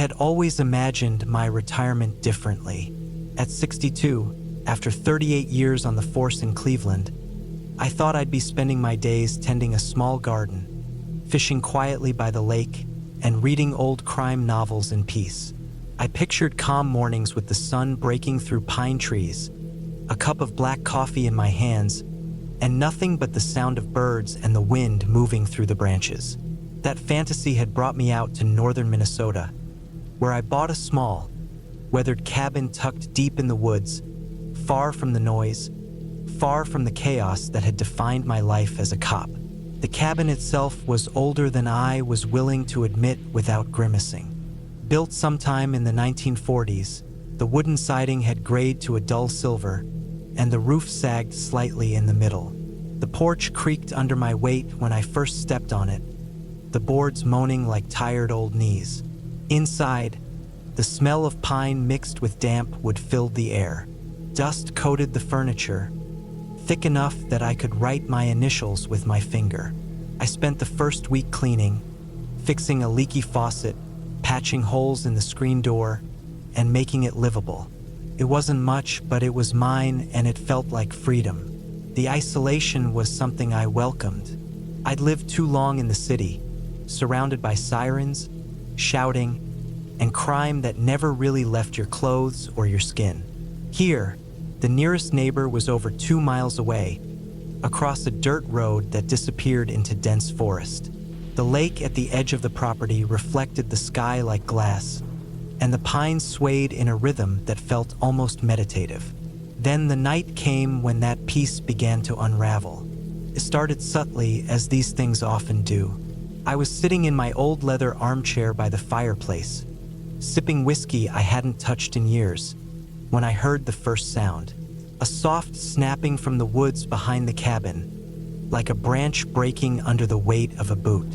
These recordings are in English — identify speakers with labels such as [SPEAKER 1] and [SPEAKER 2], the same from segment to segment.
[SPEAKER 1] had always imagined my retirement differently. At 62, after 38 years on the force in Cleveland, I thought I'd be spending my days tending a small garden, fishing quietly by the lake, and reading old crime novels in peace. I pictured calm mornings with the sun breaking through pine trees, a cup of black coffee in my hands, and nothing but the sound of birds and the wind moving through the branches. That fantasy had brought me out to northern Minnesota, where I bought a small, weathered cabin tucked deep in the woods, far from the noise, far from the chaos that had defined my life as a cop. The cabin itself was older than I was willing to admit without grimacing. Built sometime in the 1940s, the wooden siding had grayed to a dull silver, and the roof sagged slightly in the middle. The porch creaked under my weight when I first stepped on it, the boards moaning like tired old knees. Inside, the smell of pine mixed with damp wood filled the air. Dust coated the furniture, thick enough that I could write my initials with my finger. I spent the first week cleaning, fixing a leaky faucet, patching holes in the screen door, and making it livable. It wasn't much, but it was mine, and it felt like freedom. The isolation was something I welcomed. I'd lived too long in the city, surrounded by sirens, shouting, and crime that never really left your clothes or your skin. Here, the nearest neighbor was over 2 miles away, across a dirt road that disappeared into dense forest. The lake at the edge of the property reflected the sky like glass, and the pines swayed in a rhythm that felt almost meditative. Then the night came when that peace began to unravel. It started subtly, as these things often do. I was sitting in my old leather armchair by the fireplace, sipping whiskey I hadn't touched in years, when I heard the first sound. A soft snapping from the woods behind the cabin, like a branch breaking under the weight of a boot.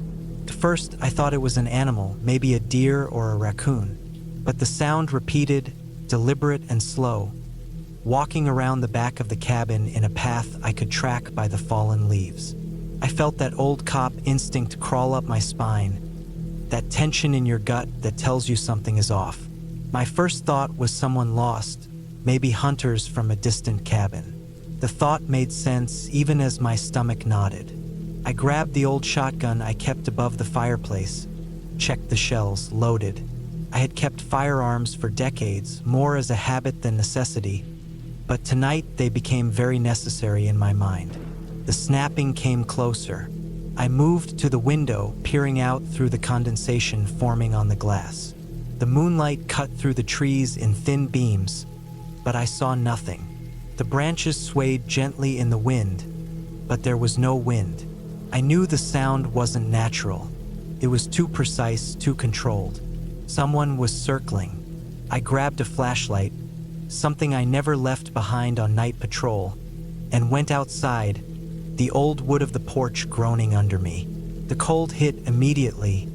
[SPEAKER 1] At first, I thought it was an animal, maybe a deer or a raccoon, but the sound repeated, deliberate and slow, walking around the back of the cabin in a path I could track by the fallen leaves. I felt that old cop instinct crawl up my spine, that tension in your gut that tells you something is off. My first thought was someone lost, maybe hunters from a distant cabin. The thought made sense even as my stomach nodded. I grabbed the old shotgun I kept above the fireplace, checked the shells, loaded. I had kept firearms for decades, more as a habit than necessity, but tonight they became very necessary in my mind. The snapping came closer. I moved to the window, peering out through the condensation forming on the glass. The moonlight cut through the trees in thin beams, but I saw nothing. The branches swayed gently in the wind, but there was no wind. I knew the sound wasn't natural. It was too precise, too controlled. Someone was circling. I grabbed a flashlight, something I never left behind on night patrol, and went outside, the old wood of the porch groaning under me. The cold hit immediately,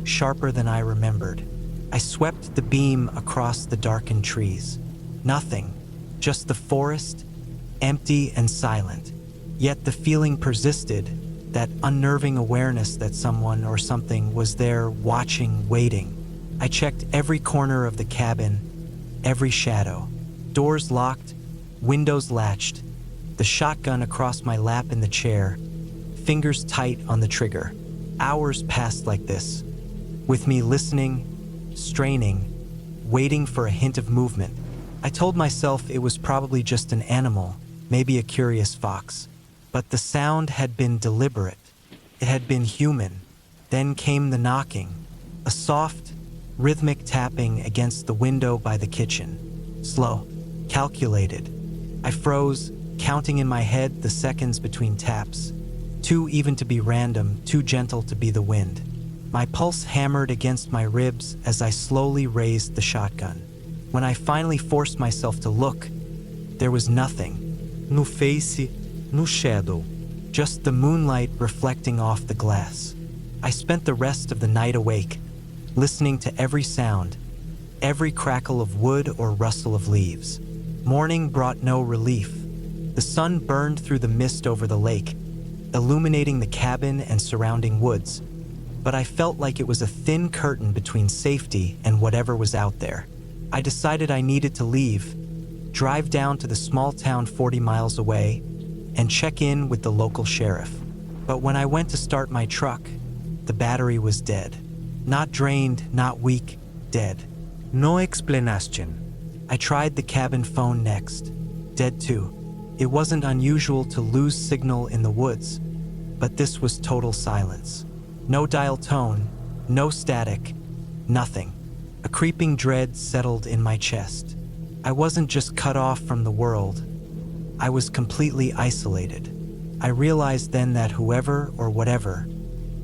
[SPEAKER 1] sharper than I remembered. I swept the beam across the darkened trees. Nothing, just the forest, empty and silent. Yet the feeling persisted, that unnerving awareness that someone or something was there, watching, waiting. I checked every corner of the cabin, every shadow. Doors locked, windows latched, the shotgun across my lap in the chair, fingers tight on the trigger. Hours passed like this, with me listening, straining, waiting for a hint of movement. I told myself it was probably just an animal, maybe a curious fox. But the sound had been deliberate. It had been human. Then came the knocking, a soft, rhythmic tapping against the window by the kitchen. Slow, calculated. I froze, counting in my head the seconds between taps. Too even to be random, too gentle to be the wind. My pulse hammered against my ribs as I slowly raised the shotgun. When I finally forced myself to look, there was nothing. No face, no shadow. Just the moonlight reflecting off the glass. I spent the rest of the night awake, listening to every sound, every crackle of wood or rustle of leaves. Morning brought no relief. The sun burned through the mist over the lake, illuminating the cabin and surrounding woods. but I felt like it was a thin curtain between safety and whatever was out there. I decided I needed to leave, drive down to the small town 40 miles away, and check in with the local sheriff. But when I went to start my truck, the battery was dead. Not drained, not weak, dead. No explanation. I tried the cabin phone next. Dead too. It wasn't unusual to lose signal in the woods, but this was total silence. No dial tone, no static, nothing. A creeping dread settled in my chest. I wasn't just cut off from the world. I was completely isolated. I realized then that whoever or whatever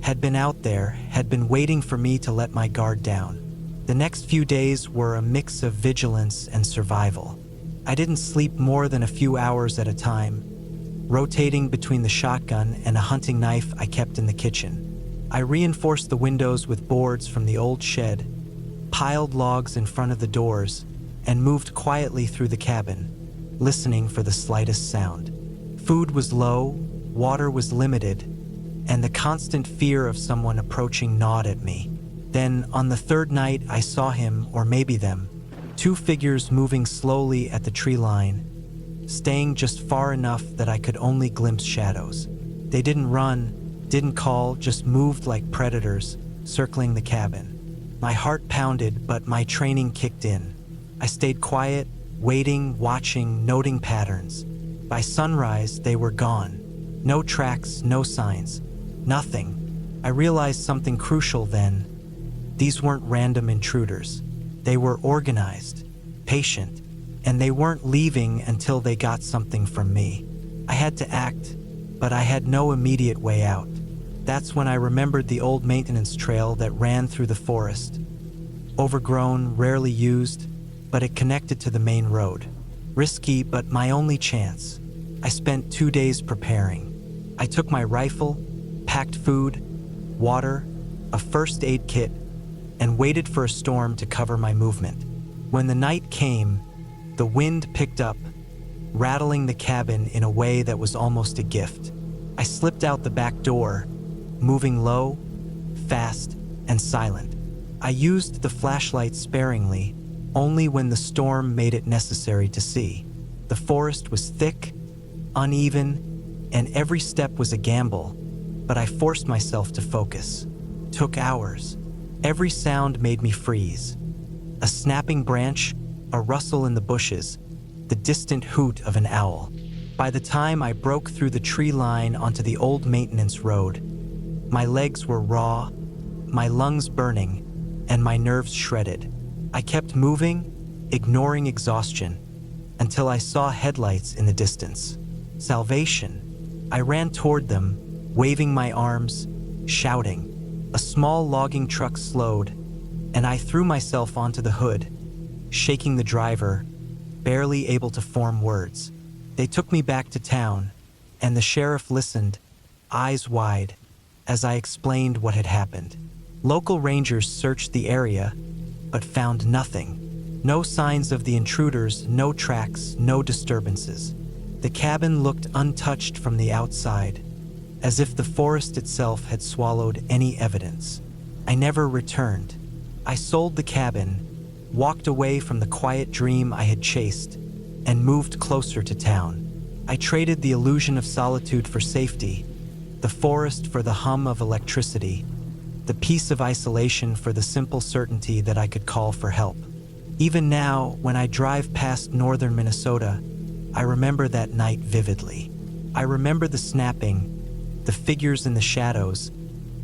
[SPEAKER 1] had been out there had been waiting for me to let my guard down. The next few days were a mix of vigilance and survival. I didn't sleep more than a few hours at a time, rotating between the shotgun and a hunting knife I kept in the kitchen. I reinforced the windows with boards from the old shed, piled logs in front of the doors, and moved quietly through the cabin, listening for the slightest sound. Food was low, water was limited, and the constant fear of someone approaching gnawed at me. Then, on the third night, I saw him, or maybe them, two figures moving slowly at the tree line, staying just far enough that I could only glimpse shadows. They didn't run, didn't call, just moved like predators, circling the cabin. My heart pounded, but my training kicked in. I stayed quiet, waiting, watching, noting patterns. By sunrise, they were gone. No tracks, no signs, nothing. I realized something crucial then. These weren't random intruders. They were organized, patient, and they weren't leaving until they got something from me. I had to act, but I had no immediate way out. That's when I remembered the old maintenance trail that ran through the forest. Overgrown, rarely used, but it connected to the main road. Risky, but my only chance. I spent 2 days preparing. I took my rifle, packed food, water, a first aid kit, and waited for a storm to cover my movement. When the night came, the wind picked up, rattling the cabin in a way that was almost a gift. I slipped out the back door, moving low, fast, and silent. I used the flashlight sparingly, only when the storm made it necessary to see. The forest was thick, uneven, and every step was a gamble, but I forced myself to focus. Took hours. Every sound made me freeze. A snapping branch, a rustle in the bushes, the distant hoot of an owl. By the time I broke through the tree line onto the old maintenance road, my legs were raw, my lungs burning, and my nerves shredded. I kept moving, ignoring exhaustion, until I saw headlights in the distance. Salvation. I ran toward them, waving my arms, shouting. A small logging truck slowed, and I threw myself onto the hood, shaking the driver, barely able to form words. They took me back to town, and the sheriff listened, eyes wide, as I explained what had happened. Local rangers searched the area, but found nothing. No signs of the intruders, no tracks, no disturbances. The cabin looked untouched from the outside, as if the forest itself had swallowed any evidence. I never returned. I sold the cabin, walked away from the quiet dream I had chased, and moved closer to town. I traded the illusion of solitude for safety, the forest for the hum of electricity, the peace of isolation for the simple certainty that I could call for help. Even now, when I drive past northern Minnesota, I remember that night vividly. I remember the snapping, the figures in the shadows,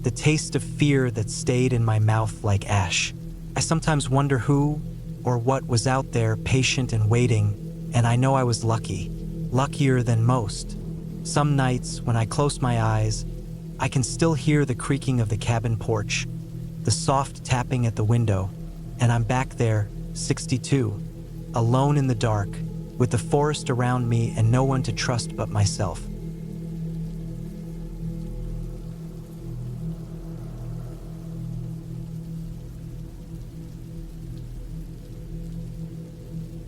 [SPEAKER 1] the taste of fear that stayed in my mouth like ash. I sometimes wonder who or what was out there patient and waiting, and I know I was lucky, luckier than most. Some nights, when I close my eyes, I can still hear the creaking of the cabin porch, the soft tapping at the window, and I'm back there, 62, alone in the dark, with the forest around me and no one to trust but myself.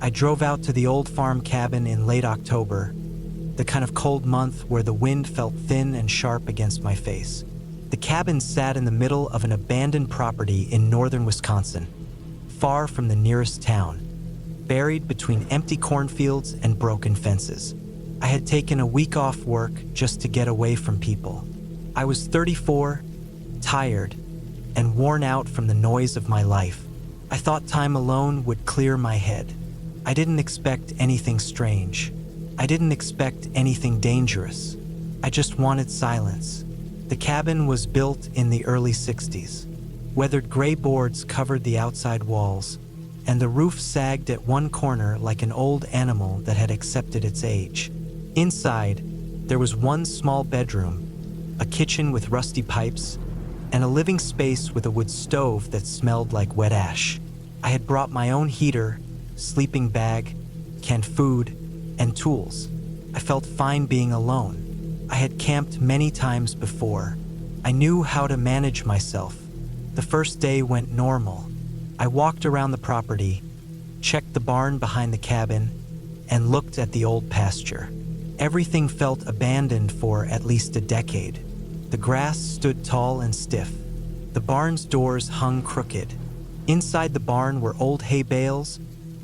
[SPEAKER 1] I drove out to the old farm cabin in late October, the kind of cold month where the wind felt thin and sharp against my face. The cabin sat in the middle of an abandoned property in northern Wisconsin, far from the nearest town, buried between empty cornfields and broken fences. I had taken a week off work just to get away from people. I was 34, tired, and worn out from the noise of my life. I thought time alone would clear my head. I didn't expect anything strange. I didn't expect anything dangerous. I just wanted silence. The cabin was built in the early 60s. Weathered gray boards covered the outside walls, and the roof sagged at one corner like an old animal that had accepted its age. Inside, there was one small bedroom, a kitchen with rusty pipes, and a living space with a wood stove that smelled like wet ash. I had brought my own heater, sleeping bag, canned food, and tools. I felt fine being alone. I had camped many times before. I knew how to manage myself. The first day went normal. I walked around the property, checked the barn behind the cabin, and looked at the old pasture. Everything felt abandoned for at least a decade. The grass stood tall and stiff. The barn's doors hung crooked. Inside the barn were old hay bales,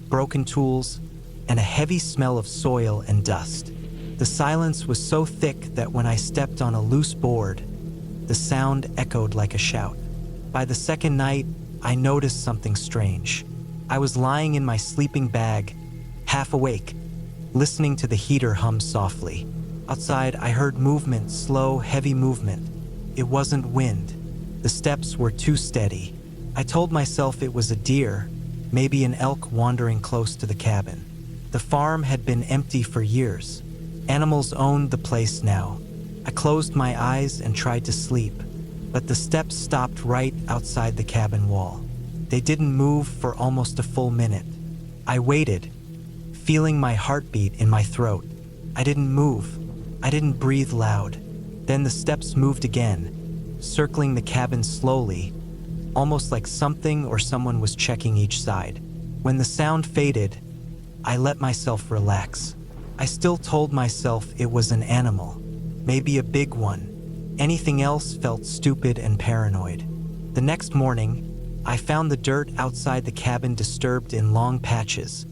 [SPEAKER 1] broken tools, and a heavy smell of soil and dust. The silence was so thick that when I stepped on a loose board, the sound echoed like a shout. By the second night, I noticed something strange. I was lying in my sleeping bag, half awake, listening to the heater hum softly. Outside, I heard movement, slow, heavy movement. It wasn't wind. The steps were too steady. I told myself it was a deer, maybe an elk wandering close to the cabin. The farm had been empty for years. Animals owned the place now. I closed my eyes and tried to sleep, but the steps stopped right outside the cabin wall. They didn't move for almost a full minute. I waited, feeling my heartbeat in my throat. I didn't move. I didn't breathe loud. Then the steps moved again, circling the cabin slowly, almost like something or someone was checking each side. When the sound faded, I let myself relax. I still told myself it was an animal, maybe a big one. Anything else felt stupid and paranoid. The next morning, I found the dirt outside the cabin disturbed in long patches,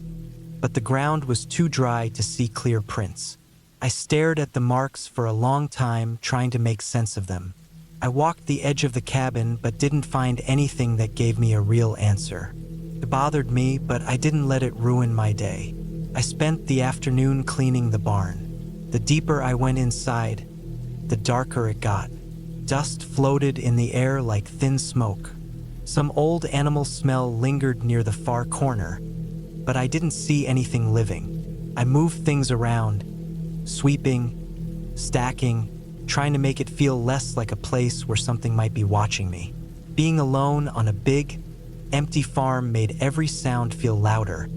[SPEAKER 1] but the ground was too dry to see clear prints. I stared at the marks for a long time, trying to make sense of them. I walked the edge of the cabin but didn't find anything that gave me a real answer. It bothered me, but I didn't let it ruin my day. I spent the afternoon cleaning the barn. The deeper I went inside, the darker it got. Dust floated in the air like thin smoke. Some old animal smell lingered near the far corner, but I didn't see anything living. I moved things around, sweeping, stacking, trying to make it feel less like a place where something might be watching me. Being alone on a big, empty farm made every sound feel louder,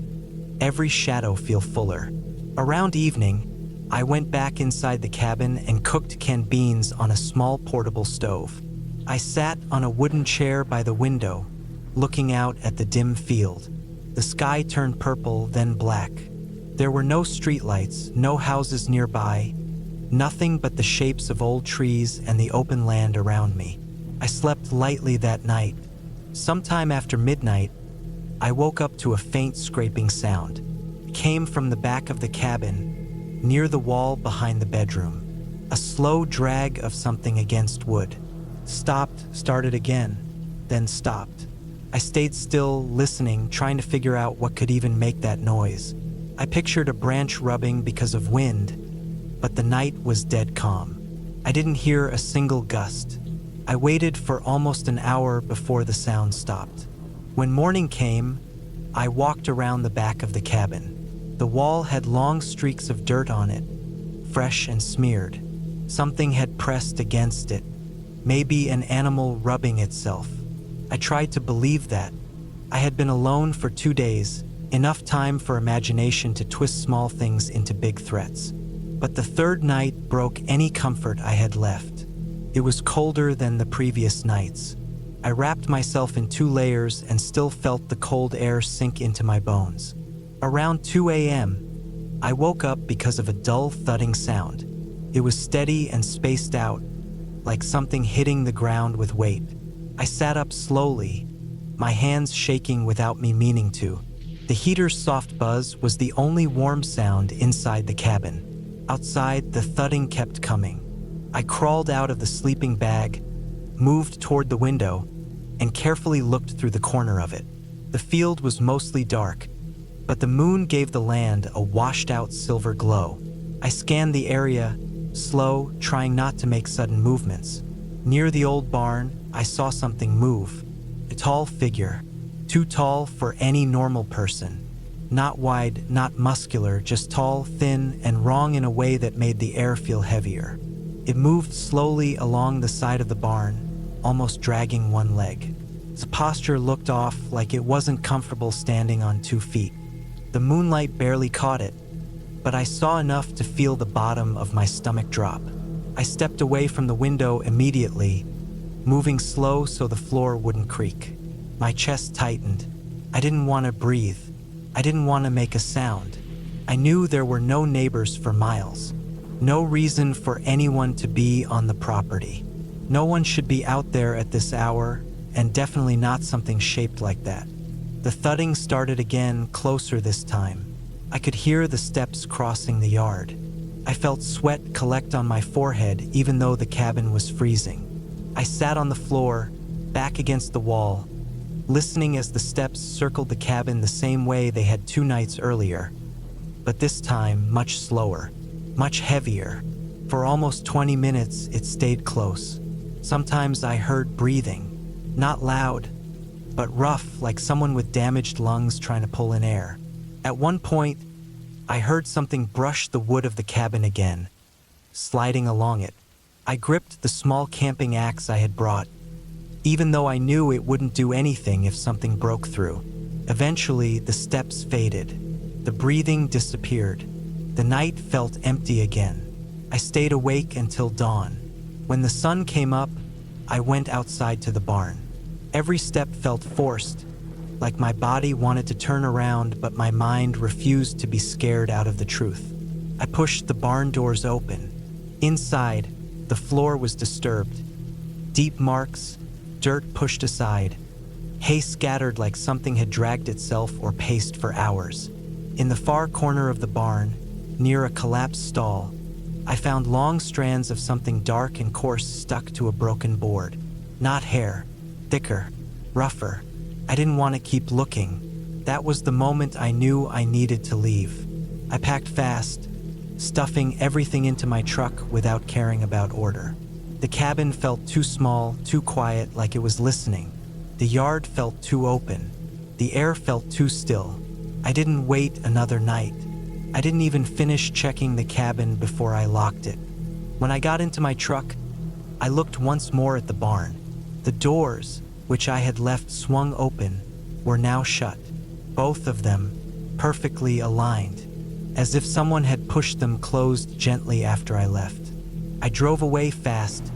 [SPEAKER 1] every shadow feel fuller. Around evening, I went back inside the cabin and cooked canned beans on a small portable stove. I sat on a wooden chair by the window, looking out at the dim field. The sky turned purple, then black. There were no streetlights, no houses nearby, nothing but the shapes of old trees and the open land around me. I slept lightly that night. Sometime after midnight, I woke up to a faint scraping sound. It came from the back of the cabin, near the wall behind the bedroom. A slow drag of something against wood. Stopped, started again, then stopped. I stayed still, listening, trying to figure out what could even make that noise. I pictured a branch rubbing because of wind, but the night was dead calm. I didn't hear a single gust. I waited for almost an hour before the sound stopped. When morning came, I walked around the back of the cabin. The wall had long streaks of dirt on it, fresh and smeared. Something had pressed against it, maybe an animal rubbing itself. I tried to believe that. I had been alone for 2 days, enough time for imagination to twist small things into big threats. But the third night broke any comfort I had left. It was colder than the previous nights. I wrapped myself in 2 layers and still felt the cold air sink into my bones. Around 2 a.m., I woke up because of a dull thudding sound. It was steady and spaced out, like something hitting the ground with weight. I sat up slowly, my hands shaking without me meaning to. The heater's soft buzz was the only warm sound inside the cabin. Outside, the thudding kept coming. I crawled out of the sleeping bag, moved toward the window, and carefully looked through the corner of it. The field was mostly dark, but the moon gave the land a washed-out silver glow. I scanned the area, slow, trying not to make sudden movements. Near the old barn, I saw something move. A tall figure, too tall for any normal person. Not wide, not muscular, just tall, thin, and wrong in a way that made the air feel heavier. It moved slowly along the side of the barn, almost dragging one leg. Its posture looked off, like it wasn't comfortable standing on 2 feet. The moonlight barely caught it, but I saw enough to feel the bottom of my stomach drop. I stepped away from the window immediately, moving slow so the floor wouldn't creak. My chest tightened. I didn't want to breathe. I didn't want to make a sound. I knew there were no neighbors for miles. No reason for anyone to be on the property. No one should be out there at this hour, and definitely not something shaped like that. The thudding started again, closer this time. I could hear the steps crossing the yard. I felt sweat collect on my forehead even though the cabin was freezing. I sat on the floor, back against the wall, listening as the steps circled the cabin the same way they had 2 nights earlier. But this time, much slower, much heavier. For almost 20 minutes, it stayed close. Sometimes I heard breathing, not loud, but rough, like someone with damaged lungs trying to pull in air. At one point, I heard something brush the wood of the cabin again, sliding along it. I gripped the small camping axe I had brought, even though I knew it wouldn't do anything if something broke through. Eventually, the steps faded. The breathing disappeared. The night felt empty again. I stayed awake until dawn. When the sun came up, I went outside to the barn. Every step felt forced, like my body wanted to turn around, but my mind refused to be scared out of the truth. I pushed the barn doors open. Inside, the floor was disturbed. Deep marks, dirt pushed aside, hay scattered like something had dragged itself or paced for hours. In the far corner of the barn, near a collapsed stall, I found long strands of something dark and coarse stuck to a broken board. Not hair, thicker, rougher. I didn't want to keep looking. That was the moment I knew I needed to leave. I packed fast, stuffing everything into my truck without caring about order. The cabin felt too small, too quiet, like it was listening. The yard felt too open. The air felt too still. I didn't wait another night. I didn't even finish checking the cabin before I locked it. When I got into my truck, I looked once more at the barn. The doors, which I had left swung open, were now shut. Both of them perfectly aligned, as if someone had pushed them closed gently after I left. I drove away fast,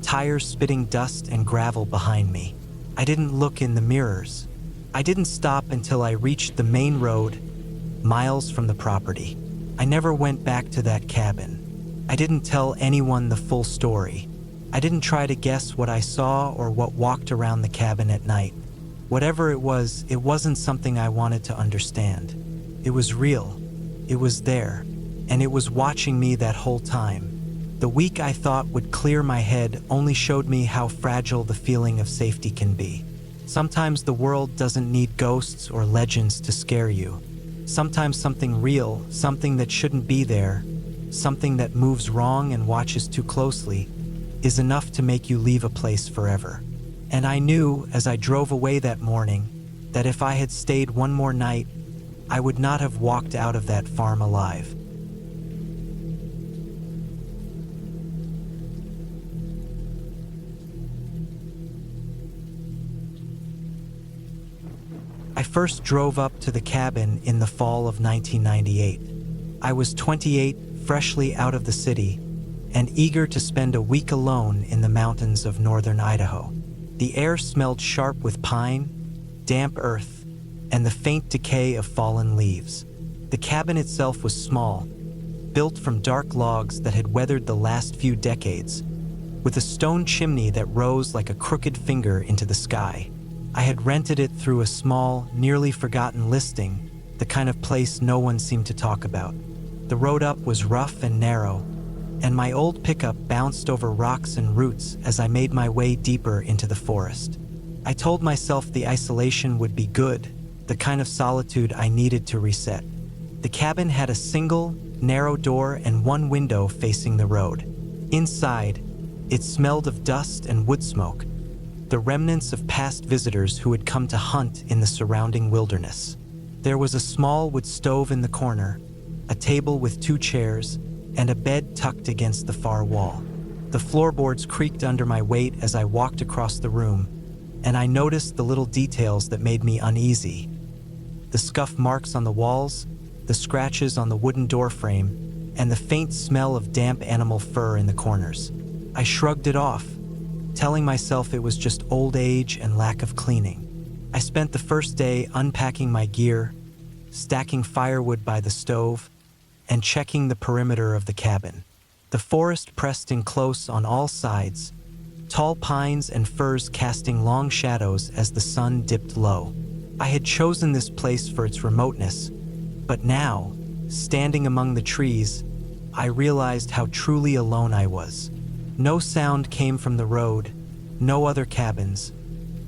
[SPEAKER 1] tires spitting dust and gravel behind me. I didn't look in the mirrors. I didn't stop until I reached the main road, miles from the property. I never went back to that cabin. I didn't tell anyone the full story. I didn't try to guess what I saw or what walked around the cabin at night. Whatever it wasn't something I wanted to understand. It was real. It was there, and it was watching me that whole time. The week I thought would clear my head only showed me how fragile the feeling of safety can be. Sometimes the world doesn't need ghosts or legends to scare you. Sometimes something real, something that shouldn't be there, something that moves wrong and watches too closely, is enough to make you leave a place forever. And I knew, as I drove away that morning, that if I had stayed one more night, I would not have walked out of that farm alive. I first drove up to the cabin in the fall of 1998. I was 28, freshly out of the city, and eager to spend a week alone in the mountains of northern Idaho. The air smelled sharp with pine, damp earth, and the faint decay of fallen leaves. The cabin itself was small, built from dark logs that had weathered the last few decades, with a stone chimney that rose like a crooked finger into the sky. I had rented it through a small, nearly forgotten listing, the kind of place no one seemed to talk about. The road up was rough and narrow, and my old pickup bounced over rocks and roots as I made my way deeper into the forest. I told myself the isolation would be good, the kind of solitude I needed to reset. The cabin had a single, narrow door and one window facing the road. Inside, it smelled of dust and wood smoke, the remnants of past visitors who had come to hunt in the surrounding wilderness. There was a small wood stove in the corner, a table with 2 chairs, and a bed tucked against the far wall. The floorboards creaked under my weight as I walked across the room, and I noticed the little details that made me uneasy. The scuff marks on the walls, the scratches on the wooden doorframe, and the faint smell of damp animal fur in the corners. I shrugged it off, telling myself it was just old age and lack of cleaning. I spent the first day unpacking my gear, stacking firewood by the stove, and checking the perimeter of the cabin. The forest pressed in close on all sides, tall pines and firs casting long shadows as the sun dipped low. I had chosen this place for its remoteness, but now, standing among the trees, I realized how truly alone I was. No sound came from the road, no other cabins,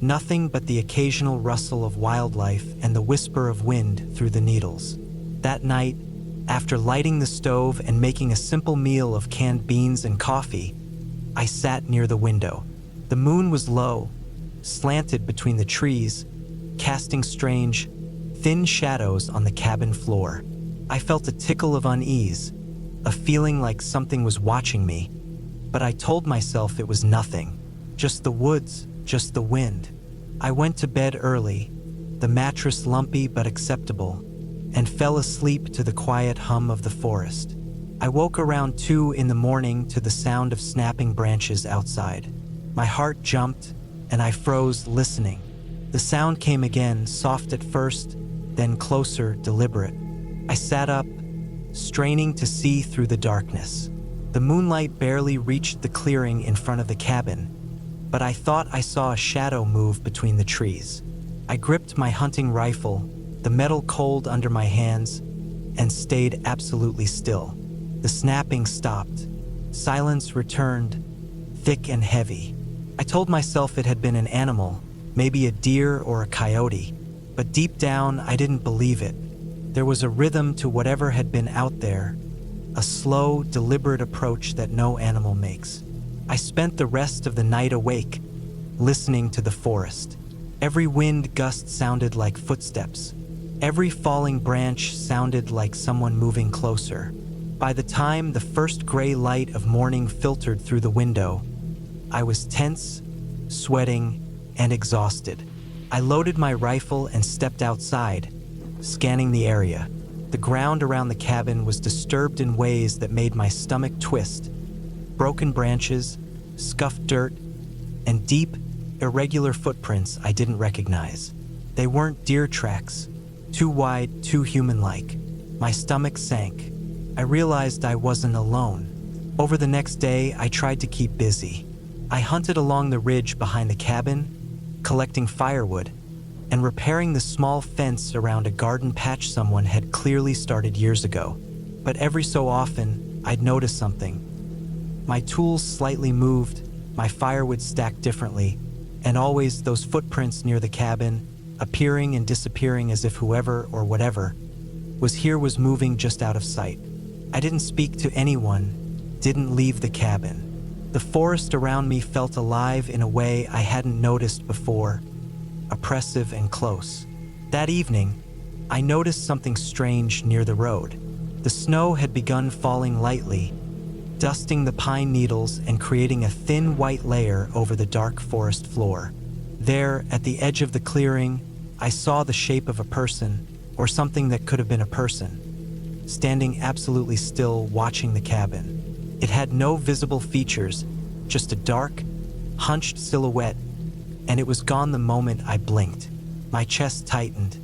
[SPEAKER 1] nothing but the occasional rustle of wildlife and the whisper of wind through the needles. That night, after lighting the stove and making a simple meal of canned beans and coffee, I sat near the window. The moon was low, slanted between the trees, casting strange, thin shadows on the cabin floor. I felt a tickle of unease, a feeling like something was watching me, but I told myself it was nothing, just the woods, just the wind. I went to bed early, the mattress lumpy but acceptable, and fell asleep to the quiet hum of the forest. I woke around 2 in the morning to the sound of snapping branches outside. My heart jumped, and I froze listening. The sound came again, soft at first, then closer, deliberate. I sat up, straining to see through the darkness. The moonlight barely reached the clearing in front of the cabin, but I thought I saw a shadow move between the trees. I gripped my hunting rifle, the metal cold under my hands, and stayed absolutely still. The snapping stopped. Silence returned, thick and heavy. I told myself it had been an animal, maybe a deer or a coyote, but deep down I didn't believe it. There was a rhythm to whatever had been out there, a slow, deliberate approach that no animal makes. I spent the rest of the night awake, listening to the forest. Every wind gust sounded like footsteps. Every falling branch sounded like someone moving closer. By the time the first gray light of morning filtered through the window, I was tense, sweating, and exhausted. I loaded my rifle and stepped outside, scanning the area. The ground around the cabin was disturbed in ways that made my stomach twist. Broken branches, scuffed dirt, and deep, irregular footprints I didn't recognize. They weren't deer tracks, too wide, too human-like. My stomach sank. I realized I wasn't alone. Over the next day, I tried to keep busy. I hunted along the ridge behind the cabin, collecting firewood, and repairing the small fence around a garden patch someone had clearly started years ago. But every so often, I'd notice something. My tools slightly moved, my firewood stacked differently, and always those footprints near the cabin, appearing and disappearing as if whoever or whatever was here was moving just out of sight. I didn't speak to anyone, didn't leave the cabin. The forest around me felt alive in a way I hadn't noticed before, oppressive and close. That evening, I noticed something strange near the road. The snow had begun falling lightly, dusting the pine needles and creating a thin white layer over the dark forest floor. There, at the edge of the clearing, I saw the shape of a person, or something that could have been a person, standing absolutely still, watching the cabin. It had no visible features, just a dark, hunched silhouette, and it was gone the moment I blinked. My chest tightened.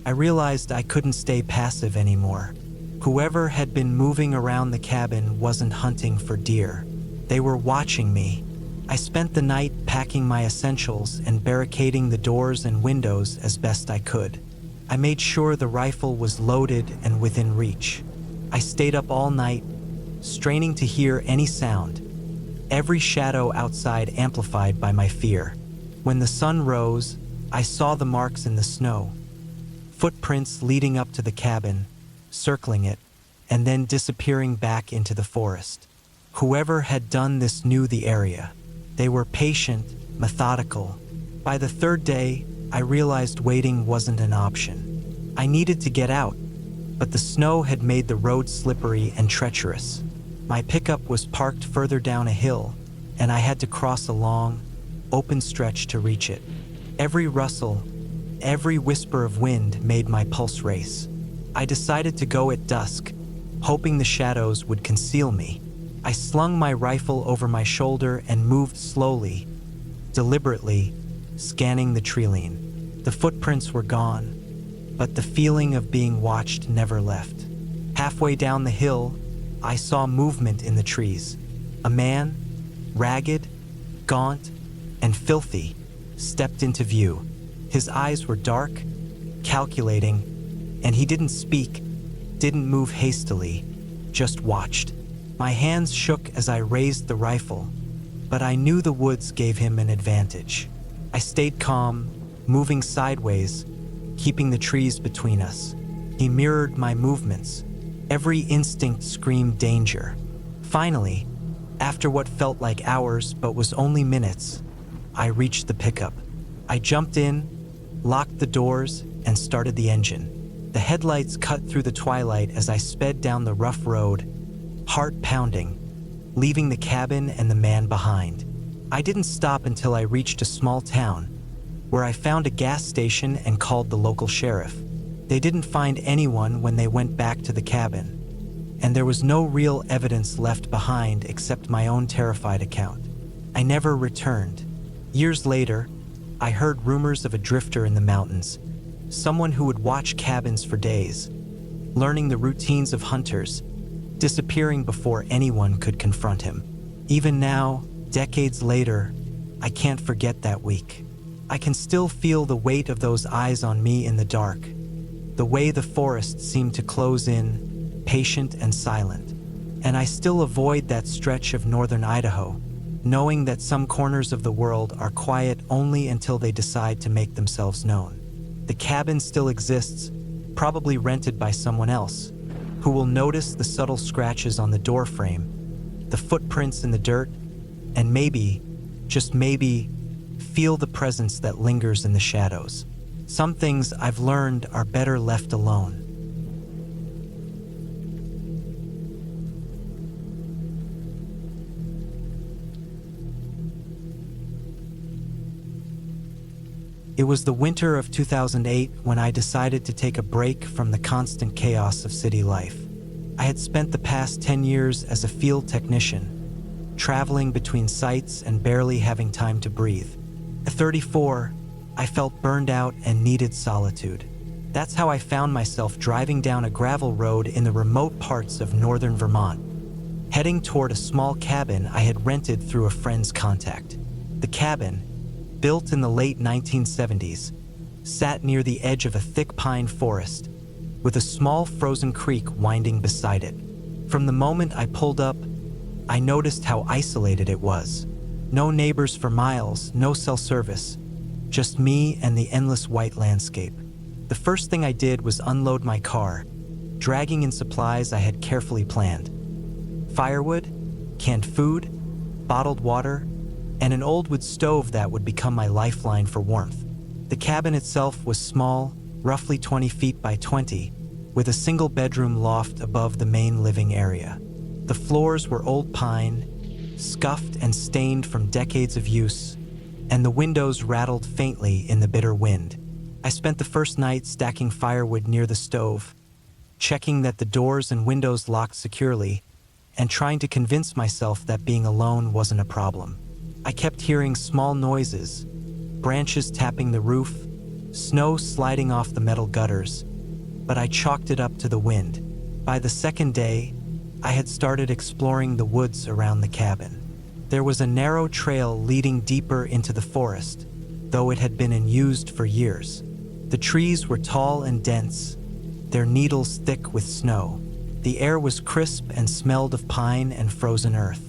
[SPEAKER 1] I realized I couldn't stay passive anymore. Whoever had been moving around the cabin wasn't hunting for deer. They were watching me, I spent the night packing my essentials and barricading the doors and windows as best I could. I made sure the rifle was loaded and within reach. I stayed up all night, straining to hear any sound, every shadow outside amplified by my fear. When the sun rose, I saw the marks in the snow, footprints leading up to the cabin, circling it, and then disappearing back into the forest. Whoever had done this knew the area. They were patient, methodical. By the third day, I realized waiting wasn't an option. I needed to get out, but the snow had made the road slippery and treacherous. My pickup was parked further down a hill, and I had to cross a long, open stretch to reach it. Every rustle, every whisper of wind made my pulse race. I decided to go at dusk, hoping the shadows would conceal me. I slung my rifle over my shoulder and moved slowly, deliberately, scanning the treeline. The footprints were gone, but the feeling of being watched never left. Halfway down the hill, I saw movement in the trees. A man, ragged, gaunt, and filthy, stepped into view. His eyes were dark, calculating, and he didn't speak, didn't move hastily, just watched. My hands shook as I raised the rifle, but I knew the woods gave him an advantage. I stayed calm, moving sideways, keeping the trees between us. He mirrored my movements. Every instinct screamed danger. Finally, after what felt like hours but was only minutes, I reached the pickup. I jumped in, locked the doors, and started the engine. The headlights cut through the twilight as I sped down the rough road, heart pounding, leaving the cabin and the man behind. I didn't stop until I reached a small town, where I found a gas station and called the local sheriff. They didn't find anyone when they went back to the cabin, and there was no real evidence left behind except my own terrified account. I never returned. Years later, I heard rumors of a drifter in the mountains, someone who would watch cabins for days, learning the routines of hunters, disappearing before anyone could confront him. Even now, decades later, I can't forget that week. I can still feel the weight of those eyes on me in the dark, the way the forest seemed to close in, patient and silent. And I still avoid that stretch of northern Idaho, knowing that some corners of the world are quiet only until they decide to make themselves known. The cabin still exists, probably rented by someone else, who will notice the subtle scratches on the door frame, the footprints in the dirt, and maybe, just maybe, feel the presence that lingers in the shadows. Some things I've learned are better left alone. It was the winter of 2008 when I decided to take a break from the constant chaos of city life. I had spent the past 10 years as a field technician, traveling between sites and barely having time to breathe. At 34, I felt burned out and needed solitude. That's how I found myself driving down a gravel road in the remote parts of northern Vermont, heading toward a small cabin I had rented through a friend's contact. The cabin, built in the late 1970s, sat near the edge of a thick pine forest, with a small frozen creek winding beside it. From the moment I pulled up, I noticed how isolated it was. No neighbors for miles, no cell service, just me and the endless white landscape. The first thing I did was unload my car, dragging in supplies I had carefully planned. Firewood, canned food, bottled water, and an old wood stove that would become my lifeline for warmth. The cabin itself was small, roughly 20 feet by 20, with a single bedroom loft above the main living area. The floors were old pine, scuffed and stained from decades of use, and the windows rattled faintly in the bitter wind. I spent the first night stacking firewood near the stove, checking that the doors and windows locked securely, and trying to convince myself that being alone wasn't a problem. I kept hearing small noises, branches tapping the roof, snow sliding off the metal gutters, but I chalked it up to the wind. By the second day, I had started exploring the woods around the cabin. There was a narrow trail leading deeper into the forest, though it had been unused for years. The trees were tall and dense, their needles thick with snow. The air was crisp and smelled of pine and frozen earth.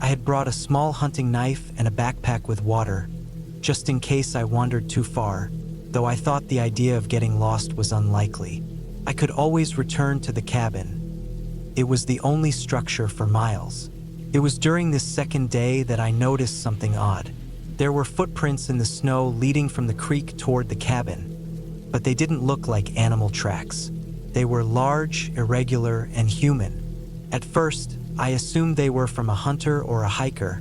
[SPEAKER 1] I had brought a small hunting knife and a backpack with water, just in case I wandered too far, though I thought the idea of getting lost was unlikely. I could always return to the cabin. It was the only structure for miles. It was during this second day that I noticed something odd. There were footprints in the snow leading from the creek toward the cabin, but they didn't look like animal tracks. They were large, irregular, and human. At first, I assumed they were from a hunter or a hiker,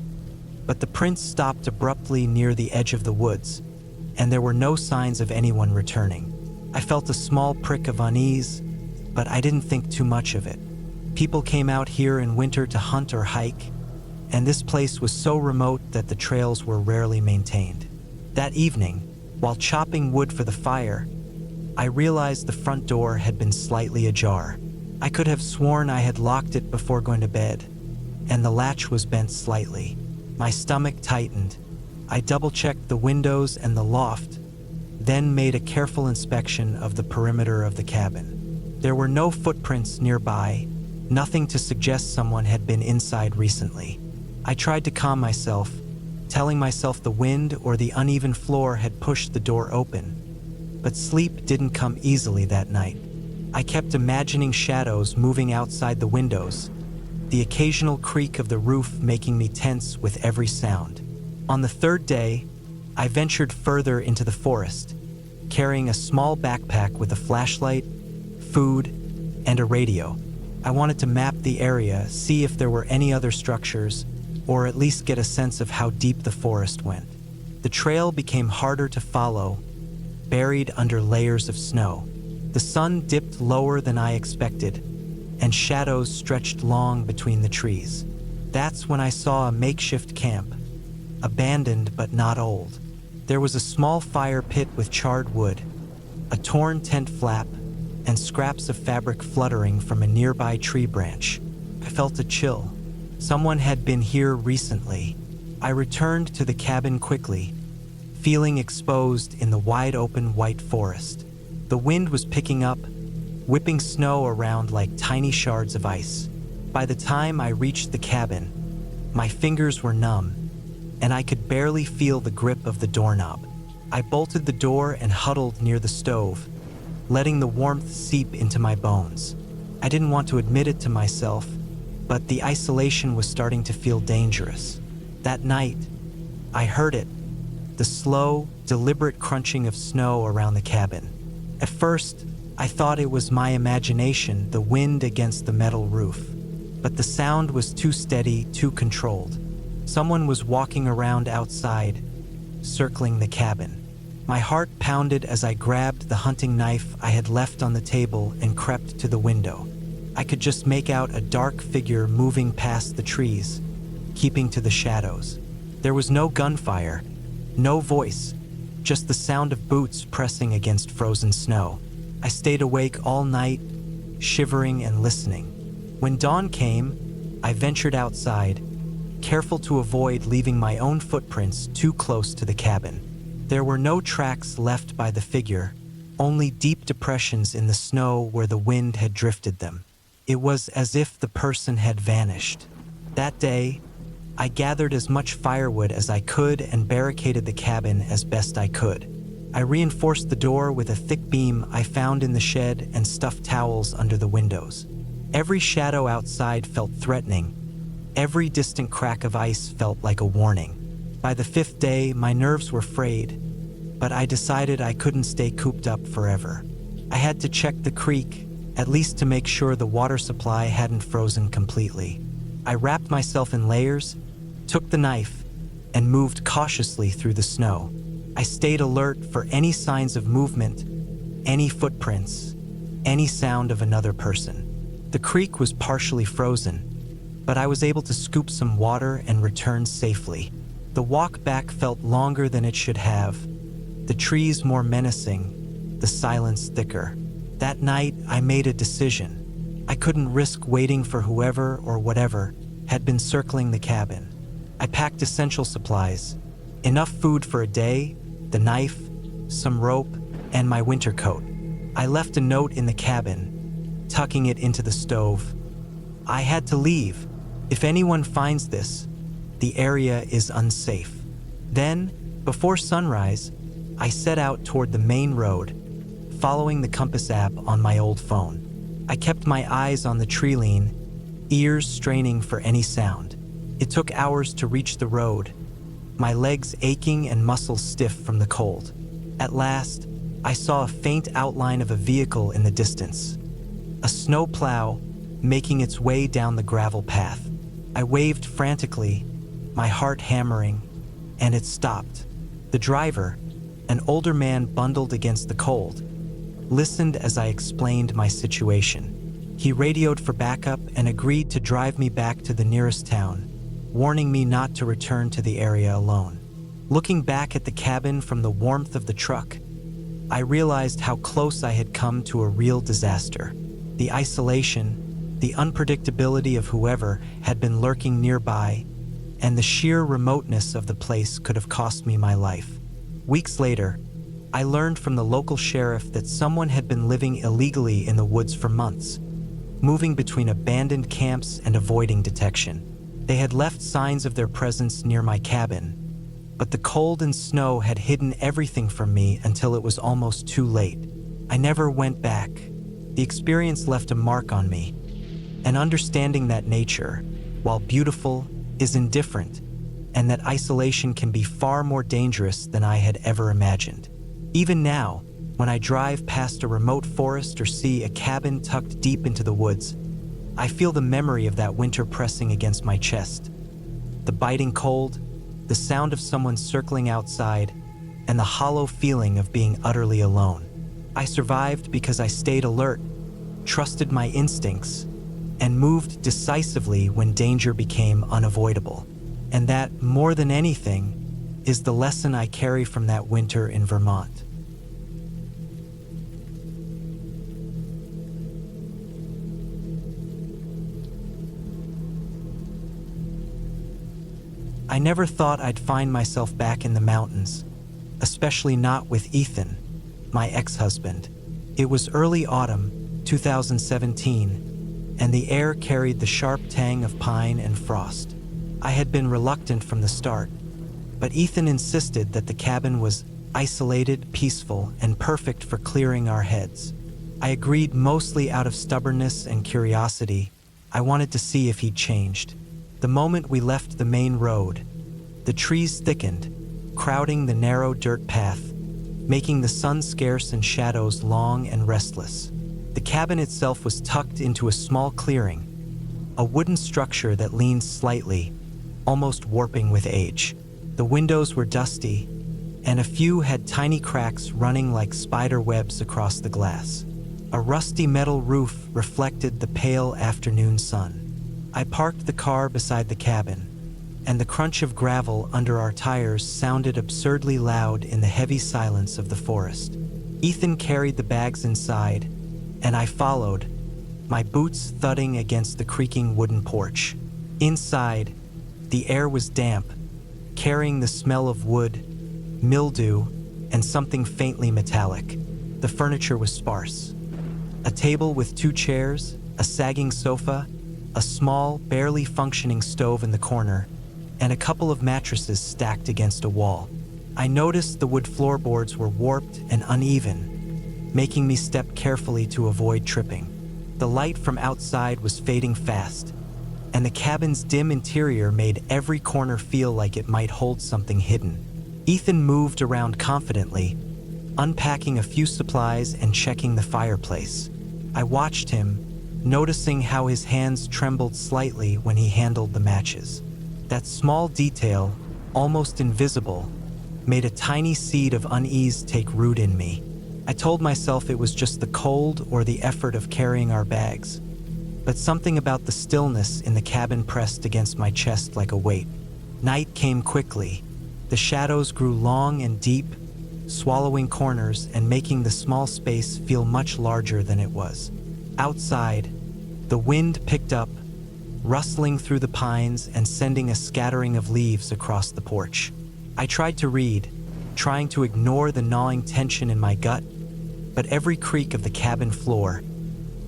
[SPEAKER 1] but the prints stopped abruptly near the edge of the woods, and there were no signs of anyone returning. I felt a small prick of unease, but I didn't think too much of it. People came out here in winter to hunt or hike, and this place was so remote that the trails were rarely maintained. That evening, while chopping wood for the fire, I realized the front door had been slightly ajar. I could have sworn I had locked it before going to bed, and the latch was bent slightly. My stomach tightened. I double-checked the windows and the loft, then made a careful inspection of the perimeter of the cabin. There were no footprints nearby, nothing to suggest someone had been inside recently. I tried to calm myself, telling myself the wind or the uneven floor had pushed the door open, but sleep didn't come easily that night. I kept imagining shadows moving outside the windows, the occasional creak of the roof making me tense with every sound. On the third day, I ventured further into the forest, carrying a small backpack with a flashlight, food, and a radio. I wanted to map the area, see if there were any other structures, or at least get a sense of how deep the forest went. The trail became harder to follow, buried under layers of snow. The sun dipped lower than I expected, and shadows stretched long between the trees. That's when I saw a makeshift camp, abandoned but not old. There was a small fire pit with charred wood, a torn tent flap, and scraps of fabric fluttering from a nearby tree branch. I felt a chill. Someone had been here recently. I returned to the cabin quickly, feeling exposed in the wide-open white forest. The wind was picking up, whipping snow around like tiny shards of ice. By the time I reached the cabin, my fingers were numb, and I could barely feel the grip of the doorknob. I bolted the door and huddled near the stove, letting the warmth seep into my bones. I didn't want to admit it to myself, but the isolation was starting to feel dangerous. That night, I heard it, the slow, deliberate crunching of snow around the cabin. At first, I thought it was my imagination, the wind against the metal roof, but the sound was too steady, too controlled. Someone was walking around outside, circling the cabin. My heart pounded as I grabbed the hunting knife I had left on the table and crept to the window. I could just make out a dark figure moving past the trees, keeping to the shadows. There was no gunfire, no voice, just the sound of boots pressing against frozen snow. I stayed awake all night, shivering and listening. When dawn came, I ventured outside, careful to avoid leaving my own footprints too close to the cabin. There were no tracks left by the figure, only deep depressions in the snow where the wind had drifted them. It was as if the person had vanished. That day, I gathered as much firewood as I could and barricaded the cabin as best I could. I reinforced the door with a thick beam I found in the shed and stuffed towels under the windows. Every shadow outside felt threatening. Every distant crack of ice felt like a warning. By the fifth day, my nerves were frayed, but I decided I couldn't stay cooped up forever. I had to check the creek, at least to make sure the water supply hadn't frozen completely. I wrapped myself in layers, took the knife, and moved cautiously through the snow. I stayed alert for any signs of movement, any footprints, any sound of another person. The creek was partially frozen, but I was able to scoop some water and return safely. The walk back felt longer than it should have, the trees more menacing, the silence thicker. That night, I made a decision. I couldn't risk waiting for whoever or whatever had been circling the cabin. I packed essential supplies, enough food for a day, the knife, some rope, and my winter coat. I left a note in the cabin, tucking it into the stove. I had to leave. If anyone finds this, the area is unsafe. Then, before sunrise, I set out toward the main road, following the compass app on my old phone. I kept my eyes on the tree line, ears straining for any sound. It took hours to reach the road, my legs aching and muscles stiff from the cold. At last, I saw a faint outline of a vehicle in the distance, a snow plow making its way down the gravel path. I waved frantically, my heart hammering, and it stopped. The driver, an older man bundled against the cold, listened as I explained my situation. He radioed for backup and agreed to drive me back to the nearest town, warning me not to return to the area alone. Looking back at the cabin from the warmth of the truck, I realized how close I had come to a real disaster. The isolation, the unpredictability of whoever had been lurking nearby, and the sheer remoteness of the place could have cost me my life. Weeks later, I learned from the local sheriff that someone had been living illegally in the woods for months, moving between abandoned camps and avoiding detection. They had left signs of their presence near my cabin, but the cold and snow had hidden everything from me until it was almost too late. I never went back. The experience left a mark on me, and understanding that nature, while beautiful, is indifferent, and that isolation can be far more dangerous than I had ever imagined. Even now, when I drive past a remote forest or see a cabin tucked deep into the woods, I feel the memory of that winter pressing against my chest. The biting cold, the sound of someone circling outside, and the hollow feeling of being utterly alone. I survived because I stayed alert, trusted my instincts, and moved decisively when danger became unavoidable. And that, more than anything, is the lesson I carry from that winter in Vermont. I never thought I'd find myself back in the mountains, especially not with Ethan, my ex-husband. It was early autumn, 2017, and the air carried the sharp tang of pine and frost. I had been reluctant from the start, but Ethan insisted that the cabin was isolated, peaceful, and perfect for clearing our heads. I agreed mostly out of stubbornness and curiosity. I wanted to see if he'd changed. The moment we left the main road, the trees thickened, crowding the narrow dirt path, making the sun scarce and shadows long and restless. The cabin itself was tucked into a small clearing, a wooden structure that leaned slightly, almost warping with age. The windows were dusty, and a few had tiny cracks running like spider webs across the glass. A rusty metal roof reflected the pale afternoon sun. I parked the car beside the cabin, and the crunch of gravel under our tires sounded absurdly loud in the heavy silence of the forest. Ethan carried the bags inside, and I followed, my boots thudding against the creaking wooden porch. Inside, the air was damp, carrying the smell of wood, mildew, and something faintly metallic. The furniture was sparse. A table with 2 chairs, a sagging sofa, a small, barely functioning stove in the corner, and a couple of mattresses stacked against a wall. I noticed the wood floorboards were warped and uneven, making me step carefully to avoid tripping. The light from outside was fading fast, and the cabin's dim interior made every corner feel like it might hold something hidden. Ethan moved around confidently, unpacking a few supplies and checking the fireplace. I watched him, noticing how his hands trembled slightly when he handled the matches. That small detail, almost invisible, made a tiny seed of unease take root in me. I told myself it was just the cold or the effort of carrying our bags, but something about the stillness in the cabin pressed against my chest like a weight. Night came quickly. The shadows grew long and deep, swallowing corners and making the small space feel much larger than it was. Outside, the wind picked up, rustling through the pines and sending a scattering of leaves across the porch. I tried to read, trying to ignore the gnawing tension in my gut, but every creak of the cabin floor,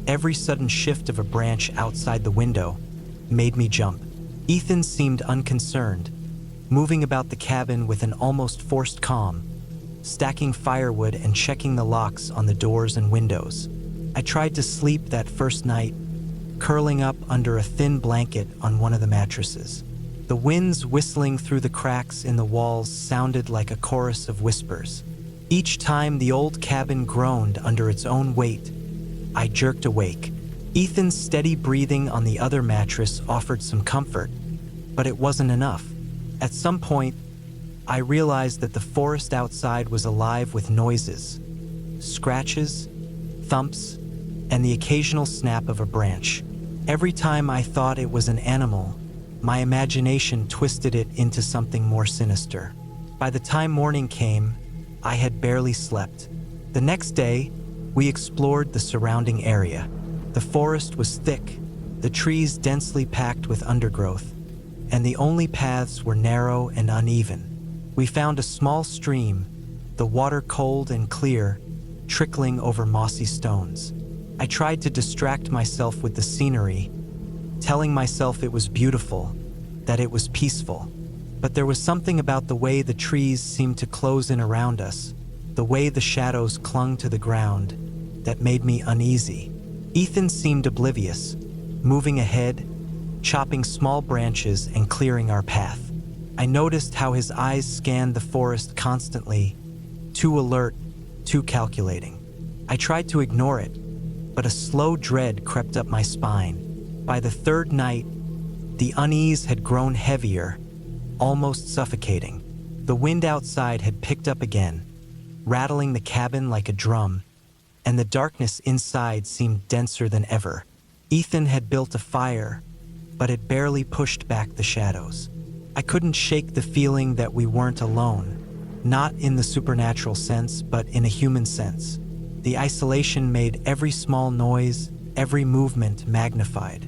[SPEAKER 1] every sudden shift of a branch outside the window, made me jump. Ethan seemed unconcerned, moving about the cabin with an almost forced calm, stacking firewood and checking the locks on the doors and windows. I tried to sleep that first night, curling up under a thin blanket on one of the mattresses. The winds whistling through the cracks in the walls sounded like a chorus of whispers. Each time the old cabin groaned under its own weight, I jerked awake. Ethan's steady breathing on the other mattress offered some comfort, but it wasn't enough. At some point, I realized that the forest outside was alive with noises, scratches, thumps, and the occasional snap of a branch. Every time I thought it was an animal, my imagination twisted it into something more sinister. By the time morning came, I had barely slept. The next day, we explored the surrounding area. The forest was thick, the trees densely packed with undergrowth, and the only paths were narrow and uneven. We found a small stream, the water cold and clear, trickling over mossy stones. I tried to distract myself with the scenery, telling myself it was beautiful, that it was peaceful. But there was something about the way the trees seemed to close in around us, the way the shadows clung to the ground, that made me uneasy. Ethan seemed oblivious, moving ahead, chopping small branches and clearing our path. I noticed how his eyes scanned the forest constantly, too alert, too calculating. I tried to ignore it, but a slow dread crept up my spine. By the third night, the unease had grown heavier, almost suffocating. The wind outside had picked up again, rattling the cabin like a drum, and the darkness inside seemed denser than ever. Ethan had built a fire, but it barely pushed back the shadows. I couldn't shake the feeling that we weren't alone, not in the supernatural sense, but in a human sense. The isolation made every small noise, every movement magnified.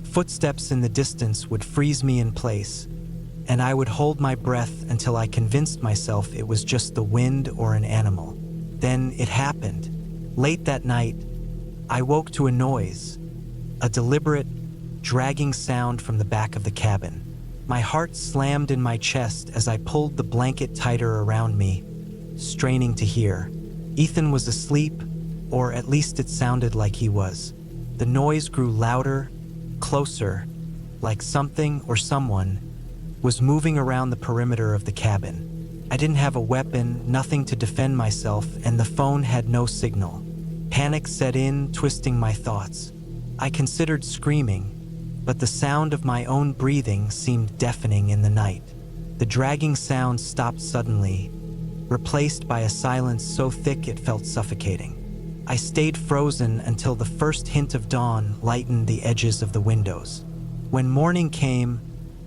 [SPEAKER 1] Footsteps in the distance would freeze me in place, and I would hold my breath until I convinced myself it was just the wind or an animal. Then it happened. Late that night, I woke to a noise, a deliberate, dragging sound from the back of the cabin. My heart slammed in my chest as I pulled the blanket tighter around me, straining to hear. Ethan was asleep, or at least it sounded like he was. The noise grew louder, closer, like something or someone was moving around the perimeter of the cabin. I didn't have a weapon, nothing to defend myself, and the phone had no signal. Panic set in, twisting my thoughts. I considered screaming, but the sound of my own breathing seemed deafening in the night. The dragging sound stopped suddenly, replaced by a silence so thick it felt suffocating. I stayed frozen until the first hint of dawn lightened the edges of the windows. When morning came,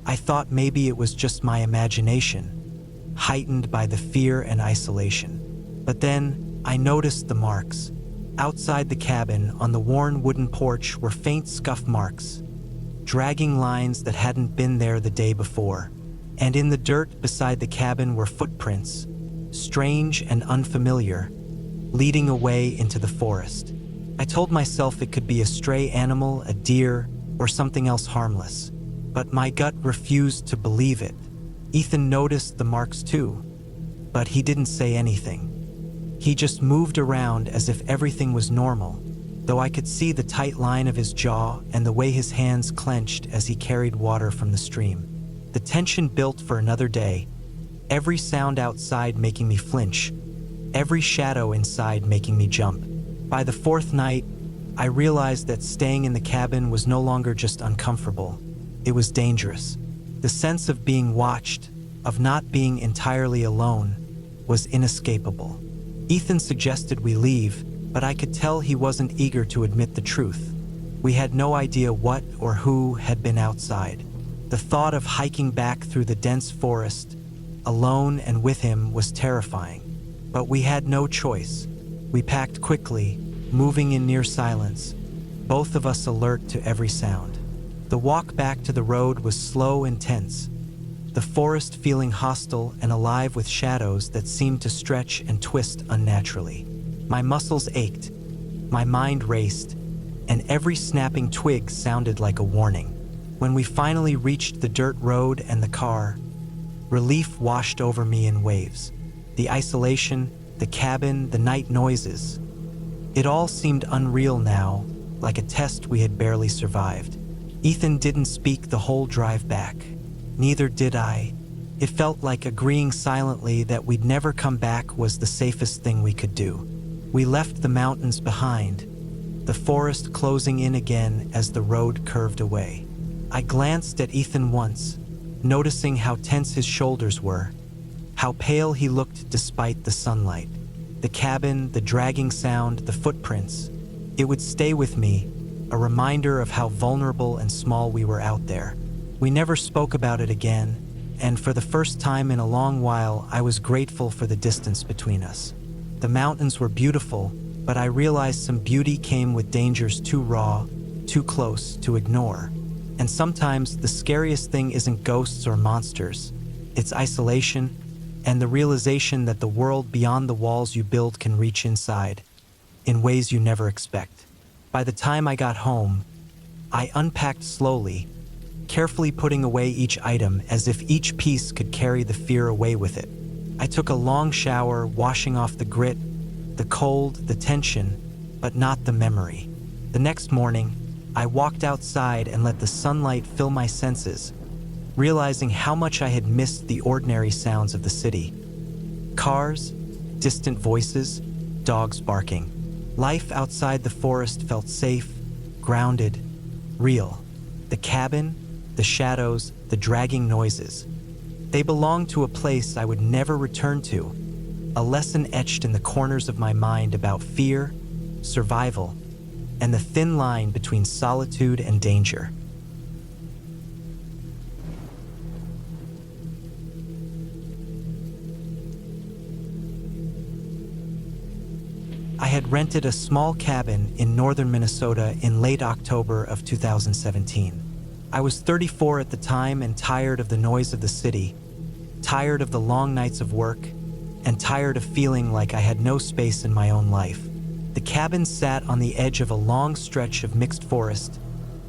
[SPEAKER 1] I thought maybe it was just my imagination, heightened by the fear and isolation. But then I noticed the marks. Outside the cabin, on the worn wooden porch, were faint scuff marks, dragging lines that hadn't been there the day before. And in the dirt beside the cabin were footprints, strange and unfamiliar, leading away into the forest. I told myself it could be a stray animal, a deer, or something else harmless, but my gut refused to believe it. Ethan noticed the marks too, but he didn't say anything. He just moved around as if everything was normal, though I could see the tight line of his jaw and the way his hands clenched as he carried water from the stream. The tension built for another day, every sound outside making me flinch, every shadow inside making me jump. By the fourth night, I realized that staying in the cabin was no longer just uncomfortable, it was dangerous. The sense of being watched, of not being entirely alone, was inescapable. Ethan suggested we leave, but I could tell he wasn't eager to admit the truth. We had no idea what or who had been outside. The thought of hiking back through the dense forest, alone and with him, was terrifying. But we had no choice. We packed quickly, moving in near silence, both of us alert to every sound. The walk back to the road was slow and tense, the forest feeling hostile and alive with shadows that seemed to stretch and twist unnaturally. My muscles ached, my mind raced, and every snapping twig sounded like a warning. When we finally reached the dirt road and the car, relief washed over me in waves. The isolation, the cabin, the night noises. It all seemed unreal now, like a test we had barely survived. Ethan didn't speak the whole drive back. Neither did I. It felt like agreeing silently that we'd never come back was the safest thing we could do. We left the mountains behind, the forest closing in again as the road curved away. I glanced at Ethan once, noticing how tense his shoulders were, how pale he looked despite the sunlight. The cabin, the dragging sound, the footprints. It would stay with me, a reminder of how vulnerable and small we were out there. We never spoke about it again, and for the first time in a long while, I was grateful for the distance between us. The mountains were beautiful, but I realized some beauty came with dangers too raw, too close to ignore. And sometimes the scariest thing isn't ghosts or monsters. It's isolation and the realization that the world beyond the walls you build can reach inside, in ways you never expect. By the time I got home, I unpacked slowly, carefully putting away each item as if each piece could carry the fear away with it. I took a long shower, washing off the grit, the cold, the tension, but not the memory. The next morning, I walked outside and let the sunlight fill my senses, realizing how much I had missed the ordinary sounds of the city. Cars, distant voices, dogs barking. Life outside the forest felt safe, grounded, real. The cabin, the shadows, the dragging noises. They belonged to a place I would never return to, a lesson etched in the corners of my mind about fear, survival, and the thin line between solitude and danger. I had rented a small cabin in northern Minnesota in late October of 2017. I was 34 at the time and tired of the noise of the city, tired of the long nights of work, and tired of feeling like I had no space in my own life. The cabin sat on the edge of a long stretch of mixed forest,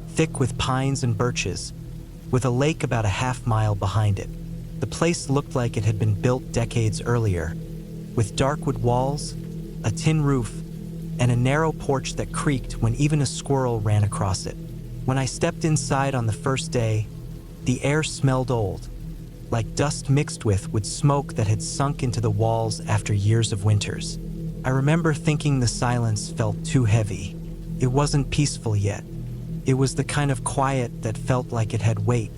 [SPEAKER 1] thick with pines and birches, with a lake about a half-mile behind it. The place looked like it had been built decades earlier, with dark wood walls, a tin roof, and a narrow porch that creaked when even a squirrel ran across it. When I stepped inside on the first day, the air smelled old, like dust mixed with smoke that had sunk into the walls after years of winters. I remember thinking the silence felt too heavy. It wasn't peaceful yet. It was the kind of quiet that felt like it had weight,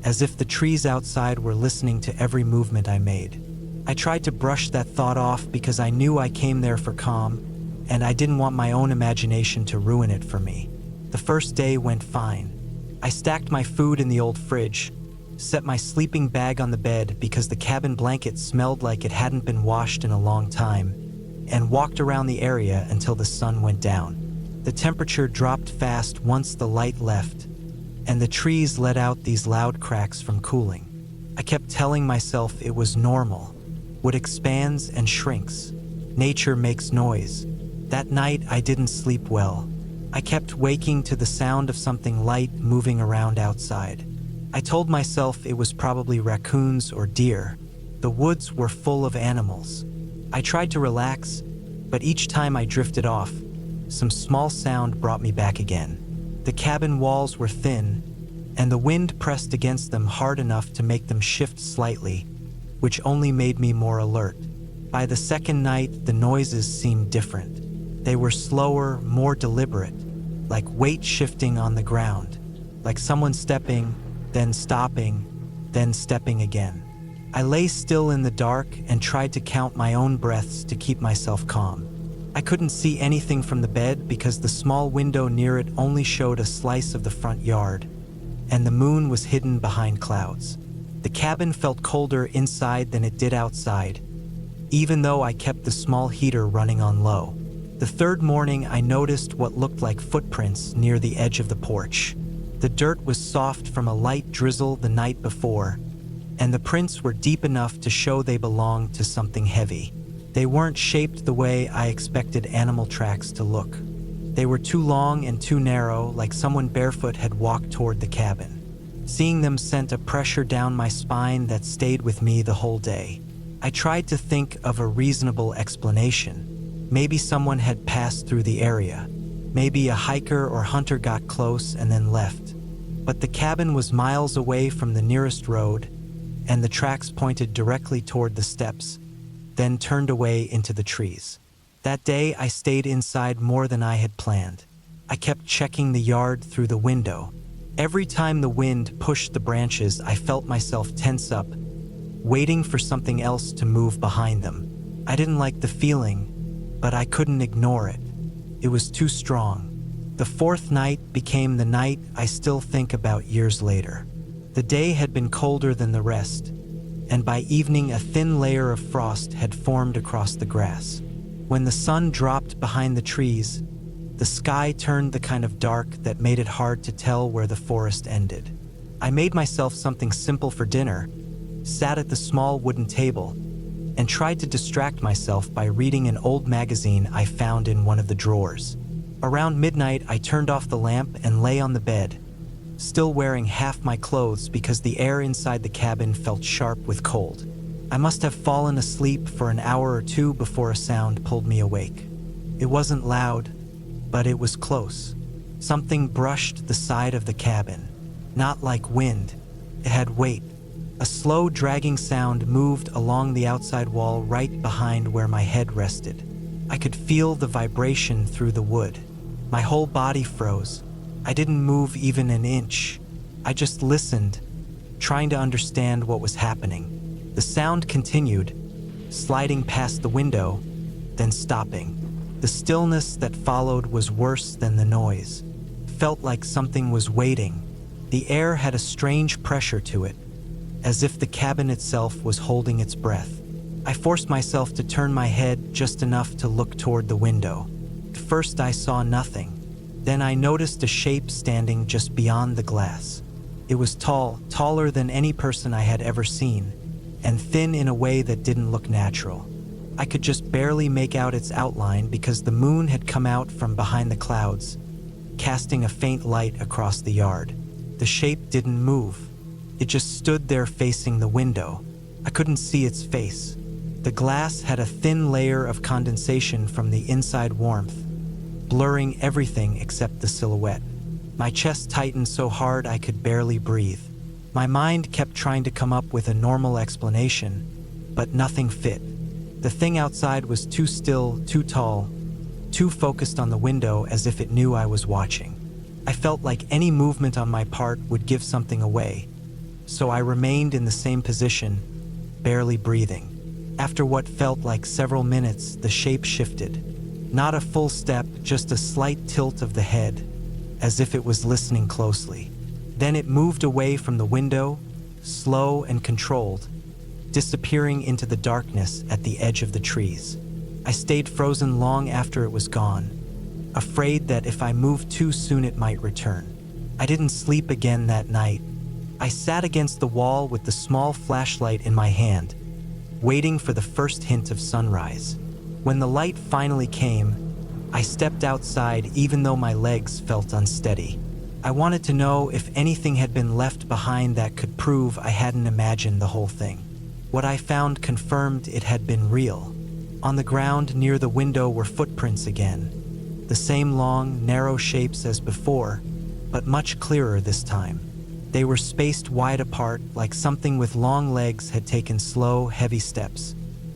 [SPEAKER 1] as if the trees outside were listening to every movement I made. I tried to brush that thought off because I knew I came there for calm, and I didn't want my own imagination to ruin it for me. The first day went fine. I stacked my food in the old fridge, set my sleeping bag on the bed because the cabin blanket smelled like it hadn't been washed in a long time, and walked around the area until the sun went down. The temperature dropped fast once the light left, and the trees let out these loud cracks from cooling. I kept telling myself it was normal. Wood expands and shrinks. Nature makes noise. That night, I didn't sleep well. I kept waking to the sound of something light moving around outside. I told myself it was probably raccoons or deer. The woods were full of animals. I tried to relax, but each time I drifted off, some small sound brought me back again. The cabin walls were thin, and the wind pressed against them hard enough to make them shift slightly, which only made me more alert. By the second night, the noises seemed different. They were slower, more deliberate, like weight shifting on the ground, like someone stepping, then stopping, then stepping again. I lay still in the dark and tried to count my own breaths to keep myself calm. I couldn't see anything from the bed because the small window near it only showed a slice of the front yard, and the moon was hidden behind clouds. The cabin felt colder inside than it did outside, even though I kept the small heater running on low. The third morning, I noticed what looked like footprints near the edge of the porch. The The dirt was soft from a light drizzle the night before, and the prints were deep enough to show they belonged to something heavy. They weren't shaped the way I expected animal tracks to look. They were too long and too narrow, like someone barefoot had walked toward the cabin. Seeing them sent a pressure down my spine that stayed with me the whole day. I tried to think of a reasonable explanation. Maybe someone had passed through the area. Maybe a hiker or hunter got close and then left. But the cabin was miles away from the nearest road, and the tracks pointed directly toward the steps, then turned away into the trees. That day, I stayed inside more than I had planned. I kept checking the yard through the window. Every time the wind pushed the branches, I felt myself tense up, waiting for something else to move behind them. I didn't like the feeling, but I couldn't ignore it. It was too strong. The fourth night became the night I still think about years later. The day had been colder than the rest, and by evening a thin layer of frost had formed across the grass. When the sun dropped behind the trees, the sky turned the kind of dark that made it hard to tell where the forest ended. I made myself something simple for dinner, sat at the small wooden table, and tried to distract myself by reading an old magazine I found in one of the drawers. Around midnight, I turned off the lamp and lay on the bed, still wearing half my clothes because the air inside the cabin felt sharp with cold. I must have fallen asleep for an hour or two before a sound pulled me awake. It wasn't loud, but it was close. Something brushed the side of the cabin. Not like wind, it had weight. A slow, dragging sound moved along the outside wall right behind where my head rested. I could feel the vibration through the wood. My whole body froze. I didn't move even an inch. I just listened, trying to understand what was happening. The sound continued, sliding past the window, then stopping. The stillness that followed was worse than the noise. Felt like something was waiting. The air had a strange pressure to it, as if the cabin itself was holding its breath. I forced myself to turn my head just enough to look toward the window. At first I saw nothing. Then I noticed a shape standing just beyond the glass. It was tall, taller than any person I had ever seen, and thin in a way that didn't look natural. I could just barely make out its outline because the moon had come out from behind the clouds, casting a faint light across the yard. The shape didn't move. It just stood there facing the window. I couldn't see its face. The glass had a thin layer of condensation from the inside warmth, blurring everything except the silhouette. My chest tightened so hard I could barely breathe. My mind kept trying to come up with a normal explanation, but nothing fit. The thing outside was too still, too tall, too focused on the window as if it knew I was watching. I felt like any movement on my part would give something away, so I remained in the same position, barely breathing. After what felt like several minutes, the shape shifted. Not a full step, just a slight tilt of the head, as if it was listening closely. Then it moved away from the window, slow and controlled, disappearing into the darkness at the edge of the trees. I stayed frozen long after it was gone, afraid that if I moved too soon it might return. I didn't sleep again that night. I sat against the wall with the small flashlight in my hand, waiting for the first hint of sunrise. When the light finally came, I stepped outside even though my legs felt unsteady. I wanted to know if anything had been left behind that could prove I hadn't imagined the whole thing. What I found confirmed it had been real. On the ground near the window were footprints again. The same long, narrow shapes as before, but much clearer this time. They were spaced wide apart, like something with long legs had taken slow, heavy steps.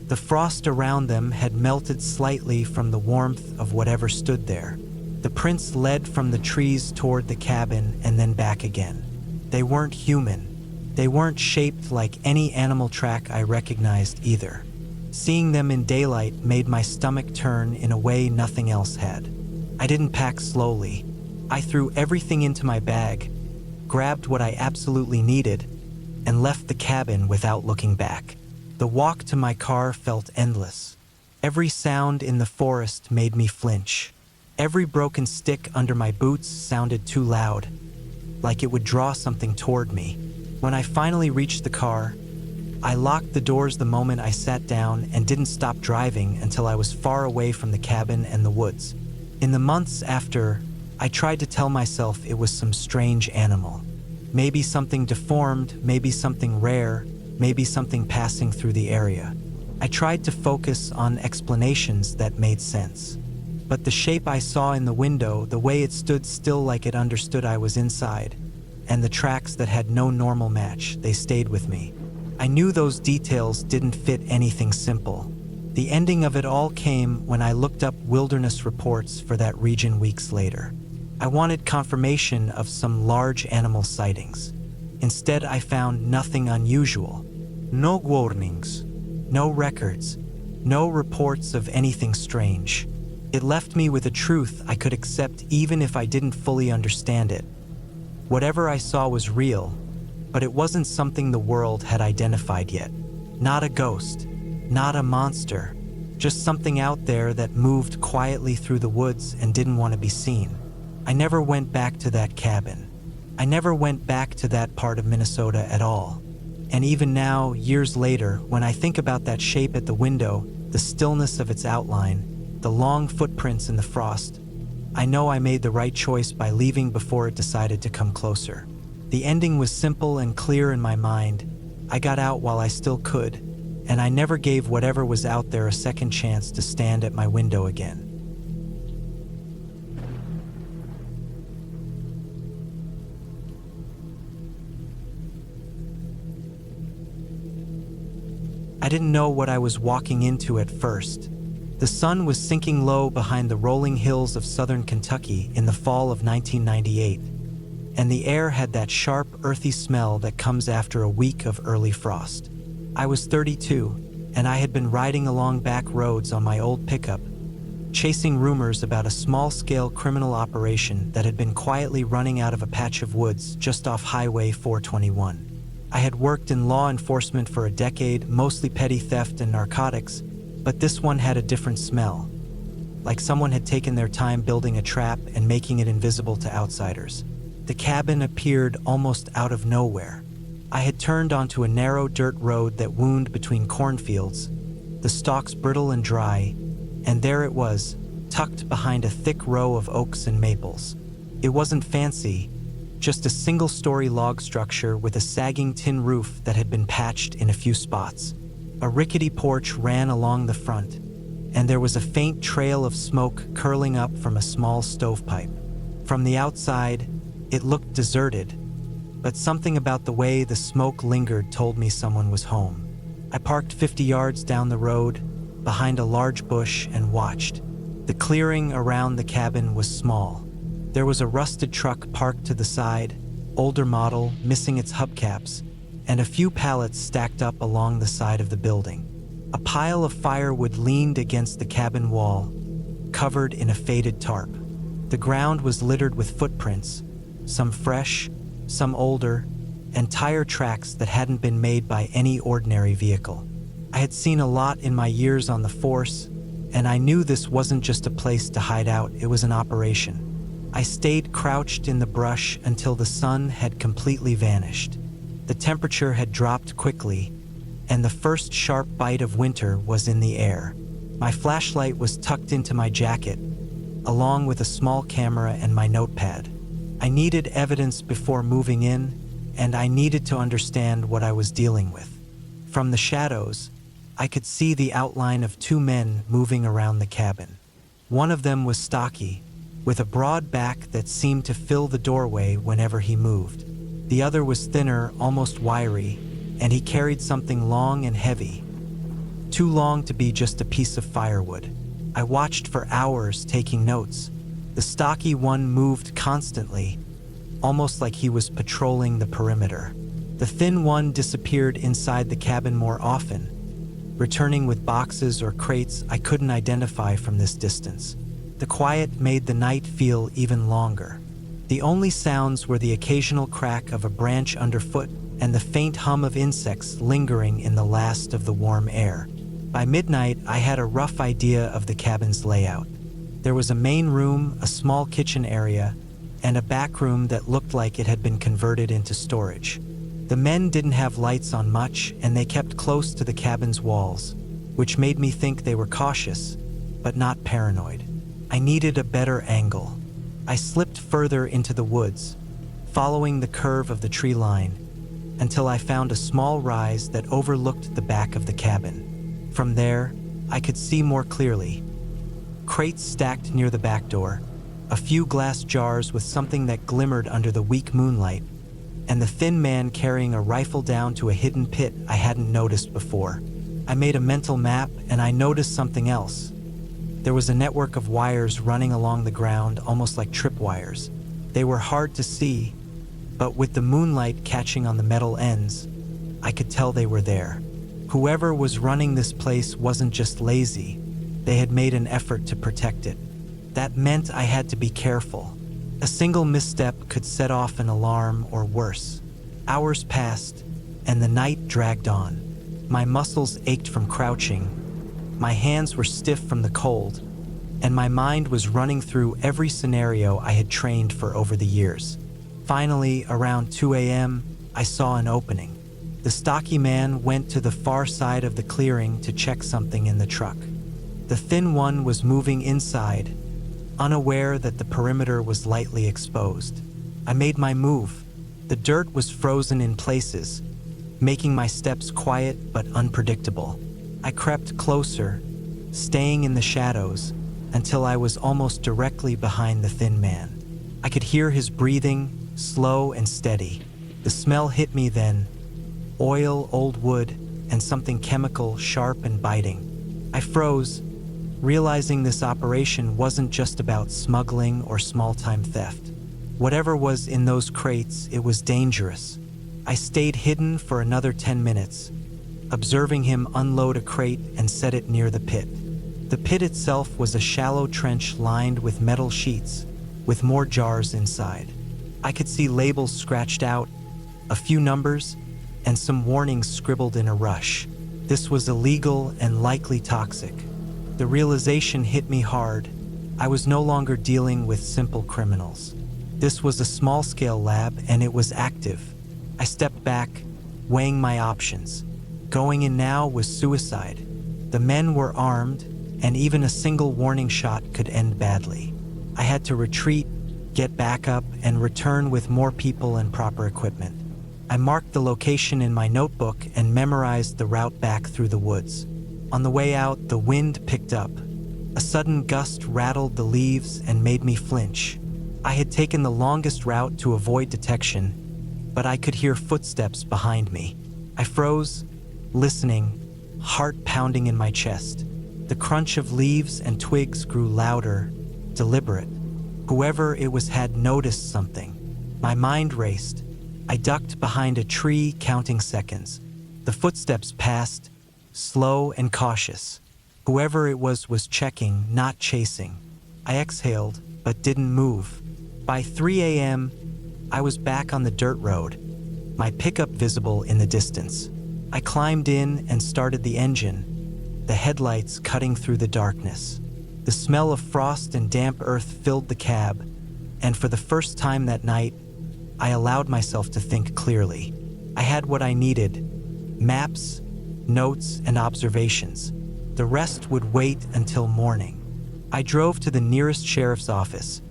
[SPEAKER 1] The frost around them had melted slightly from the warmth of whatever stood there. The prints led from the trees toward the cabin and then back again. They weren't human. They weren't shaped like any animal track I recognized either. Seeing them in daylight made my stomach turn in a way nothing else had. I didn't pack slowly. I threw everything into my bag, grabbed what I absolutely needed, and left the cabin without looking back. The walk to my car felt endless. Every sound in the forest made me flinch. Every broken stick under my boots sounded too loud. like it would draw something toward me. When I finally reached the car, I locked the doors the moment I sat down and didn't stop driving until I was far away from the cabin and the woods. In the months after, I tried to tell myself it was some strange animal. Maybe something deformed, maybe something rare, maybe something passing through the area. I tried to focus on explanations that made sense. But the shape I saw in the window, the way it stood still like it understood I was inside, and the tracks that had no normal match, they stayed with me. I knew those details didn't fit anything simple. The ending of it all came when I looked up wilderness reports for that region weeks later. I wanted confirmation of some large animal sightings. Instead, I found nothing unusual. No warnings, no records, no reports of anything strange. It left me with a truth I could accept even if I didn't fully understand it. Whatever I saw was real, but it wasn't something the world had identified yet. Not a ghost, not a monster, just something out there that moved quietly through the woods and didn't want to be seen. I never went back to that cabin. I never went back to that part of Minnesota at all. And even now, years later, when I think about that shape at the window, the stillness of its outline, the long footprints in the frost, I know I made the right choice by leaving before it decided to come closer. The ending was simple and clear in my mind. I got out while I still could, and I never gave whatever was out there a second chance to stand at my window again. I didn't know what I was walking into at first. The sun was sinking low behind the rolling hills of southern Kentucky in the fall of 1998, and the air had that sharp, earthy smell that comes after a week of early frost. I was 32, and I had been riding along back roads on my old pickup, chasing rumors about a small-scale criminal operation that had been quietly running out of a patch of woods just off Highway 421. I had worked in law enforcement for a decade, mostly petty theft and narcotics, but this one had a different smell, like someone had taken their time building a trap and making it invisible to outsiders. The cabin appeared almost out of nowhere. I had turned onto a narrow dirt road that wound between cornfields, the stalks brittle and dry, and there it was, tucked behind a thick row of oaks and maples. It wasn't fancy, just a single-story log structure with a sagging tin roof that had been patched in a few spots. A rickety porch ran along the front, and there was a faint trail of smoke curling up from a small stovepipe. From the outside, it looked deserted, but something about the way the smoke lingered told me someone was home. I parked 50 yards down the road, behind a large bush, and watched. The clearing around the cabin was small. There was a rusted truck parked to the side, older model, missing its hubcaps, and a few pallets stacked up along the side of the building. A pile of firewood leaned against the cabin wall, covered in a faded tarp. The ground was littered with footprints, some fresh, some older, and tire tracks that hadn't been made by any ordinary vehicle. I had seen a lot in my years on the force, and I knew this wasn't just a place to hide out, it was an operation. I stayed crouched in the brush until the sun had completely vanished. The temperature had dropped quickly, and the first sharp bite of winter was in the air. My flashlight was tucked into my jacket, along with a small camera and my notepad. I needed evidence before moving in, and I needed to understand what I was dealing with. From the shadows, I could see the outline of two men moving around the cabin. One of them was stocky, with a broad back that seemed to fill the doorway whenever he moved. The other was thinner, almost wiry, and he carried something long and heavy, too long to be just a piece of firewood. I watched for hours, taking notes. The stocky one moved constantly, almost like he was patrolling the perimeter. The thin one disappeared inside the cabin more often, returning with boxes or crates I couldn't identify from this distance. The quiet made the night feel even longer. The only sounds were the occasional crack of a branch underfoot and the faint hum of insects lingering in the last of the warm air. By midnight, I had a rough idea of the cabin's layout. There was a main room, a small kitchen area, and a back room that looked like it had been converted into storage. The men didn't have lights on much, and they kept close to the cabin's walls, which made me think they were cautious, but not paranoid. I needed a better angle. I slipped further into the woods, following the curve of the tree line, until I found a small rise that overlooked the back of the cabin. From there, I could see more clearly. Crates stacked near the back door, a few glass jars with something that glimmered under the weak moonlight, and the thin man carrying a rifle down to a hidden pit I hadn't noticed before. I made a mental map, and I noticed something else. There was a network of wires running along the ground, almost like tripwires. They were hard to see, but with the moonlight catching on the metal ends, I could tell they were there. Whoever was running this place wasn't just lazy. They had made an effort to protect it. That meant I had to be careful. A single misstep could set off an alarm or worse. Hours passed, and the night dragged on. My muscles ached from crouching, my hands were stiff from the cold, and my mind was running through every scenario I had trained for over the years. Finally, around 2 a.m., I saw an opening. The stocky man went to the far side of the clearing to check something in the truck. The thin one was moving inside, unaware that the perimeter was lightly exposed. I made my move. The dirt was frozen in places, making my steps quiet but unpredictable. I crept closer, staying in the shadows, until I was almost directly behind the thin man. I could hear his breathing, slow and steady. The smell hit me then: oil, old wood, and something chemical, sharp and biting. I froze, realizing this operation wasn't just about smuggling or small-time theft. Whatever was in those crates, it was dangerous. I stayed hidden for another 10 minutes, observing him unload a crate and set it near the pit. The pit itself was a shallow trench lined with metal sheets, with more jars inside. I could see labels scratched out, a few numbers, and some warnings scribbled in a rush. This was illegal and likely toxic. The realization hit me hard. I was no longer dealing with simple criminals. This was a small-scale lab, and it was active. I stepped back, weighing my options. Going in now was suicide. The men were armed, and even a single warning shot could end badly. I had to retreat, get back up, and return with more people and proper equipment. I marked the location in my notebook and memorized the route back through the woods. On the way out, the wind picked up. A sudden gust rattled the leaves and made me flinch. I had taken the longest route to avoid detection, but I could hear footsteps behind me. I froze, listening, heart pounding in my chest. The crunch of leaves and twigs grew louder, deliberate. Whoever it was had noticed something. My mind raced. I ducked behind a tree, counting seconds. The footsteps passed, slow and cautious. Whoever it was checking, not chasing. I exhaled, but didn't move. By 3 a.m., I was back on the dirt road, my pickup visible in the distance. I climbed in and started the engine, the headlights cutting through the darkness. The smell of frost and damp earth filled the cab, and for the first time that night, I allowed myself to think clearly. I had what I needed: maps, notes, and observations. The rest would wait until morning. I drove to the nearest sheriff's office,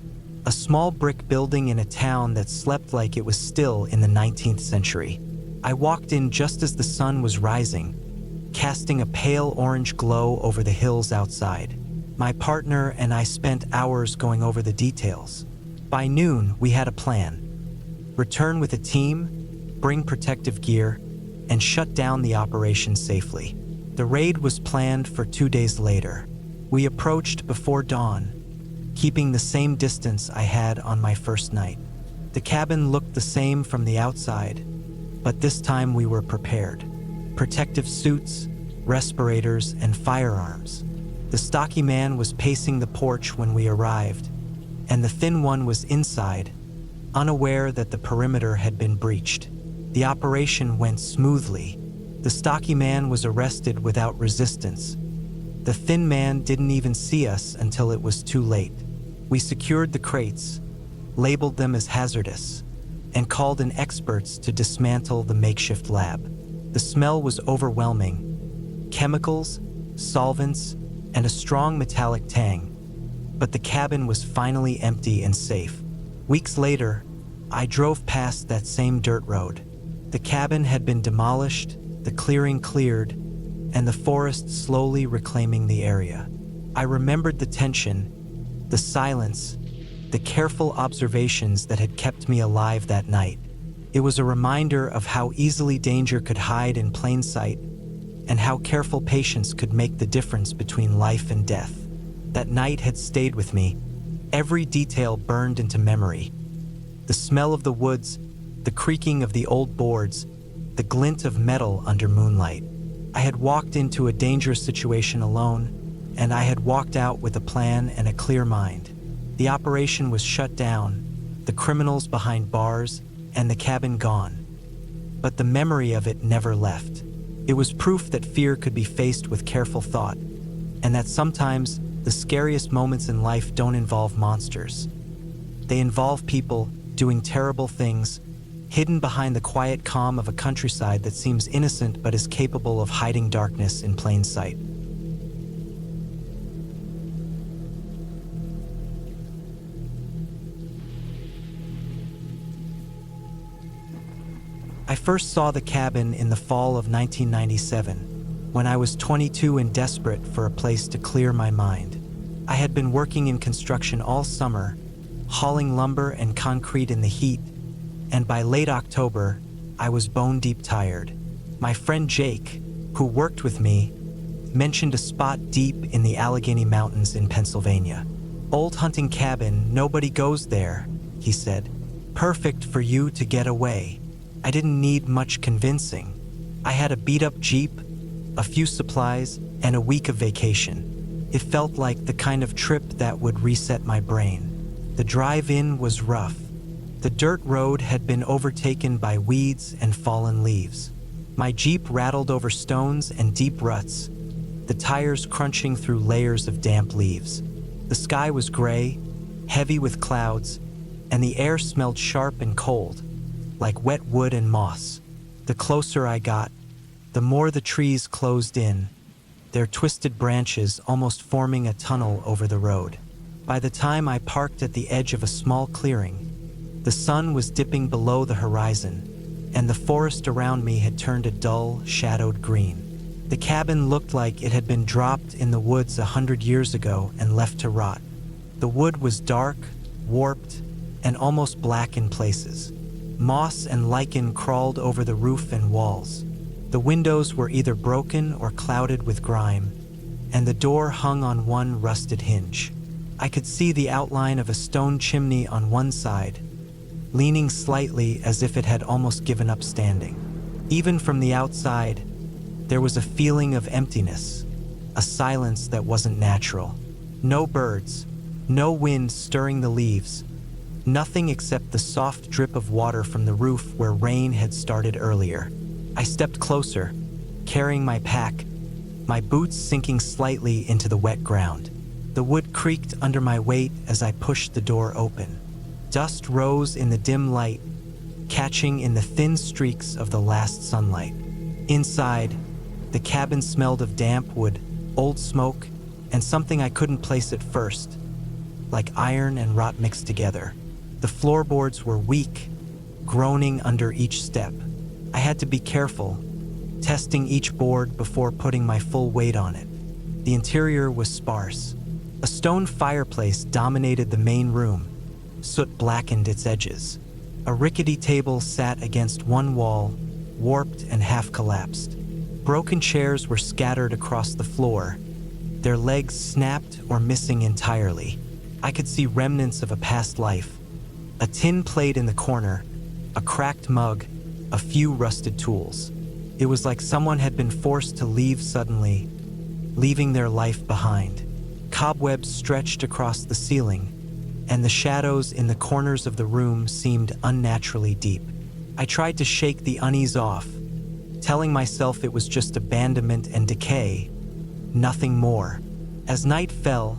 [SPEAKER 1] a small brick building in a town that slept like it was still in the 19th century. I walked in just as the sun was rising, casting a pale orange glow over the hills outside. My partner and I spent hours going over the details. By noon, we had a plan: return with a team, bring protective gear, and shut down the operation safely. The raid was planned for 2 days later. We approached before dawn, keeping the same distance I had on my first night. The cabin looked the same from the outside, but this time we were prepared. Protective suits, respirators, and firearms. The stocky man was pacing the porch when we arrived, and the thin one was inside, unaware that the perimeter had been breached. The operation went smoothly. The stocky man was arrested without resistance. The thin man didn't even see us until it was too late. We secured the crates, labeled them as hazardous, and called in experts to dismantle the makeshift lab. The smell was overwhelming: chemicals, solvents, and a strong metallic tang. But the cabin was finally empty and safe. Weeks later, I drove past that same dirt road. The cabin had been demolished, the clearing cleared, and the forest slowly reclaiming the area. I remembered the tension, the silence, the careful observations that had kept me alive that night. It was a reminder of how easily danger could hide in plain sight, and how careful patience could make the difference between life and death. That night had stayed with me, every detail burned into memory. The smell of the woods, the creaking of the old boards, the glint of metal under moonlight. I had walked into a dangerous situation alone, and I had walked out with a plan and a clear mind. The operation was shut down, the criminals behind bars, and the cabin gone. But the memory of it never left. It was proof that fear could be faced with careful thought, and that sometimes the scariest moments in life don't involve monsters. They involve people doing terrible things, hidden behind the quiet calm of a countryside that seems innocent but is capable of hiding darkness in plain sight. I first saw the cabin in the fall of 1997, when I was 22 and desperate for a place to clear my mind. I had been working in construction all summer, hauling lumber and concrete in the heat, and by late October, I was bone-deep tired. My friend Jake, who worked with me, mentioned a spot deep in the Allegheny Mountains in Pennsylvania. "Old hunting cabin, nobody goes there," he said. "Perfect for you to get away." I didn't need much convincing. I had a beat-up Jeep, a few supplies, and a week of vacation. It felt like the kind of trip that would reset my brain. The drive-in was rough. The dirt road had been overtaken by weeds and fallen leaves. My Jeep rattled over stones and deep ruts, the tires crunching through layers of damp leaves. The sky was gray, heavy with clouds, and the air smelled sharp and cold, like wet wood and moss. The closer I got, the more the trees closed in, their twisted branches almost forming a tunnel over the road. By the time I parked at the edge of a small clearing, the sun was dipping below the horizon, and the forest around me had turned a dull, shadowed green. The cabin looked like it had been dropped in the woods 100 years ago and left to rot. The wood was dark, warped, and almost black in places. Moss and lichen crawled over the roof and walls. The windows were either broken or clouded with grime, and the door hung on one rusted hinge. I could see the outline of a stone chimney on one side, leaning slightly as if it had almost given up standing. Even from the outside, there was a feeling of emptiness, a silence that wasn't natural. No birds, no wind stirring the leaves, nothing except the soft drip of water from the roof where rain had started earlier. I stepped closer, carrying my pack, my boots sinking slightly into the wet ground. The wood creaked under my weight as I pushed the door open. Dust rose in the dim light, catching in the thin streaks of the last sunlight. Inside, the cabin smelled of damp wood, old smoke, and something I couldn't place at first, like iron and rot mixed together. The floorboards were weak, groaning under each step. I had to be careful, testing each board before putting my full weight on it. The interior was sparse. A stone fireplace dominated the main room. Soot blackened its edges. A rickety table sat against one wall, warped and half collapsed. Broken chairs were scattered across the floor, their legs snapped or missing entirely. I could see remnants of a past life. A tin plate in the corner, a cracked mug, a few rusted tools. It was like someone had been forced to leave suddenly, leaving their life behind. Cobwebs stretched across the ceiling, and the shadows in the corners of the room seemed unnaturally deep. I tried to shake the unease off, telling myself it was just abandonment and decay, nothing more. As night fell,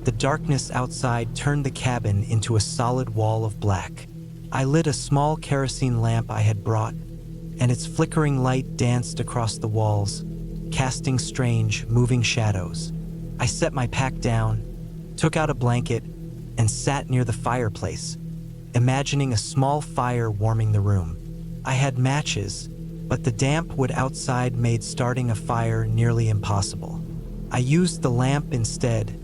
[SPEAKER 1] The darkness outside turned the cabin into a solid wall of black. I lit a small kerosene lamp I had brought, and its flickering light danced across the walls, casting strange, moving shadows. I set my pack down, took out a blanket, and sat near the fireplace, imagining a small fire warming the room. I had matches, but the damp wood outside made starting a fire nearly impossible. I used the lamp instead,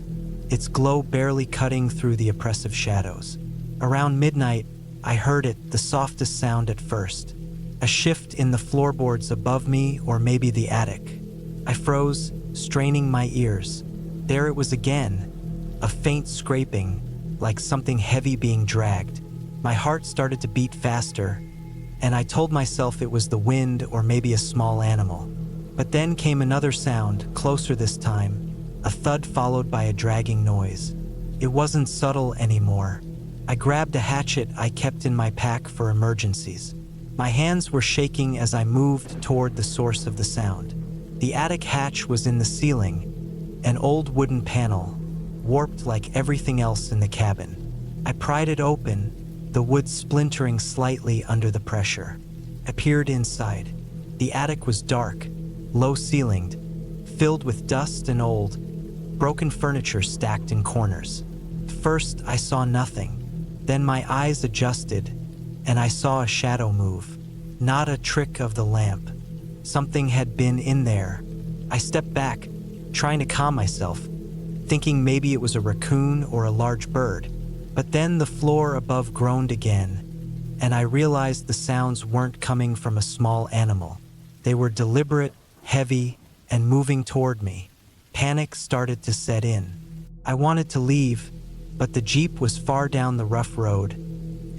[SPEAKER 1] its glow barely cutting through the oppressive shadows. Around midnight, I heard it, the softest sound at first. A shift in the floorboards above me, or maybe the attic. I froze, straining my ears. There it was again, a faint scraping, like something heavy being dragged. My heart started to beat faster, and I told myself it was the wind or maybe a small animal. But then came another sound, closer this time, a thud followed by a dragging noise. It wasn't subtle anymore. I grabbed a hatchet I kept in my pack for emergencies. My hands were shaking as I moved toward the source of the sound. The attic hatch was in the ceiling, an old wooden panel, warped like everything else in the cabin. I pried it open, the wood splintering slightly under the pressure. I peered inside. The attic was dark, low-ceilinged, filled with dust and old, broken furniture stacked in corners. First, I saw nothing. Then my eyes adjusted, and I saw a shadow move. Not a trick of the lamp. Something had been in there. I stepped back, trying to calm myself, thinking maybe it was a raccoon or a large bird. But then the floor above groaned again, and I realized the sounds weren't coming from a small animal. They were deliberate, heavy, and moving toward me. Panic started to set in. I wanted to leave, but the Jeep was far down the rough road,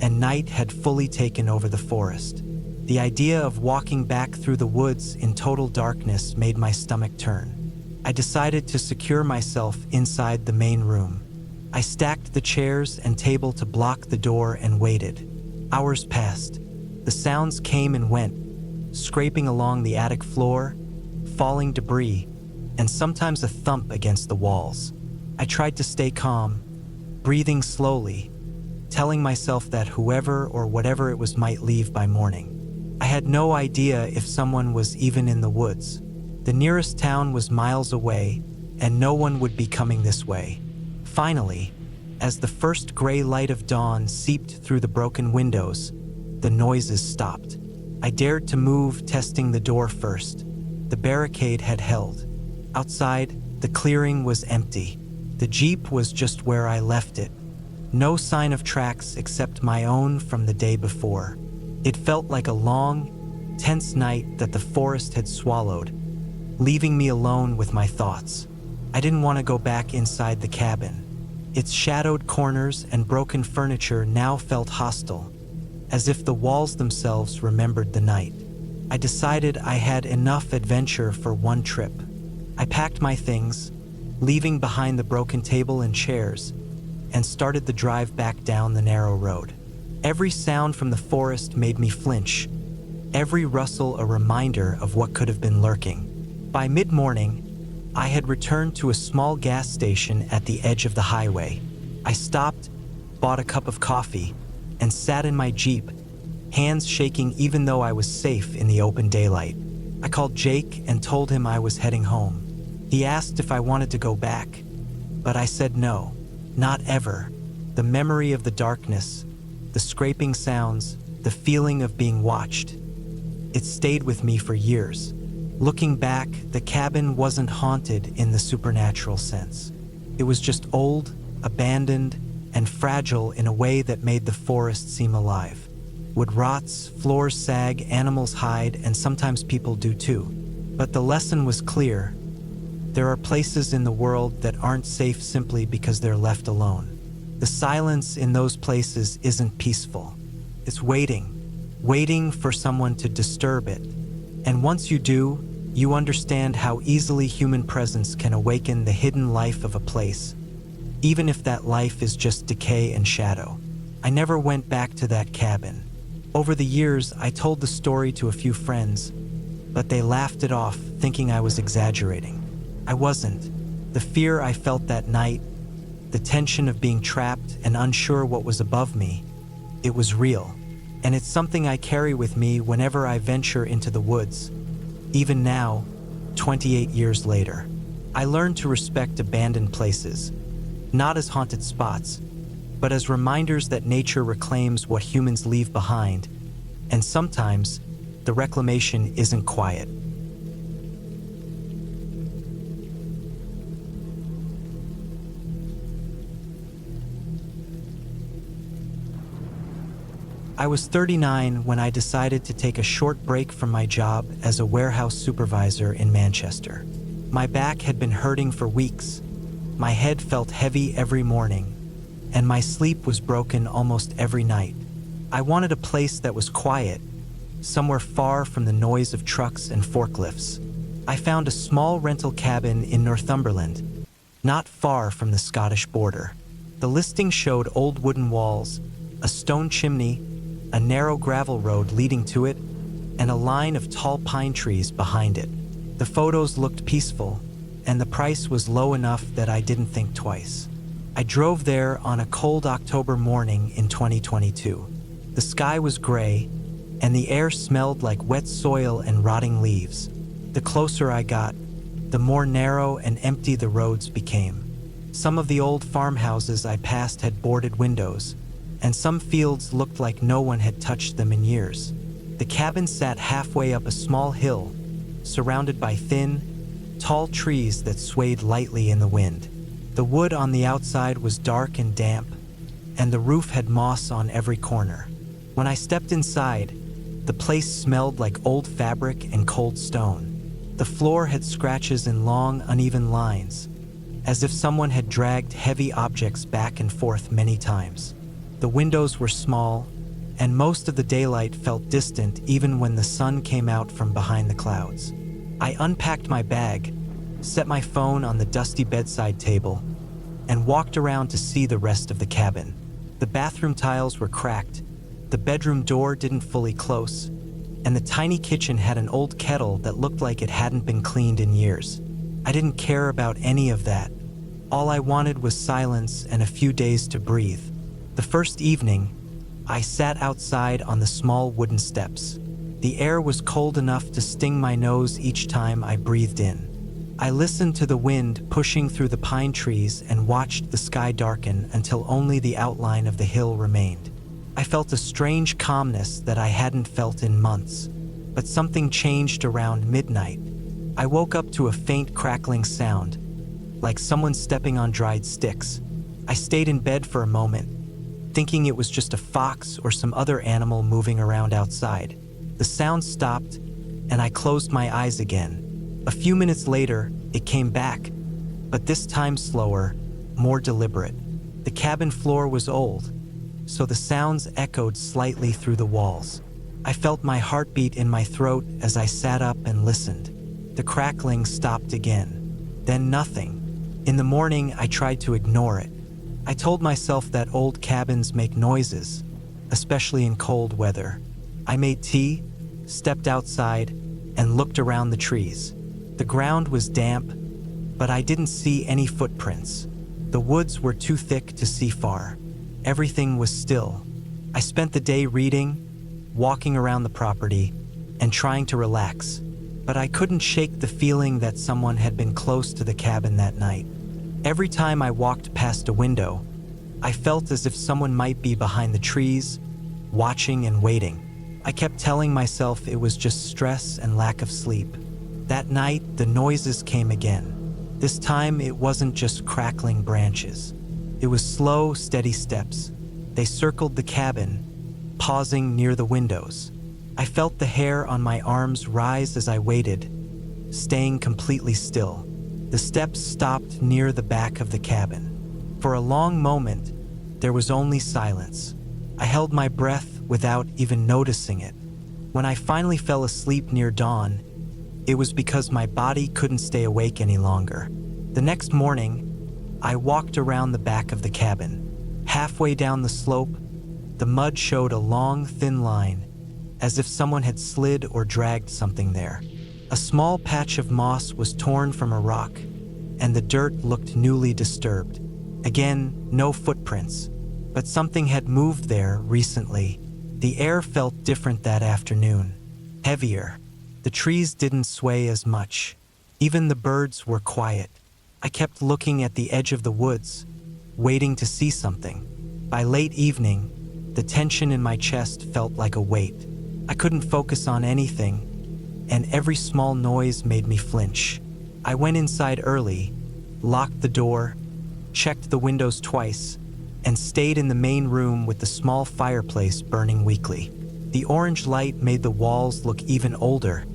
[SPEAKER 1] and night had fully taken over the forest. The idea of walking back through the woods in total darkness made my stomach turn. I decided to secure myself inside the main room. I stacked the chairs and table to block the door and waited. Hours passed. The sounds came and went, scraping along the attic floor, falling debris, and sometimes a thump against the walls. I tried to stay calm, breathing slowly, telling myself that whoever or whatever it was might leave by morning. I had no idea if someone was even in the woods. The nearest town was miles away, and no one would be coming this way. Finally, as the first gray light of dawn seeped through the broken windows, the noises stopped. I dared to move, testing the door first. The barricade had held. Outside, the clearing was empty. The Jeep was just where I left it. No sign of tracks except my own from the day before. It felt like a long, tense night that the forest had swallowed, leaving me alone with my thoughts. I didn't want to go back inside the cabin. Its shadowed corners and broken furniture now felt hostile, as if the walls themselves remembered the night. I decided I had enough adventure for one trip. I packed my things, leaving behind the broken table and chairs, and started the drive back down the narrow road. Every sound from the forest made me flinch, every rustle a reminder of what could have been lurking. By mid-morning, I had returned to a small gas station at the edge of the highway. I stopped, bought a cup of coffee, and sat in my Jeep, hands shaking even though I was safe in the open daylight. I called Jake and told him I was heading home. He asked if I wanted to go back, but I said no, not ever. The memory of the darkness, the scraping sounds, the feeling of being watched, it stayed with me for years. Looking back, the cabin wasn't haunted in the supernatural sense. It was just old, abandoned, and fragile in a way that made the forest seem alive. Wood rots, floors sag, animals hide, and sometimes people do too. But the lesson was clear. There are places in the world that aren't safe simply because they're left alone. The silence in those places isn't peaceful. It's waiting for someone to disturb it. And once you do, you understand how easily human presence can awaken the hidden life of a place, even if that life is just decay and shadow. I never went back to that cabin. Over the years, I told the story to a few friends, but they laughed it off, thinking I was exaggerating. I wasn't. The fear I felt that night, the tension of being trapped and unsure what was above me. It was real, and it's something I carry with me whenever I venture into the woods. Even now, 28 years later, I learned to respect abandoned places, not as haunted spots, but as reminders that nature reclaims what humans leave behind, and sometimes the reclamation isn't quiet. I was 39 when I decided to take a short break from my job as a warehouse supervisor in Manchester. My back had been hurting for weeks, my head felt heavy every morning, and my sleep was broken almost every night. I wanted a place that was quiet, somewhere far from the noise of trucks and forklifts. I found a small rental cabin in Northumberland, not far from the Scottish border. The listing showed old wooden walls, a stone chimney, a narrow gravel road leading to it, and a line of tall pine trees behind it. The photos looked peaceful, and the price was low enough that I didn't think twice. I drove there on a cold October morning in 2022. The sky was gray, and the air smelled like wet soil and rotting leaves. The closer I got, the more narrow and empty the roads became. Some of the old farmhouses I passed had boarded windows, and some fields looked like no one had touched them in years. The cabin sat halfway up a small hill, surrounded by thin, tall trees that swayed lightly in the wind. The wood on the outside was dark and damp, and the roof had moss on every corner. When I stepped inside, the place smelled like old fabric and cold stone. The floor had scratches in long, uneven lines, as if someone had dragged heavy objects back and forth many times. The windows were small, and most of the daylight felt distant even when the sun came out from behind the clouds. I unpacked my bag, set my phone on the dusty bedside table, and walked around to see the rest of the cabin. The bathroom tiles were cracked, the bedroom door didn't fully close, and the tiny kitchen had an old kettle that looked like it hadn't been cleaned in years. I didn't care about any of that. All I wanted was silence and a few days to breathe. The first evening, I sat outside on the small wooden steps. The air was cold enough to sting my nose each time I breathed in. I listened to the wind pushing through the pine trees and watched the sky darken until only the outline of the hill remained. I felt a strange calmness that I hadn't felt in months, but something changed around midnight. I woke up to a faint crackling sound, like someone stepping on dried sticks. I stayed in bed for a moment, thinking it was just a fox or some other animal moving around outside. The sound stopped, and I closed my eyes again. A few minutes later, it came back, but this time slower, more deliberate. The cabin floor was old, so the sounds echoed slightly through the walls. I felt my heartbeat in my throat as I sat up and listened. The crackling stopped again, then nothing. In the morning, I tried to ignore it. I told myself that old cabins make noises, especially in cold weather. I made tea, stepped outside, and looked around the trees. The ground was damp, but I didn't see any footprints. The woods were too thick to see far. Everything was still. I spent the day reading, walking around the property, and trying to relax, but I couldn't shake the feeling that someone had been close to the cabin that night. Every time I walked past a window, I felt as if someone might be behind the trees, watching and waiting. I kept telling myself it was just stress and lack of sleep. That night, the noises came again. This time, it wasn't just crackling branches. It was slow, steady steps. They circled the cabin, pausing near the windows. I felt the hair on my arms rise as I waited, staying completely still. The steps stopped near the back of the cabin. For a long moment, there was only silence. I held my breath without even noticing it. When I finally fell asleep near dawn, it was because my body couldn't stay awake any longer. The next morning, I walked around the back of the cabin. Halfway down the slope, the mud showed a long, thin line, as if someone had slid or dragged something there. A small patch of moss was torn from a rock, and the dirt looked newly disturbed. Again, no footprints, but something had moved there recently. The air felt different that afternoon, heavier. The trees didn't sway as much. Even the birds were quiet. I kept looking at the edge of the woods, waiting to see something. By late evening, the tension in my chest felt like a weight. I couldn't focus on anything, and every small noise made me flinch. I went inside early, locked the door, checked the windows twice, and stayed in the main room with the small fireplace burning weakly. The orange light made the walls look even older,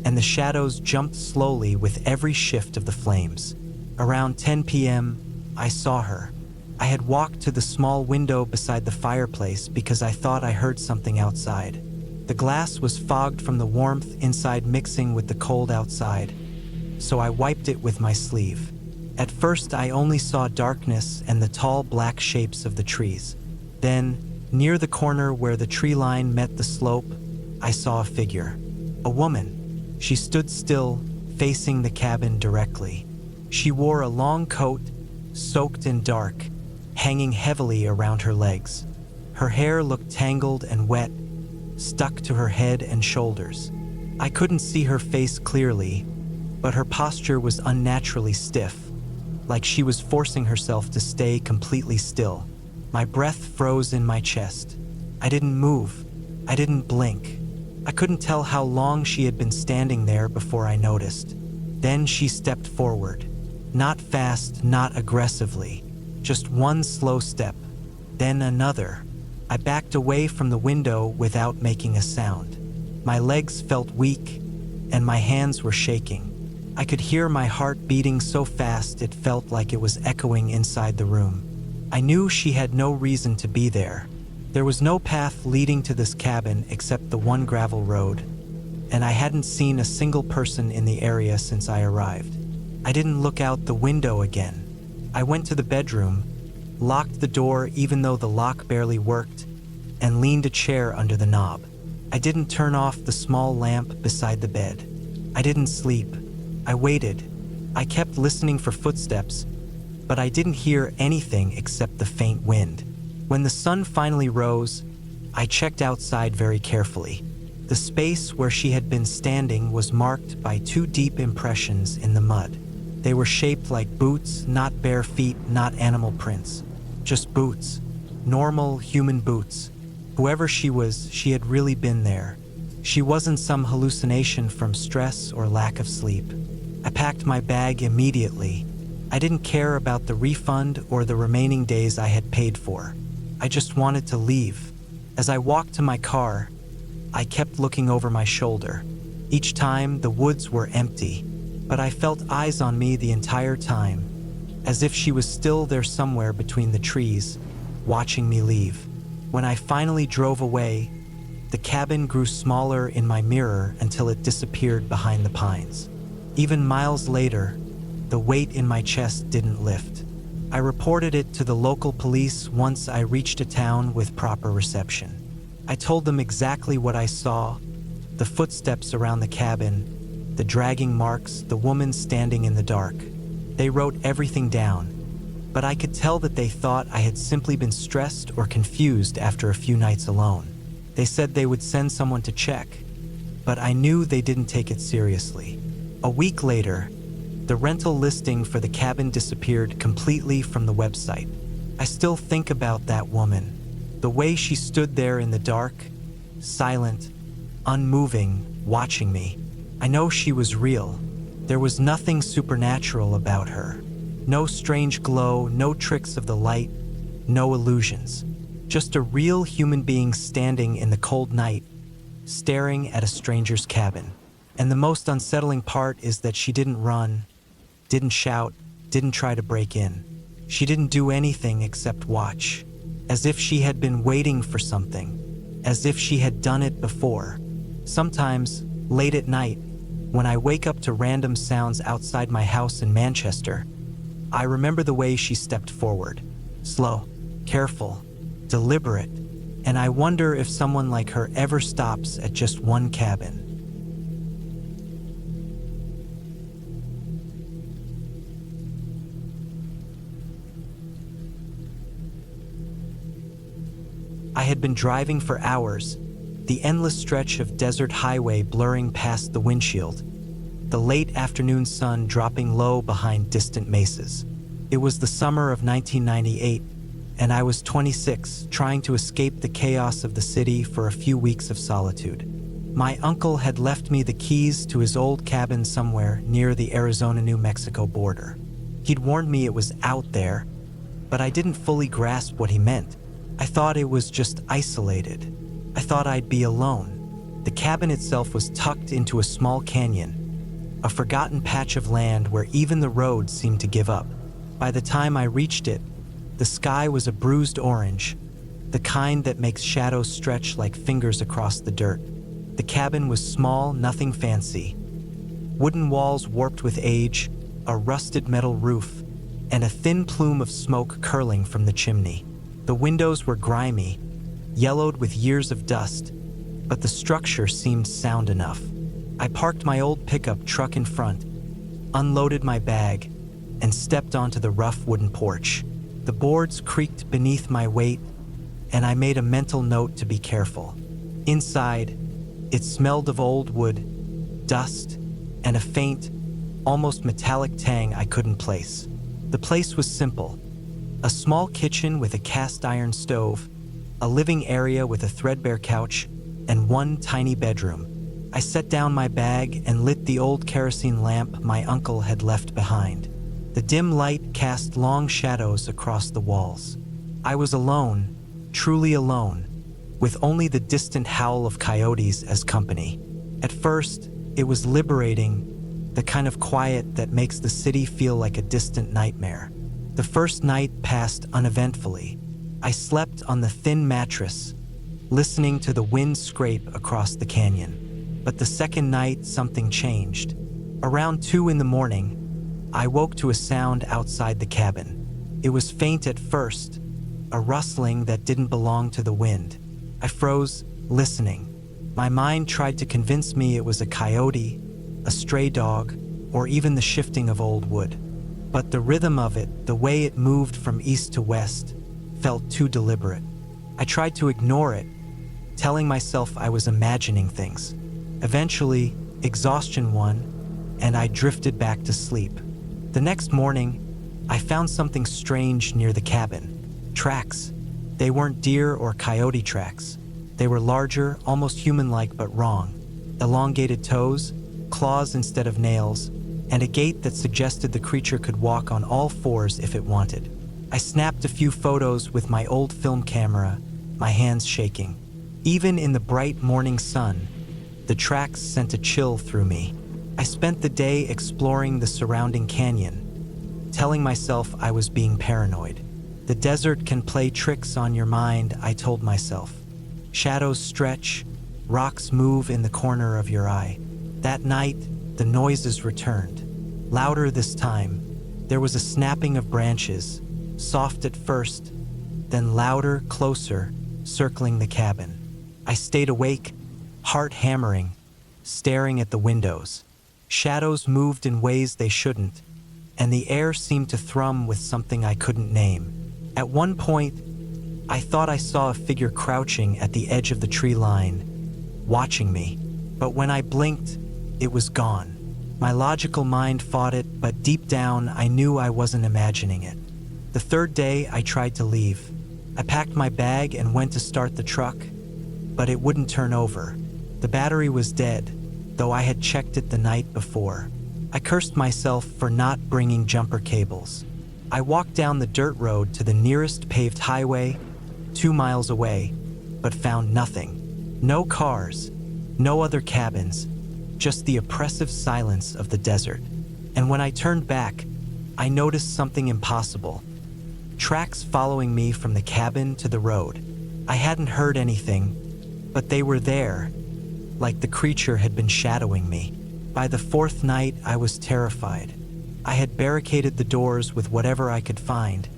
[SPEAKER 1] and the shadows jumped slowly with every shift of the flames. Around 10 p.m., I saw her. I had walked to the small window beside the fireplace because I thought I heard something outside. The glass was fogged from the warmth inside mixing with the cold outside, so I wiped it with my sleeve. At first, I only saw darkness and the tall black shapes of the trees. Then, near the corner where the tree line met the slope, I saw a figure. A woman. She stood still, facing the cabin directly. She wore a long coat, soaked in dark, hanging heavily around her legs. Her hair looked tangled and wet, stuck to her head and shoulders. I couldn't see her face clearly, but her posture was unnaturally stiff, like she was forcing herself to stay completely still. My breath froze in my chest. I didn't move. I didn't blink. I couldn't tell how long she had been standing there before I noticed. Then she stepped forward. Not fast, not aggressively. Just one slow step, then another. I backed away from the window without making a sound. My legs felt weak, and my hands were shaking. I could hear my heart beating so fast it felt like it was echoing inside the room. I knew she had no reason to be there. There was no path leading to this cabin except the one gravel road, and I hadn't seen a single person in the area since I arrived. I didn't look out the window again. I went to the bedroom, locked the door even though the lock barely worked, and leaned a chair under the knob. I didn't turn off the small lamp beside the bed. I didn't sleep. I waited. I kept listening for footsteps, but I didn't hear anything except the faint wind. When the sun finally rose, I checked outside very carefully. The space where she had been standing was marked by 2 deep impressions in the mud. They were shaped like boots, not bare feet, not animal prints. Just boots. Normal human boots. Whoever she was, she had really been there. She wasn't some hallucination from stress or lack of sleep. I packed my bag immediately. I didn't care about the refund or the remaining days I had paid for. I just wanted to leave. As I walked to my car, I kept looking over my shoulder. Each time, the woods were empty, but I felt eyes on me the entire time, as if she was still there somewhere between the trees, watching me leave. When I finally drove away, the cabin grew smaller in my mirror until it disappeared behind the pines. Even miles later, the weight in my chest didn't lift. I reported it to the local police once I reached a town with proper reception. I told them exactly what I saw, the footsteps around the cabin, the dragging marks, the woman standing in the dark. They wrote everything down, but I could tell that they thought I had simply been stressed or confused after a few nights alone. They said they would send someone to check, but I knew they didn't take it seriously. A week later, the rental listing for the cabin disappeared completely from the website. I still think about that woman, the way she stood there in the dark, silent, unmoving, watching me. I know she was real. There was nothing supernatural about her. No strange glow, no tricks of the light, no illusions. Just a real human being standing in the cold night, staring at a stranger's cabin. And the most unsettling part is that she didn't run, didn't shout, didn't try to break in. She didn't do anything except watch, as if she had been waiting for something, as if she had done it before. Sometimes, late at night, when I wake up to random sounds outside my house in Manchester, I remember the way she stepped forward, slow, careful, deliberate, and I wonder if someone like her ever stops at just one cabin. I had been driving for hours, the endless stretch of desert highway blurring past the windshield, the late afternoon sun dropping low behind distant mesas. It was the summer of 1998, and I was 26, trying to escape the chaos of the city for a few weeks of solitude. My uncle had left me the keys to his old cabin somewhere near the Arizona-New Mexico border. He'd warned me it was out there, but I didn't fully grasp what he meant. I thought it was just isolated. I thought I'd be alone. The cabin itself was tucked into a small canyon, a forgotten patch of land where even the road seemed to give up. By the time I reached it, the sky was a bruised orange, the kind that makes shadows stretch like fingers across the dirt. The cabin was small, nothing fancy. Wooden walls warped with age, a rusted metal roof, and a thin plume of smoke curling from the chimney. The windows were grimy, yellowed with years of dust, but the structure seemed sound enough. I parked my old pickup truck in front, unloaded my bag, and stepped onto the rough wooden porch. The boards creaked beneath my weight, and I made a mental note to be careful. Inside, it smelled of old wood, dust, and a faint, almost metallic tang I couldn't place. The place was simple: a small kitchen with a cast iron stove, a living area with a threadbare couch, and one tiny bedroom. I set down my bag and lit the old kerosene lamp my uncle had left behind. The dim light cast long shadows across the walls. I was alone, truly alone, with only the distant howl of coyotes as company. At first, it was liberating, the kind of quiet that makes the city feel like a distant nightmare. The first night passed uneventfully. I slept on the thin mattress, listening to the wind scrape across the canyon. But the second night, something changed. Around 2 in the morning, I woke to a sound outside the cabin. It was faint at first, a rustling that didn't belong to the wind. I froze, listening. My mind tried to convince me it was a coyote, a stray dog, or even the shifting of old wood. But the rhythm of it, the way it moved from east to west, felt too deliberate. I tried to ignore it, telling myself I was imagining things. Eventually, exhaustion won, and I drifted back to sleep. The next morning, I found something strange near the cabin. Tracks. They weren't deer or coyote tracks. They were larger, almost human-like, but wrong. Elongated toes, claws instead of nails, and a gait that suggested the creature could walk on all fours if it wanted. I snapped a few photos with my old film camera, my hands shaking. Even in the bright morning sun, the tracks sent a chill through me. I spent the day exploring the surrounding canyon, telling myself I was being paranoid. The desert can play tricks on your mind, I told myself. Shadows stretch, rocks move in the corner of your eye. That night, the noises returned. Louder this time. There was a snapping of branches, soft at first, then louder, closer, circling the cabin. I stayed awake, heart hammering, staring at the windows. Shadows moved in ways they shouldn't, and the air seemed to thrum with something I couldn't name. At one point, I thought I saw a figure crouching at the edge of the tree line, watching me. But when I blinked, it was gone. My logical mind fought it, but deep down, I knew I wasn't imagining it. The third day, I tried to leave. I packed my bag and went to start the truck, but it wouldn't turn over. The battery was dead, though I had checked it the night before. I cursed myself for not bringing jumper cables. I walked down the dirt road to the nearest paved highway, 2 miles away, but found nothing. No cars, no other cabins, just the oppressive silence of the desert. And when I turned back, I noticed something impossible. Tracks following me from the cabin to the road. I hadn't heard anything, but they were there, like the creature had been shadowing me. By the 4th night, I was terrified. I had barricaded the doors with whatever I could find,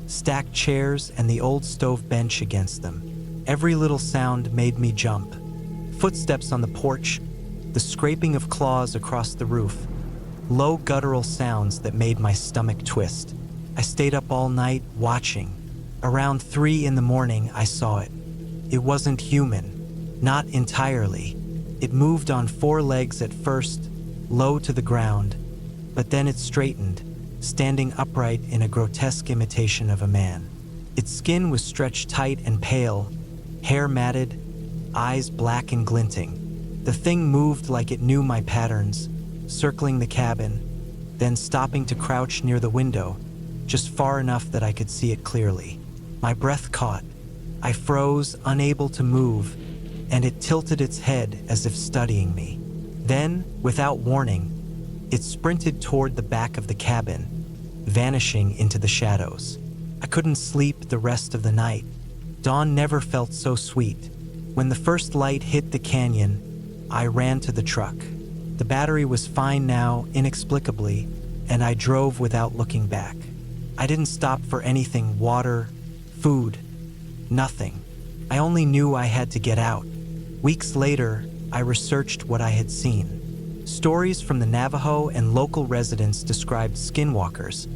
[SPEAKER 1] stacked chairs and the old stove bench against them. Every little sound made me jump. Footsteps on the porch, the scraping of claws across the roof, low guttural sounds that made my stomach twist. I stayed up all night, watching. Around 3 in the morning, I saw it. It wasn't human, not entirely. It moved on four legs at first, low to the ground, but then it straightened, standing upright in a grotesque imitation of a man. Its skin was stretched tight and pale, hair matted, eyes black and glinting. The thing moved like it knew my patterns, circling the cabin, then stopping to crouch near the window, just far enough that I could see it clearly. My breath caught. I froze, unable to move, and it tilted its head as if studying me. Then, without warning, it sprinted toward the back of the cabin, vanishing into the shadows. I couldn't sleep the rest of the night. Dawn never felt so sweet. When the first light hit the canyon, I ran to the truck. The battery was fine now, inexplicably, and I drove without looking back. I didn't stop for anything, water, food, nothing. I only knew I had to get out. Weeks later, I researched what I had seen. Stories from the Navajo and local residents described skinwalkers,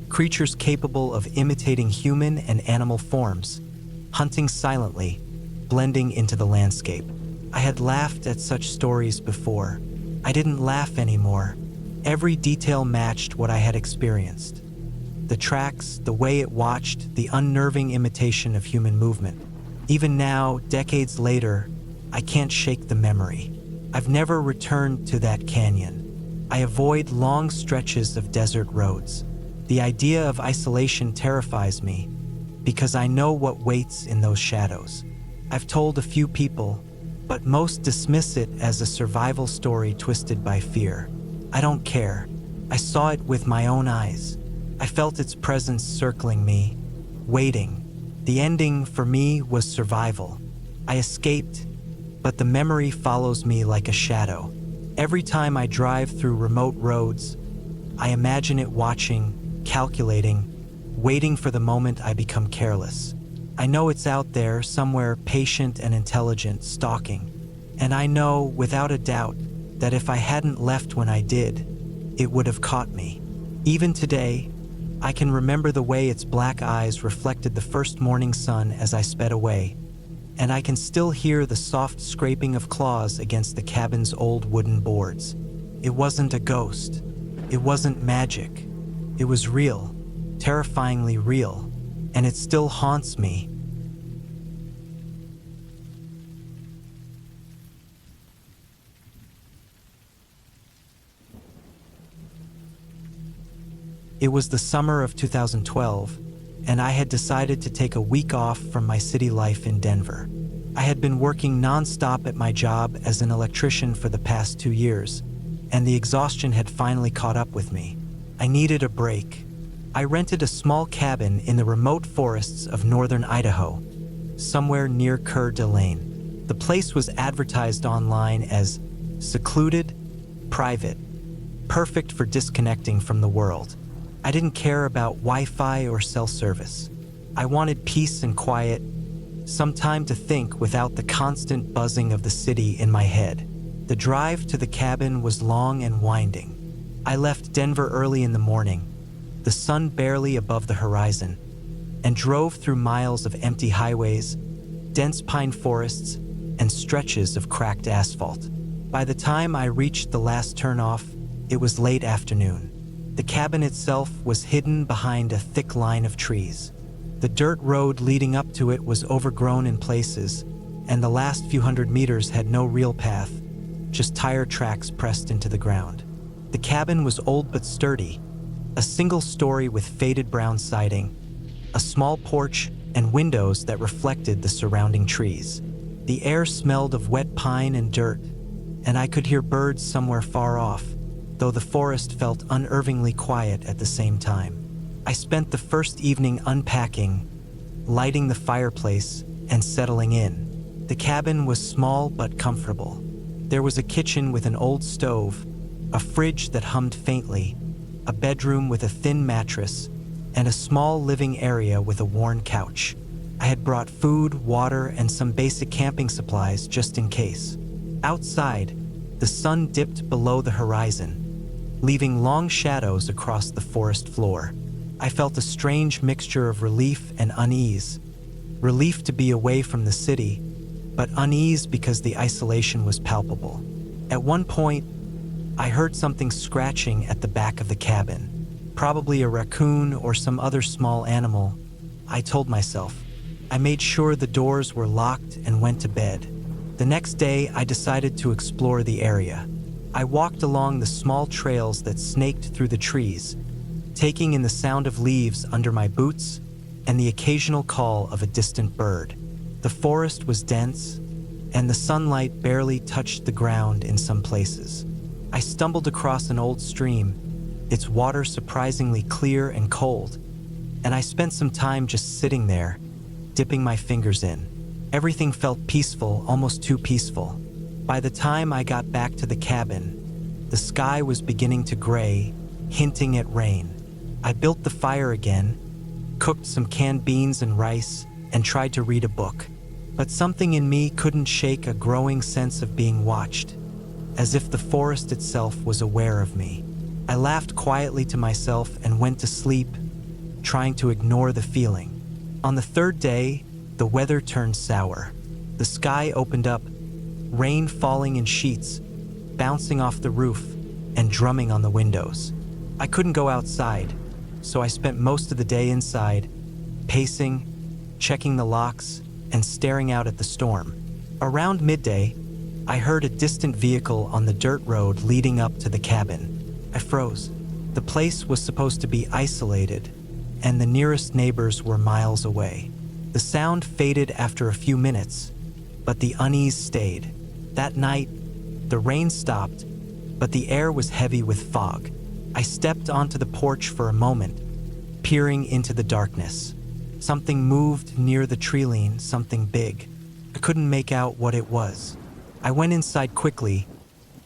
[SPEAKER 1] creatures capable of imitating human and animal forms, hunting silently, blending into the landscape. I had laughed at such stories before. I didn't laugh anymore. Every detail matched what I had experienced. The tracks, the way it watched, the unnerving imitation of human movement. Even now, decades later, I can't shake the memory. I've never returned to that canyon. I avoid long stretches of desert roads. The idea of isolation terrifies me because I know what waits in those shadows. I've told a few people, but most dismiss it as a survival story twisted by fear. I don't care. I saw it with my own eyes. I felt its presence circling me, waiting. The ending for me was survival. I escaped, but the memory follows me like a shadow. Every time I drive through remote roads, I imagine it watching, calculating, waiting for the moment I become careless. I know it's out there, somewhere patient and intelligent, stalking. And I know, without a doubt, that if I hadn't left when I did, it would have caught me. Even today, I can remember the way its black eyes reflected the first morning sun as I sped away, and I can still hear the soft scraping of claws against the cabin's old wooden boards. It wasn't a ghost. It wasn't magic. It was real, terrifyingly real, and it still haunts me. It was the summer of 2012, and I had decided to take a week off from my city life in Denver. I had been working nonstop at my job as an electrician for the past 2 years, and the exhaustion had finally caught up with me. I needed a break. I rented a small cabin in the remote forests of northern Idaho, somewhere near Coeur d'Alene. The place was advertised online as secluded, private, perfect for disconnecting from the world. I didn't care about Wi-Fi or cell service. I wanted peace and quiet, some time to think without the constant buzzing of the city in my head. The drive to the cabin was long and winding. I left Denver early in the morning, the sun barely above the horizon, and drove through miles of empty highways, dense pine forests, and stretches of cracked asphalt. By the time I reached the last turnoff, it was late afternoon. The cabin itself was hidden behind a thick line of trees. The dirt road leading up to it was overgrown in places, and the last few hundred meters had no real path, just tire tracks pressed into the ground. The cabin was old but sturdy, a single story with faded brown siding, a small porch, and windows that reflected the surrounding trees. The air smelled of wet pine and dirt, and I could hear birds somewhere far off, though the forest felt unnervingly quiet at the same time. I spent the first evening unpacking, lighting the fireplace, and settling in. The cabin was small but comfortable. There was a kitchen with an old stove, a fridge that hummed faintly, a bedroom with a thin mattress, and a small living area with a worn couch. I had brought food, water, and some basic camping supplies just in case. Outside, the sun dipped below the horizon, leaving long shadows across the forest floor. I felt a strange mixture of relief and unease, relief to be away from the city, but unease because the isolation was palpable. At one point, I heard something scratching at the back of the cabin, probably a raccoon or some other small animal, I told myself. I made sure the doors were locked and went to bed. The next day, I decided to explore the area. I walked along the small trails that snaked through the trees, taking in the sound of leaves under my boots and the occasional call of a distant bird. The forest was dense, and the sunlight barely touched the ground in some places. I stumbled across an old stream, its water surprisingly clear and cold, and I spent some time just sitting there, dipping my fingers in. Everything felt peaceful, almost too peaceful. By the time I got back to the cabin, the sky was beginning to gray, hinting at rain. I built the fire again, cooked some canned beans and rice, and tried to read a book. But something in me couldn't shake a growing sense of being watched, as if the forest itself was aware of me. I laughed quietly to myself and went to sleep, trying to ignore the feeling. On the third day, the weather turned sour. The sky opened up, rain falling in sheets, bouncing off the roof and drumming on the windows. I couldn't go outside, so I spent most of the day inside, pacing, checking the locks, and staring out at the storm. Around midday, I heard a distant vehicle on the dirt road leading up to the cabin. I froze. The place was supposed to be isolated, and the nearest neighbors were miles away. The sound faded after a few minutes, but the unease stayed. That night, the rain stopped, but the air was heavy with fog. I stepped onto the porch for a moment, peering into the darkness. Something moved near the treeline, something big. I couldn't make out what it was. I went inside quickly,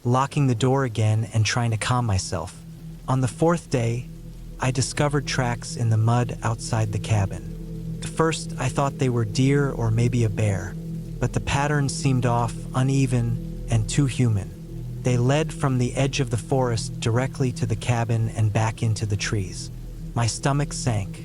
[SPEAKER 1] locking the door again and trying to calm myself. On the fourth day, I discovered tracks in the mud outside the cabin. At first, I thought they were deer or maybe a bear, but the pattern seemed off, uneven, and too human. They led from the edge of the forest directly to the cabin and back into the trees. My stomach sank.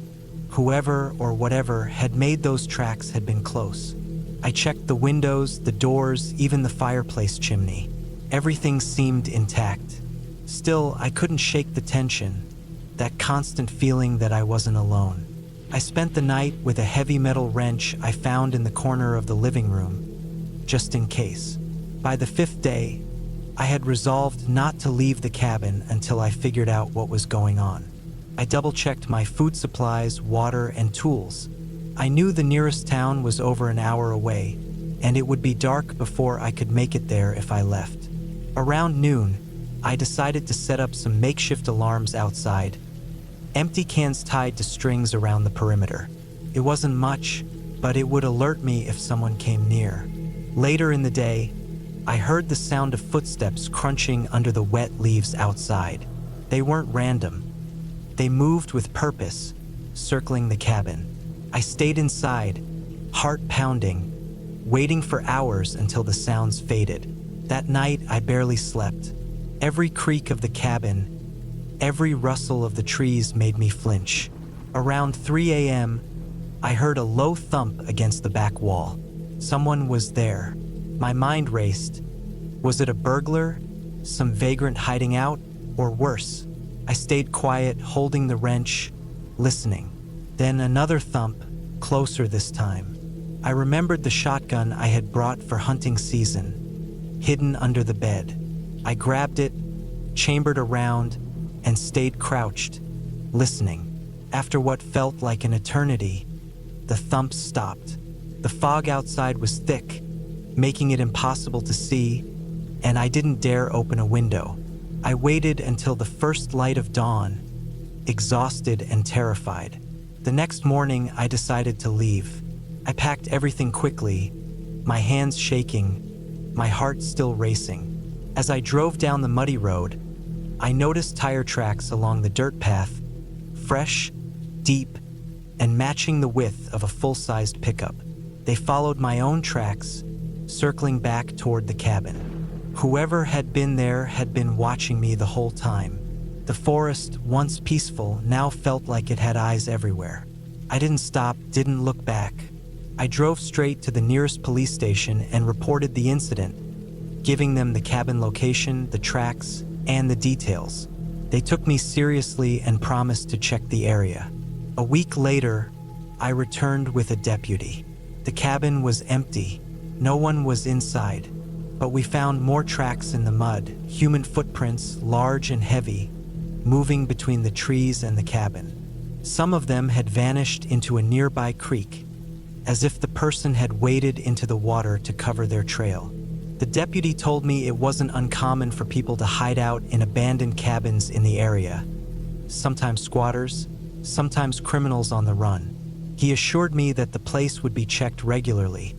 [SPEAKER 1] Whoever or whatever had made those tracks had been close. I checked the windows, the doors, even the fireplace chimney. Everything seemed intact. Still, I couldn't shake the tension, that constant feeling that I wasn't alone. I spent the night with a heavy metal wrench I found in the corner of the living room, just in case. By the fifth day, I had resolved not to leave the cabin until I figured out what was going on. I double-checked my food supplies, water, and tools. I knew the nearest town was over an hour away, and it would be dark before I could make it there if I left. Around noon, I decided to set up some makeshift alarms outside, empty cans tied to strings around the perimeter. It wasn't much, but it would alert me if someone came near. Later in the day, I heard the sound of footsteps crunching under the wet leaves outside. They weren't random. They moved with purpose, circling the cabin. I stayed inside, heart pounding, waiting for hours until the sounds faded. That night, I barely slept. Every creak of the cabin, every rustle of the trees made me flinch. Around 3 a.m., I heard a low thump against the back wall. Someone was there. My mind raced. Was it a burglar, some vagrant hiding out, or worse? I stayed quiet, holding the wrench, listening. Then another thump, closer this time. I remembered the shotgun I had brought for hunting season, hidden under the bed. I grabbed it, chambered around, and stayed crouched, listening. After what felt like an eternity, the thumps stopped. The fog outside was thick, making it impossible to see, and I didn't dare open a window. I waited until the first light of dawn, exhausted and terrified. The next morning, I decided to leave. I packed everything quickly, my hands shaking, my heart still racing. As I drove down the muddy road, I noticed tire tracks along the dirt path, fresh, deep, and matching the width of a full-sized pickup. They followed my own tracks, circling back toward the cabin. Whoever had been there had been watching me the whole time. The forest, once peaceful, now felt like it had eyes everywhere. I didn't stop, didn't look back. I drove straight to the nearest police station and reported the incident, giving them the cabin location, the tracks, and the details. They took me seriously and promised to check the area. A week later, I returned with a deputy. The cabin was empty. No one was inside, but we found more tracks in the mud, human footprints, large and heavy, moving between the trees and the cabin. Some of them had vanished into a nearby creek, as if the person had waded into the water to cover their trail. The deputy told me it wasn't uncommon for people to hide out in abandoned cabins in the area, sometimes squatters, sometimes criminals on the run. He assured me that the place would be checked regularly,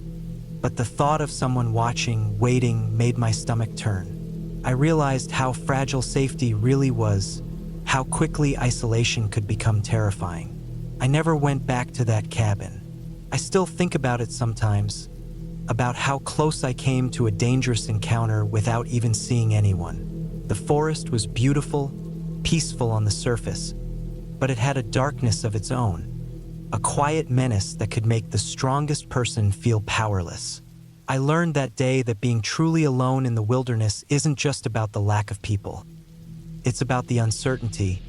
[SPEAKER 1] but the thought of someone watching, waiting, made my stomach turn. I realized how fragile safety really was, how quickly isolation could become terrifying. I never went back to that cabin. I still think about it sometimes, about how close I came to a dangerous encounter without even seeing anyone. The forest was beautiful, peaceful on the surface, but it had a darkness of its own, a quiet menace that could make the strongest person feel powerless. I learned that day that being truly alone in the wilderness isn't just about the lack of people. It's about the uncertainty,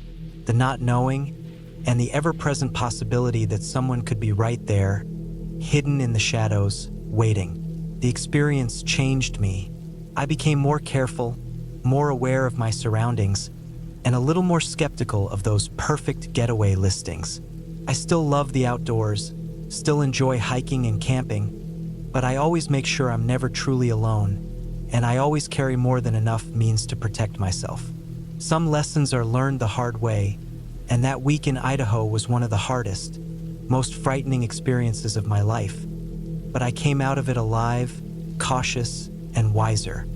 [SPEAKER 1] the not knowing, and the ever-present possibility that someone could be right there, hidden in the shadows, waiting. The experience changed me. I became more careful, more aware of my surroundings, and a little more skeptical of those perfect getaway listings. I still love the outdoors, still enjoy hiking and camping, but I always make sure I'm never truly alone, and I always carry more than enough means to protect myself. Some lessons are learned the hard way, and that week in Idaho was one of the hardest, most frightening experiences of my life. But I came out of it alive, cautious, and wiser.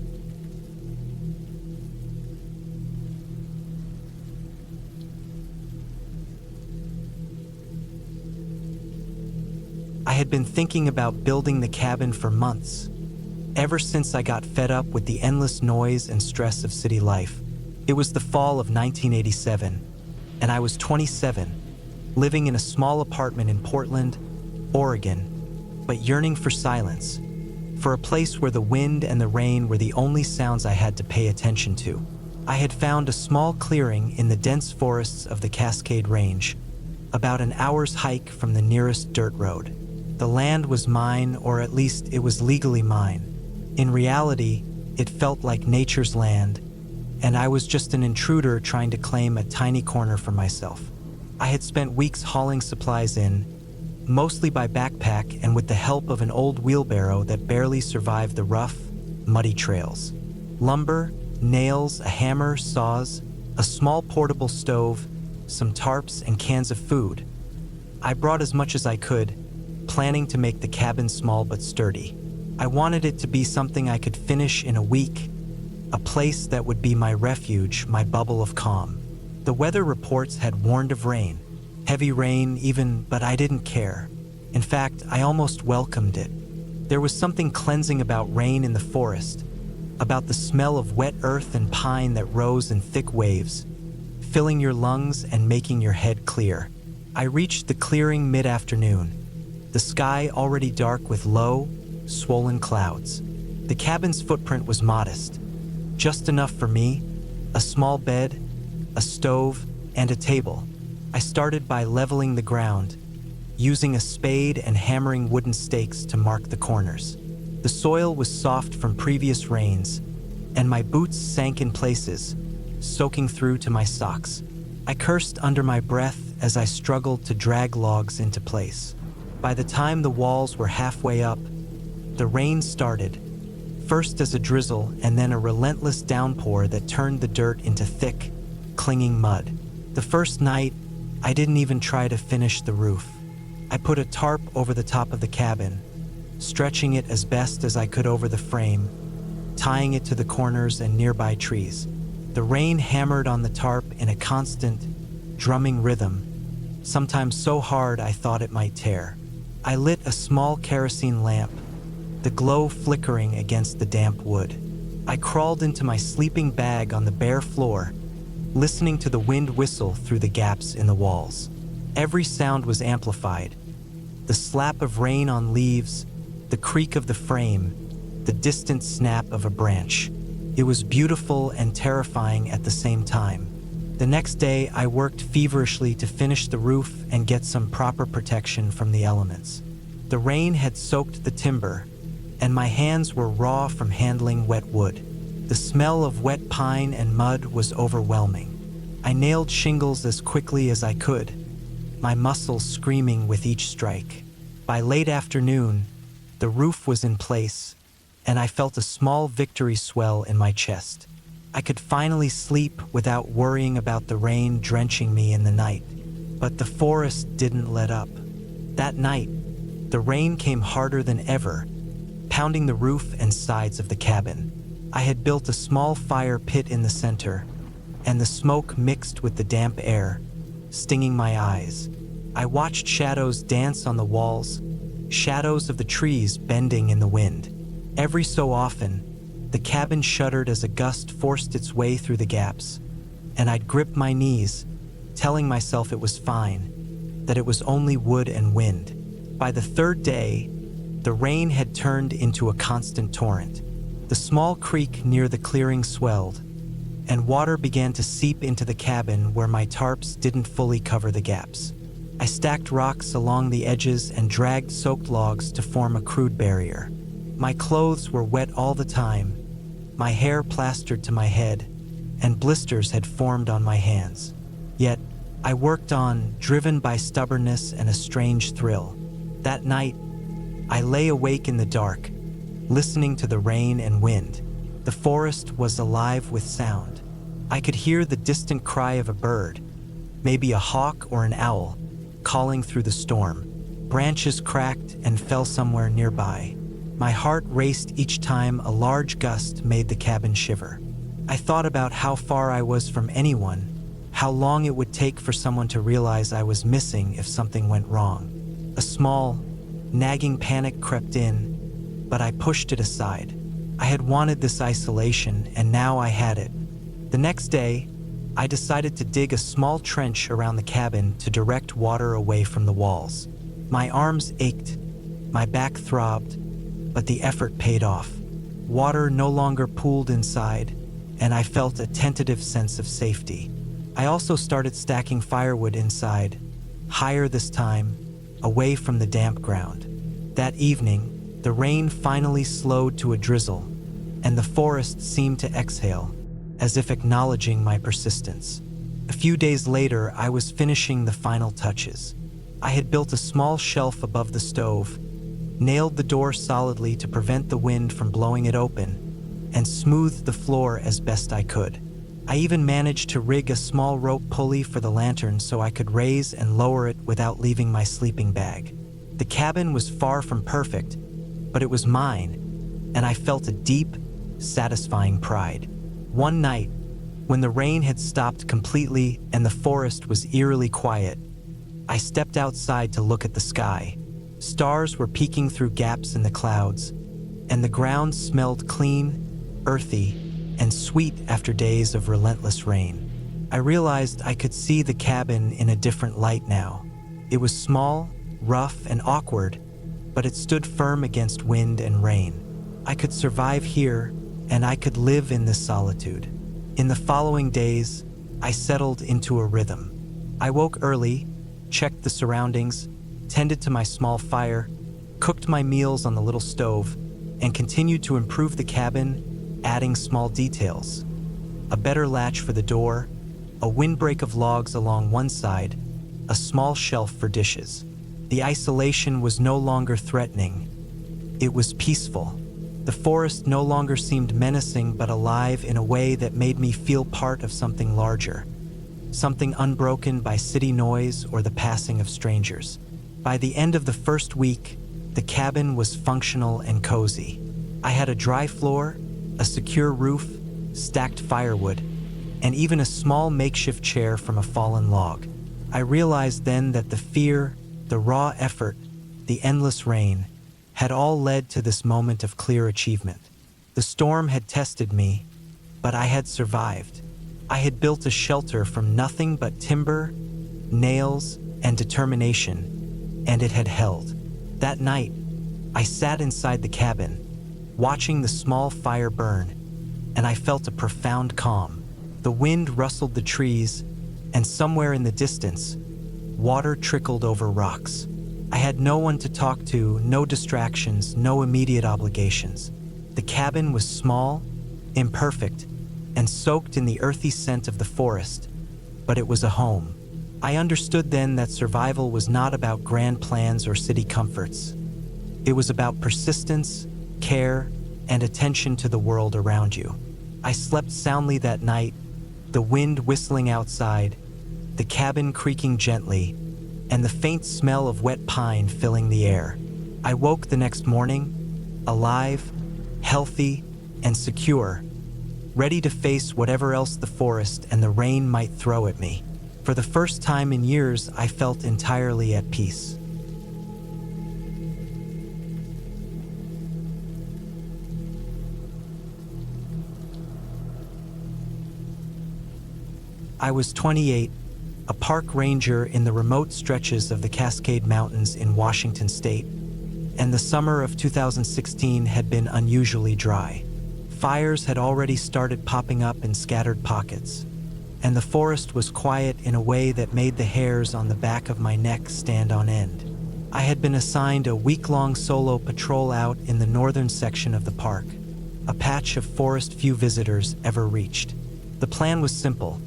[SPEAKER 1] I had been thinking about building the cabin for months, ever since I got fed up with the endless noise and stress of city life. It was the fall of 1987, and I was 27, living in a small apartment in Portland, Oregon, but yearning for silence, for a place where the wind and the rain were the only sounds I had to pay attention to. I had found a small clearing in the dense forests of the Cascade Range, about an hour's hike from the nearest dirt road. The land was mine, or at least it was legally mine. In reality, it felt like nature's land, and I was just an intruder trying to claim a tiny corner for myself. I had spent weeks hauling supplies in, mostly by backpack and with the help of an old wheelbarrow that barely survived the rough, muddy trails. Lumber, nails, a hammer, saws, a small portable stove, some tarps, and cans of food. I brought as much as I could, planning to make the cabin small but sturdy. I wanted it to be something I could finish in a week, a place that would be my refuge, my bubble of calm. The weather reports had warned of rain, heavy rain even, but I didn't care. In fact, I almost welcomed it. There was something cleansing about rain in the forest, about the smell of wet earth and pine that rose in thick waves, filling your lungs and making your head clear. I reached the clearing mid-afternoon, the sky already dark with low, swollen clouds. The cabin's footprint was modest, just enough for me, a small bed, a stove, and a table. I started by leveling the ground, using a spade and hammering wooden stakes to mark the corners. The soil was soft from previous rains, and my boots sank in places, soaking through to my socks. I cursed under my breath as I struggled to drag logs into place. By the time the walls were halfway up, the rain started, first as a drizzle and then a relentless downpour that turned the dirt into thick, clinging mud. The first night, I didn't even try to finish the roof. I put a tarp over the top of the cabin, stretching it as best as I could over the frame, tying it to the corners and nearby trees. The rain hammered on the tarp in a constant, drumming rhythm, sometimes so hard I thought it might tear. I lit a small kerosene lamp, the glow flickering against the damp wood. I crawled into my sleeping bag on the bare floor, listening to the wind whistle through the gaps in the walls. Every sound was amplified. The slap of rain on leaves, the creak of the frame, the distant snap of a branch. It was beautiful and terrifying at the same time. The next day, I worked feverishly to finish the roof and get some proper protection from the elements. The rain had soaked the timber, and my hands were raw from handling wet wood. The smell of wet pine and mud was overwhelming. I nailed shingles as quickly as I could, my muscles screaming with each strike. By late afternoon, the roof was in place, and I felt a small victory swell in my chest. I could finally sleep without worrying about the rain drenching me in the night. But the forest didn't let up. That night, the rain came harder than ever, pounding the roof and sides of the cabin. I had built a small fire pit in the center, and the smoke mixed with the damp air, stinging my eyes. I watched shadows dance on the walls, shadows of the trees bending in the wind. Every so often, the cabin shuddered as a gust forced its way through the gaps, and I'd grip my knees, telling myself it was fine, that it was only wood and wind. By the third day, the rain had turned into a constant torrent. The small creek near the clearing swelled, and water began to seep into the cabin where my tarps didn't fully cover the gaps. I stacked rocks along the edges and dragged soaked logs to form a crude barrier. My clothes were wet all the time, my hair plastered to my head, and blisters had formed on my hands. Yet, I worked on, driven by stubbornness and a strange thrill. That night, I lay awake in the dark, listening to the rain and wind. The forest was alive with sound. I could hear the distant cry of a bird, maybe a hawk or an owl, calling through the storm. Branches cracked and fell somewhere nearby. My heart raced each time a large gust made the cabin shiver. I thought about how far I was from anyone, how long it would take for someone to realize I was missing if something went wrong. A small, nagging panic crept in, but I pushed it aside. I had wanted this isolation, and now I had it. The next day, I decided to dig a small trench around the cabin to direct water away from the walls. My arms ached, my back throbbed, but the effort paid off. Water no longer pooled inside, and I felt a tentative sense of safety. I also started stacking firewood inside, higher this time, away from the damp ground. That evening, the rain finally slowed to a drizzle, and the forest seemed to exhale, as if acknowledging my persistence. A few days later, I was finishing the final touches. I had built a small shelf above the stove, nailed the door solidly to prevent the wind from blowing it open, and smoothed the floor as best I could. I even managed to rig a small rope pulley for the lantern so I could raise and lower it without leaving my sleeping bag. The cabin was far from perfect, but it was mine, and I felt a deep, satisfying pride. One night, when the rain had stopped completely and the forest was eerily quiet, I stepped outside to look at the sky. Stars were peeking through gaps in the clouds, and the ground smelled clean, earthy, and sweet after days of relentless rain. I realized I could see the cabin in a different light now. It was small, rough, and awkward, but it stood firm against wind and rain. I could survive here, and I could live in this solitude. In the following days, I settled into a rhythm. I woke early, checked the surroundings, tended to my small fire, cooked my meals on the little stove, and continued to improve the cabin, adding small details. A better latch for the door, a windbreak of logs along one side, a small shelf for dishes. The isolation was no longer threatening. It was peaceful. The forest no longer seemed menacing but alive in a way that made me feel part of something larger, something unbroken by city noise or the passing of strangers. By the end of the first week, the cabin was functional and cozy. I had a dry floor, a secure roof, stacked firewood, and even a small makeshift chair from a fallen log. I realized then that the fear, the raw effort, the endless rain, had all led to this moment of clear achievement. The storm had tested me, but I had survived. I had built a shelter from nothing but timber, nails, and determination, and it had held. That night, I sat inside the cabin, watching the small fire burn, and I felt a profound calm. The wind rustled the trees, and somewhere in the distance, water trickled over rocks. I had no one to talk to, no distractions, no immediate obligations. The cabin was small, imperfect, and soaked in the earthy scent of the forest, but it was a home. I understood then that survival was not about grand plans or city comforts. It was about persistence, care, and attention to the world around you. I slept soundly that night, the wind whistling outside, the cabin creaking gently, and the faint smell of wet pine filling the air. I woke the next morning, alive, healthy, and secure, ready to face whatever else the forest and the rain might throw at me. For the first time in years, I felt entirely at peace. I was 28, a park ranger in the remote stretches of the Cascade Mountains in Washington state, and the summer of 2016 had been unusually dry. Fires had already started popping up in scattered pockets, and the forest was quiet in a way that made the hairs on the back of my neck stand on end. I had been assigned a week-long solo patrol out in the northern section of the park, a patch of forest few visitors ever reached. The plan was simple: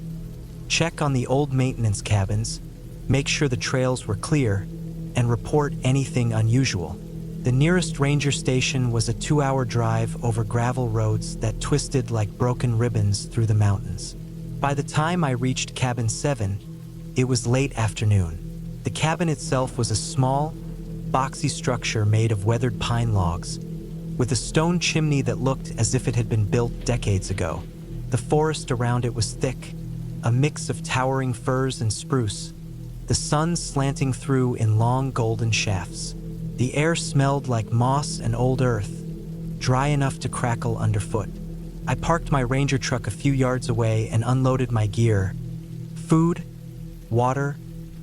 [SPEAKER 1] check on the old maintenance cabins, make sure the trails were clear, and report anything unusual. The nearest ranger station was a 2-hour drive over gravel roads that twisted like broken ribbons through the mountains. By the time I reached Cabin 7, it was late afternoon. The cabin itself was a small, boxy structure made of weathered pine logs, with a stone chimney that looked as if it had been built decades ago. The forest around it was thick, a mix of towering firs and spruce, the sun slanting through in long golden shafts. The air smelled like moss and old earth, dry enough to crackle underfoot. I parked my ranger truck a few yards away and unloaded my gear: food, water,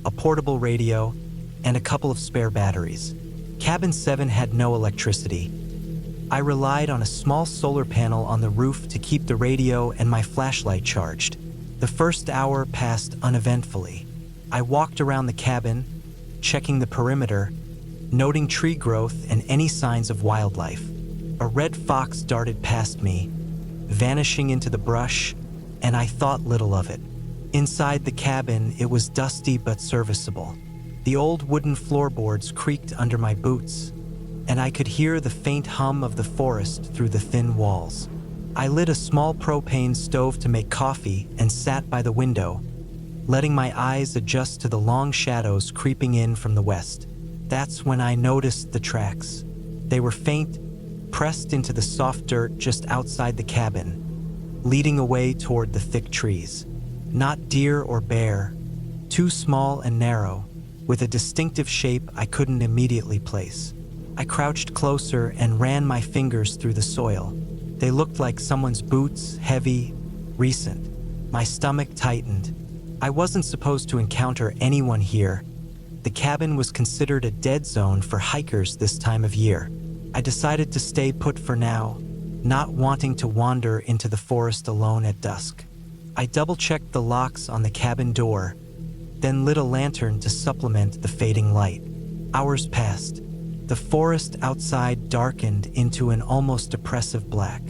[SPEAKER 1] a portable radio, and a couple of spare batteries. Cabin 7 had no electricity. I relied on a small solar panel on the roof to keep the radio and my flashlight charged. The first hour passed uneventfully. I walked around the cabin, checking the perimeter, noting tree growth and any signs of wildlife. A red fox darted past me, vanishing into the brush, and I thought little of it. Inside the cabin, it was dusty but serviceable. The old wooden floorboards creaked under my boots, and I could hear the faint hum of the forest through the thin walls. I lit a small propane stove to make coffee and sat by the window, letting my eyes adjust to the long shadows creeping in from the west. That's when I noticed the tracks. They were faint, pressed into the soft dirt just outside the cabin, leading away toward the thick trees. Not deer or bear, too small and narrow, with a distinctive shape I couldn't immediately place. I crouched closer and ran my fingers through the soil. They looked like someone's boots, heavy, recent. My stomach tightened. I wasn't supposed to encounter anyone here. The cabin was considered a dead zone for hikers this time of year. I decided to stay put for now, not wanting to wander into the forest alone at dusk. I double-checked the locks on the cabin door, then lit a lantern to supplement the fading light. Hours passed. The forest outside darkened into an almost oppressive black.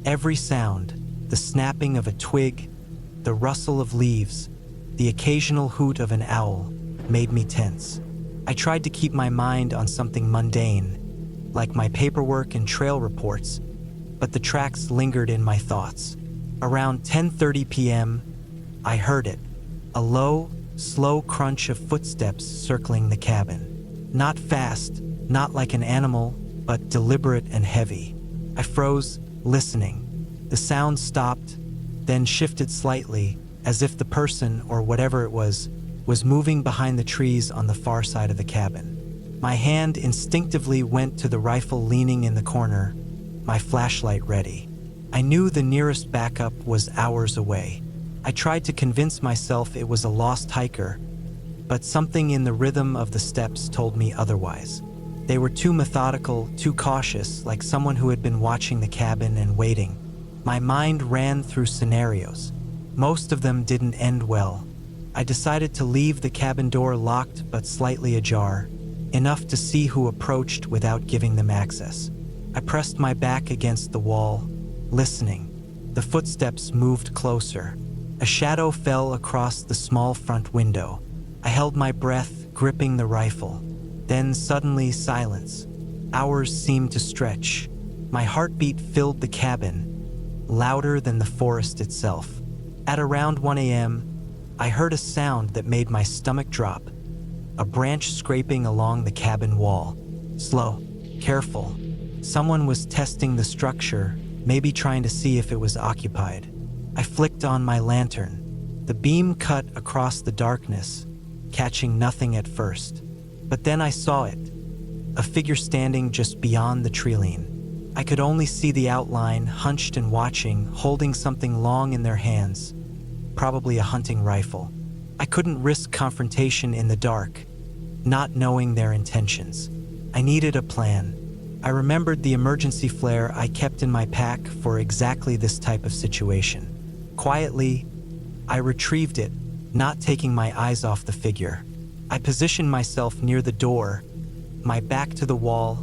[SPEAKER 1] Every sound, the snapping of a twig, the rustle of leaves, the occasional hoot of an owl, made me tense. I tried to keep my mind on something mundane, like my paperwork and trail reports, but the tracks lingered in my thoughts. Around 10:30 p.m., I heard it, a low, slow crunch of footsteps circling the cabin. Not fast, not like an animal, but deliberate and heavy. I froze, listening. The sound stopped, then shifted slightly, as if the person, or whatever it was moving behind the trees on the far side of the cabin. My hand instinctively went to the rifle leaning in the corner, my flashlight ready. I knew the nearest backup was hours away. I tried to convince myself it was a lost hiker, but something in the rhythm of the steps told me otherwise. They were too methodical, too cautious, like someone who had been watching the cabin and waiting. My mind ran through scenarios. Most of them didn't end well. I decided to leave the cabin door locked but slightly ajar, enough to see who approached without giving them access. I pressed my back against the wall, listening. The footsteps moved closer. A shadow fell across the small front window. I held my breath, gripping the rifle. Then suddenly silence. Hours seemed to stretch. My heartbeat filled the cabin, louder than the forest itself. At around 1 a.m., I heard a sound that made my stomach drop. A branch scraping along the cabin wall. Slow, careful. Someone was testing the structure, maybe trying to see if it was occupied. I flicked on my lantern. The beam cut across the darkness, catching nothing at first. But then I saw it, a figure standing just beyond the tree-line. I could only see the outline, hunched and watching, holding something long in their hands, probably a hunting rifle. I couldn't risk confrontation in the dark, not knowing their intentions. I needed a plan. I remembered the emergency flare I kept in my pack for exactly this type of situation. Quietly, I retrieved it, not taking my eyes off the figure. I positioned myself near the door, my back to the wall,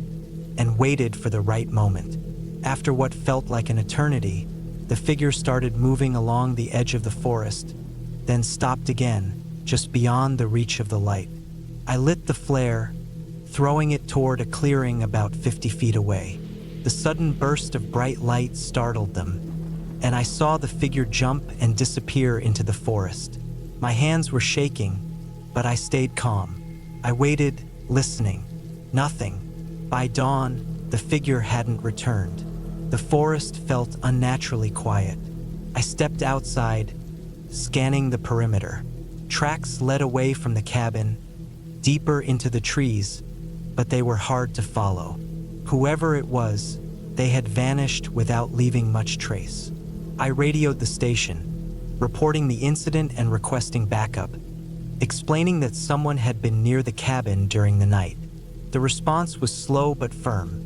[SPEAKER 1] and waited for the right moment. After what felt like an eternity, the figure started moving along the edge of the forest, then stopped again, just beyond the reach of the light. I lit the flare, throwing it toward a clearing about 50 feet away. The sudden burst of bright light startled them, and I saw the figure jump and disappear into the forest. My hands were shaking, but I stayed calm. I waited, listening. Nothing. By dawn, the figure hadn't returned. The forest felt unnaturally quiet. I stepped outside, scanning the perimeter. Tracks led away from the cabin, deeper into the trees, but they were hard to follow. Whoever it was, they had vanished without leaving much trace. I radioed the station, reporting the incident and requesting backup, explaining that someone had been near the cabin during the night. The response was slow but firm.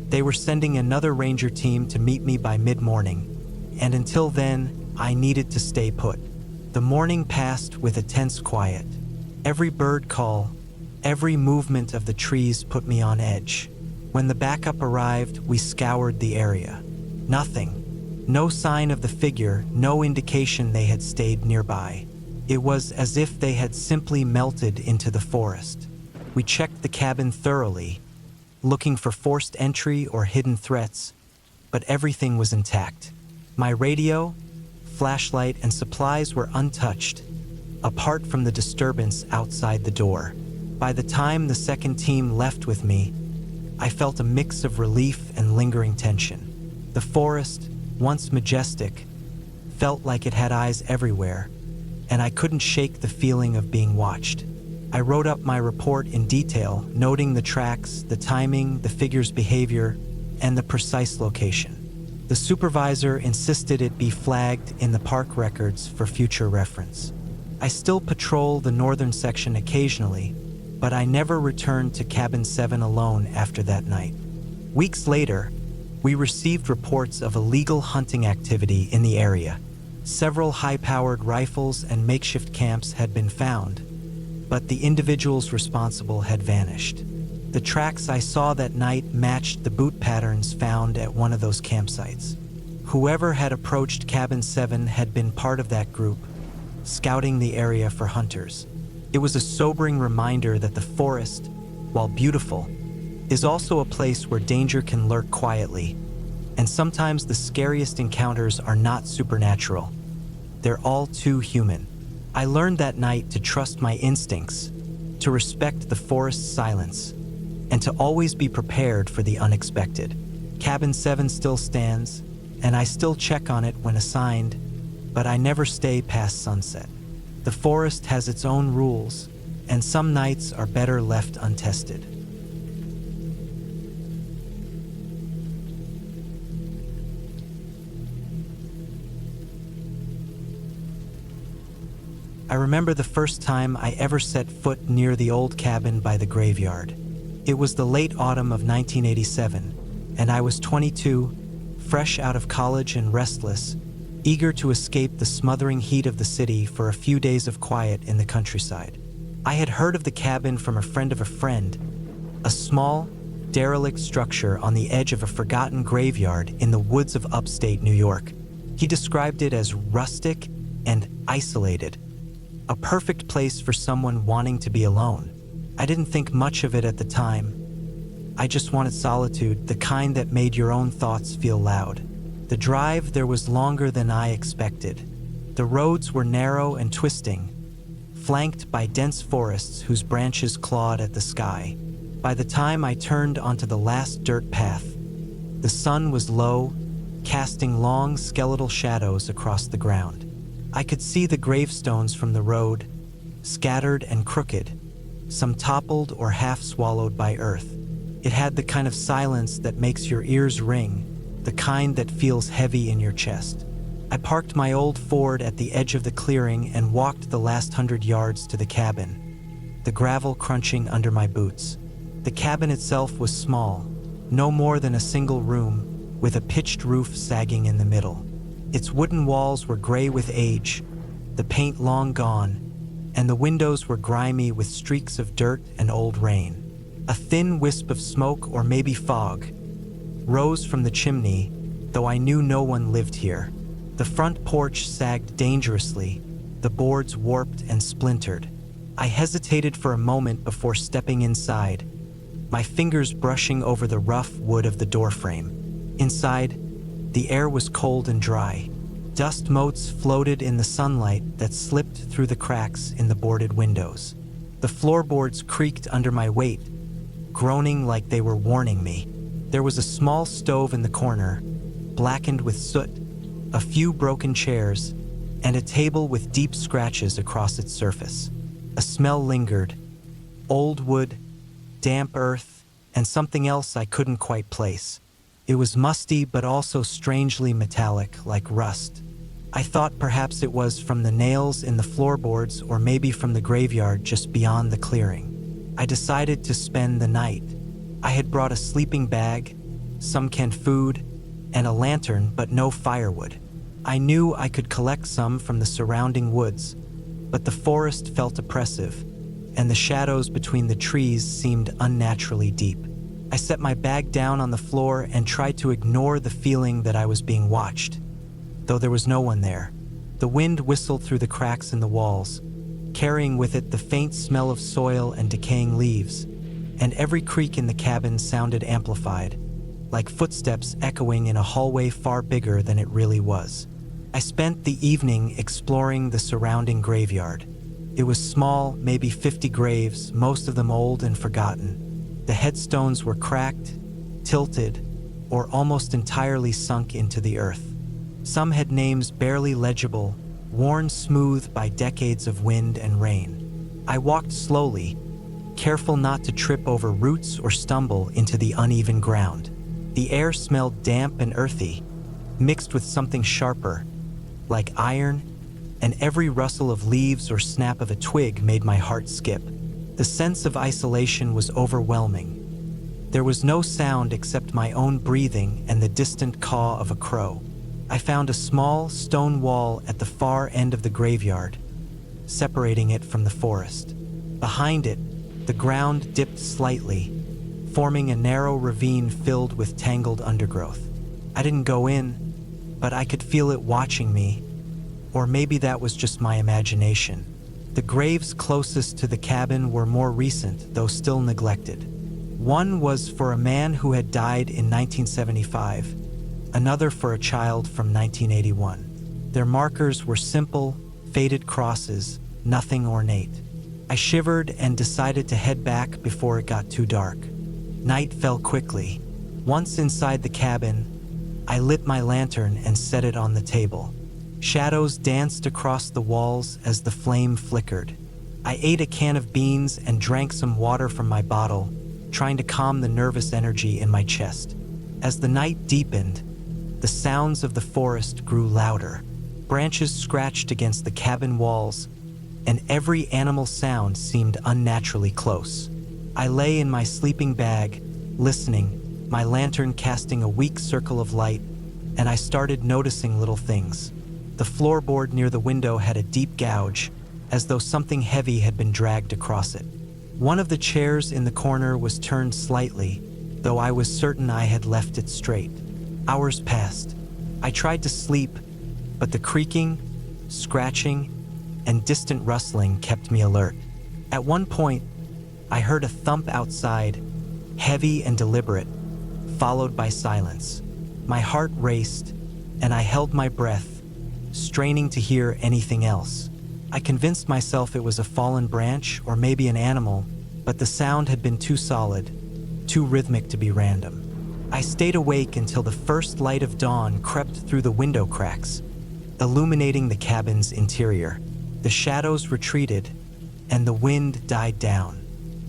[SPEAKER 1] They were sending another ranger team to meet me by mid-morning, and until then, I needed to stay put. The morning passed with a tense quiet. Every bird call, every movement of the trees put me on edge. When the backup arrived, we scoured the area. Nothing. No sign of the figure, no indication they had stayed nearby. It was as if they had simply melted into the forest. We checked the cabin thoroughly, looking for forced entry or hidden threats, but everything was intact. My radio, flashlight, and supplies were untouched, apart from the disturbance outside the door. By the time the second team left with me, I felt a mix of relief and lingering tension. The forest, once majestic, felt like it had eyes everywhere, and I couldn't shake the feeling of being watched. I wrote up my report in detail, noting the tracks, the timing, the figure's behavior, and the precise location. The supervisor insisted it be flagged in the park records for future reference. I still patrol the northern section occasionally, but I never returned to Cabin 7 alone after that night. Weeks later, we received reports of illegal hunting activity in the area. Several high-powered rifles and makeshift camps had been found, but the individuals responsible had vanished. The tracks I saw that night matched the boot patterns found at one of those campsites. Whoever had approached Cabin 7 had been part of that group, scouting the area for hunters. It was a sobering reminder that the forest, while beautiful, is also a place where danger can lurk quietly, and sometimes the scariest encounters are not supernatural. They're all too human. I learned that night to trust my instincts, to respect the forest's silence, and to always be prepared for the unexpected. Cabin 7 still stands, and I still check on it when assigned, but I never stay past sunset. The forest has its own rules, and some nights are better left untested. I remember the first time I ever set foot near the old cabin by the graveyard. It was the late autumn of 1987, and I was 22, fresh out of college and restless, eager to escape the smothering heat of the city for a few days of quiet in the countryside. I had heard of the cabin from a friend of a friend, a small, derelict structure on the edge of a forgotten graveyard in the woods of upstate New York. He described it as rustic and isolated, a perfect place for someone wanting to be alone. I didn't think much of it at the time. I just wanted solitude, the kind that made your own thoughts feel loud. The drive there was longer than I expected. The roads were narrow and twisting, flanked by dense forests whose branches clawed at the sky. By the time I turned onto the last dirt path, the sun was low, casting long skeletal shadows across the ground. I could see the gravestones from the road, scattered and crooked, some toppled or half swallowed by earth. It had the kind of silence that makes your ears ring, the kind that feels heavy in your chest. I parked my old Ford at the edge of the clearing and walked the last 100 yards to the cabin, the gravel crunching under my boots. The cabin itself was small, no more than a single room, with a pitched roof sagging in the middle. Its wooden walls were gray with age, the paint long gone, and the windows were grimy with streaks of dirt and old rain. A thin wisp of smoke, or maybe fog, rose from the chimney, though I knew no one lived here. The front porch sagged dangerously, the boards warped and splintered. I hesitated for a moment before stepping inside, my fingers brushing over the rough wood of the doorframe. Inside, the air was cold and dry. Dust motes floated in the sunlight that slipped through the cracks in the boarded windows. The floorboards creaked under my weight, groaning like they were warning me. There was a small stove in the corner, blackened with soot, a few broken chairs, and a table with deep scratches across its surface. A smell lingered, old wood, damp earth, and something else I couldn't quite place. It was musty but also strangely metallic, like rust. I thought perhaps it was from the nails in the floorboards or maybe from the graveyard just beyond the clearing. I decided to spend the night. I had brought a sleeping bag, some canned food, and a lantern, but no firewood. I knew I could collect some from the surrounding woods, but the forest felt oppressive, and the shadows between the trees seemed unnaturally deep. I set my bag down on the floor and tried to ignore the feeling that I was being watched, though there was no one there. The wind whistled through the cracks in the walls, carrying with it the faint smell of soil and decaying leaves, and every creak in the cabin sounded amplified, like footsteps echoing in a hallway far bigger than it really was. I spent the evening exploring the surrounding graveyard. It was small, maybe 50 graves, most of them old and forgotten. The headstones were cracked, tilted, or almost entirely sunk into the earth. Some had names barely legible, worn smooth by decades of wind and rain. I walked slowly, careful not to trip over roots or stumble into the uneven ground. The air smelled damp and earthy, mixed with something sharper, like iron, and every rustle of leaves or snap of a twig made my heart skip. The sense of isolation was overwhelming. There was no sound except my own breathing and the distant caw of a crow. I found a small stone wall at the far end of the graveyard, separating it from the forest. Behind it, the ground dipped slightly, forming a narrow ravine filled with tangled undergrowth. I didn't go in, but I could feel it watching me, or maybe that was just my imagination. The graves closest to the cabin were more recent, though still neglected. One was for a man who had died in 1975, another for a child from 1981. Their markers were simple, faded crosses, nothing ornate. I shivered and decided to head back before it got too dark. Night fell quickly. Once inside the cabin, I lit my lantern and set it on the table. Shadows danced across the walls as the flame flickered. I ate a can of beans and drank some water from my bottle, trying to calm the nervous energy in my chest. As the night deepened, the sounds of the forest grew louder. Branches scratched against the cabin walls, and every animal sound seemed unnaturally close. I lay in my sleeping bag, listening, my lantern casting a weak circle of light, and I started noticing little things. The floorboard near the window had a deep gouge, as though something heavy had been dragged across it. One of the chairs in the corner was turned slightly, though I was certain I had left it straight. Hours passed. I tried to sleep, but the creaking, scratching, and distant rustling kept me alert. At one point, I heard a thump outside, heavy and deliberate, followed by silence. My heart raced, and I held my breath, straining to hear anything else. I convinced myself it was a fallen branch or maybe an animal, but the sound had been too solid, too rhythmic to be random. I stayed awake until the first light of dawn crept through the window cracks, illuminating the cabin's interior. The shadows retreated, and the wind died down.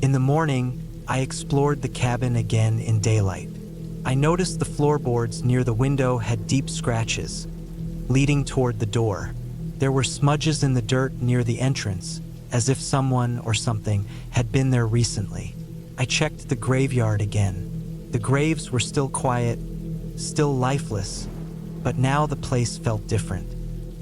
[SPEAKER 1] In the morning, I explored the cabin again in daylight. I noticed the floorboards near the window had deep scratches, leading toward the door. There were smudges in the dirt near the entrance, as if someone or something had been there recently. I checked the graveyard again. The graves were still quiet, still lifeless, but now the place felt different.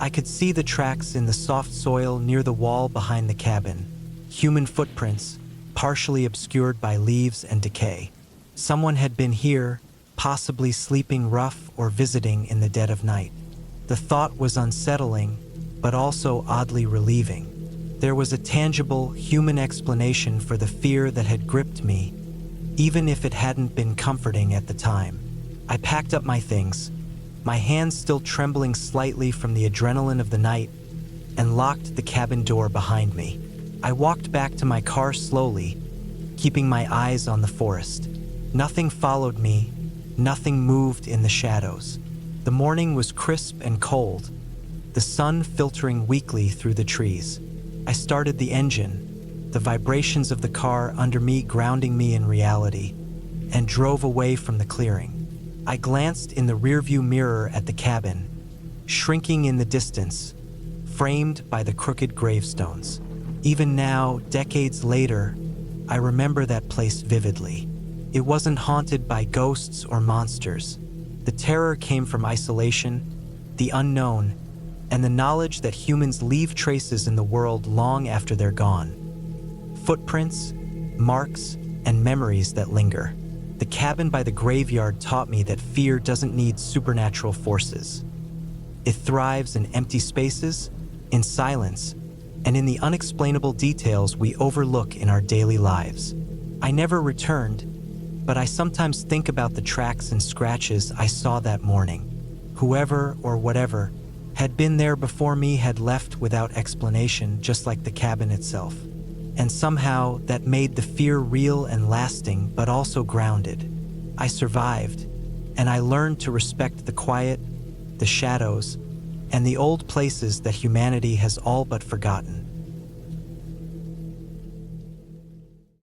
[SPEAKER 1] I could see the tracks in the soft soil near the wall behind the cabin, human footprints, partially obscured by leaves and decay. Someone had been here, possibly sleeping rough or visiting in the dead of night. The thought was unsettling, but also oddly relieving. There was a tangible, human explanation for the fear that had gripped me, even if it hadn't been comforting at the time. I packed up my things, my hands still trembling slightly from the adrenaline of the night, and locked the cabin door behind me. I walked back to my car slowly, keeping my eyes on the forest. Nothing followed me, nothing moved in the shadows. The morning was crisp and cold, the sun filtering weakly through the trees. I started the engine, the vibrations of the car under me grounding me in reality, and drove away from the clearing. I glanced in the rearview mirror at the cabin, shrinking in the distance, framed by the crooked gravestones. Even now, decades later, I remember that place vividly. It wasn't haunted by ghosts or monsters. The terror came from isolation, the unknown, and the knowledge that humans leave traces in the world long after they're gone. Footprints, marks, and memories that linger. The cabin by the graveyard taught me that fear doesn't need supernatural forces. It thrives in empty spaces, in silence, and in the unexplainable details we overlook in our daily lives. I never returned, but I sometimes think about the tracks and scratches I saw that morning. Whoever or whatever had been there before me had left without explanation, just like the cabin itself. And somehow that made the fear real and lasting, but also grounded. I survived, and I learned to respect the quiet, the shadows, and the old places that humanity has all but forgotten.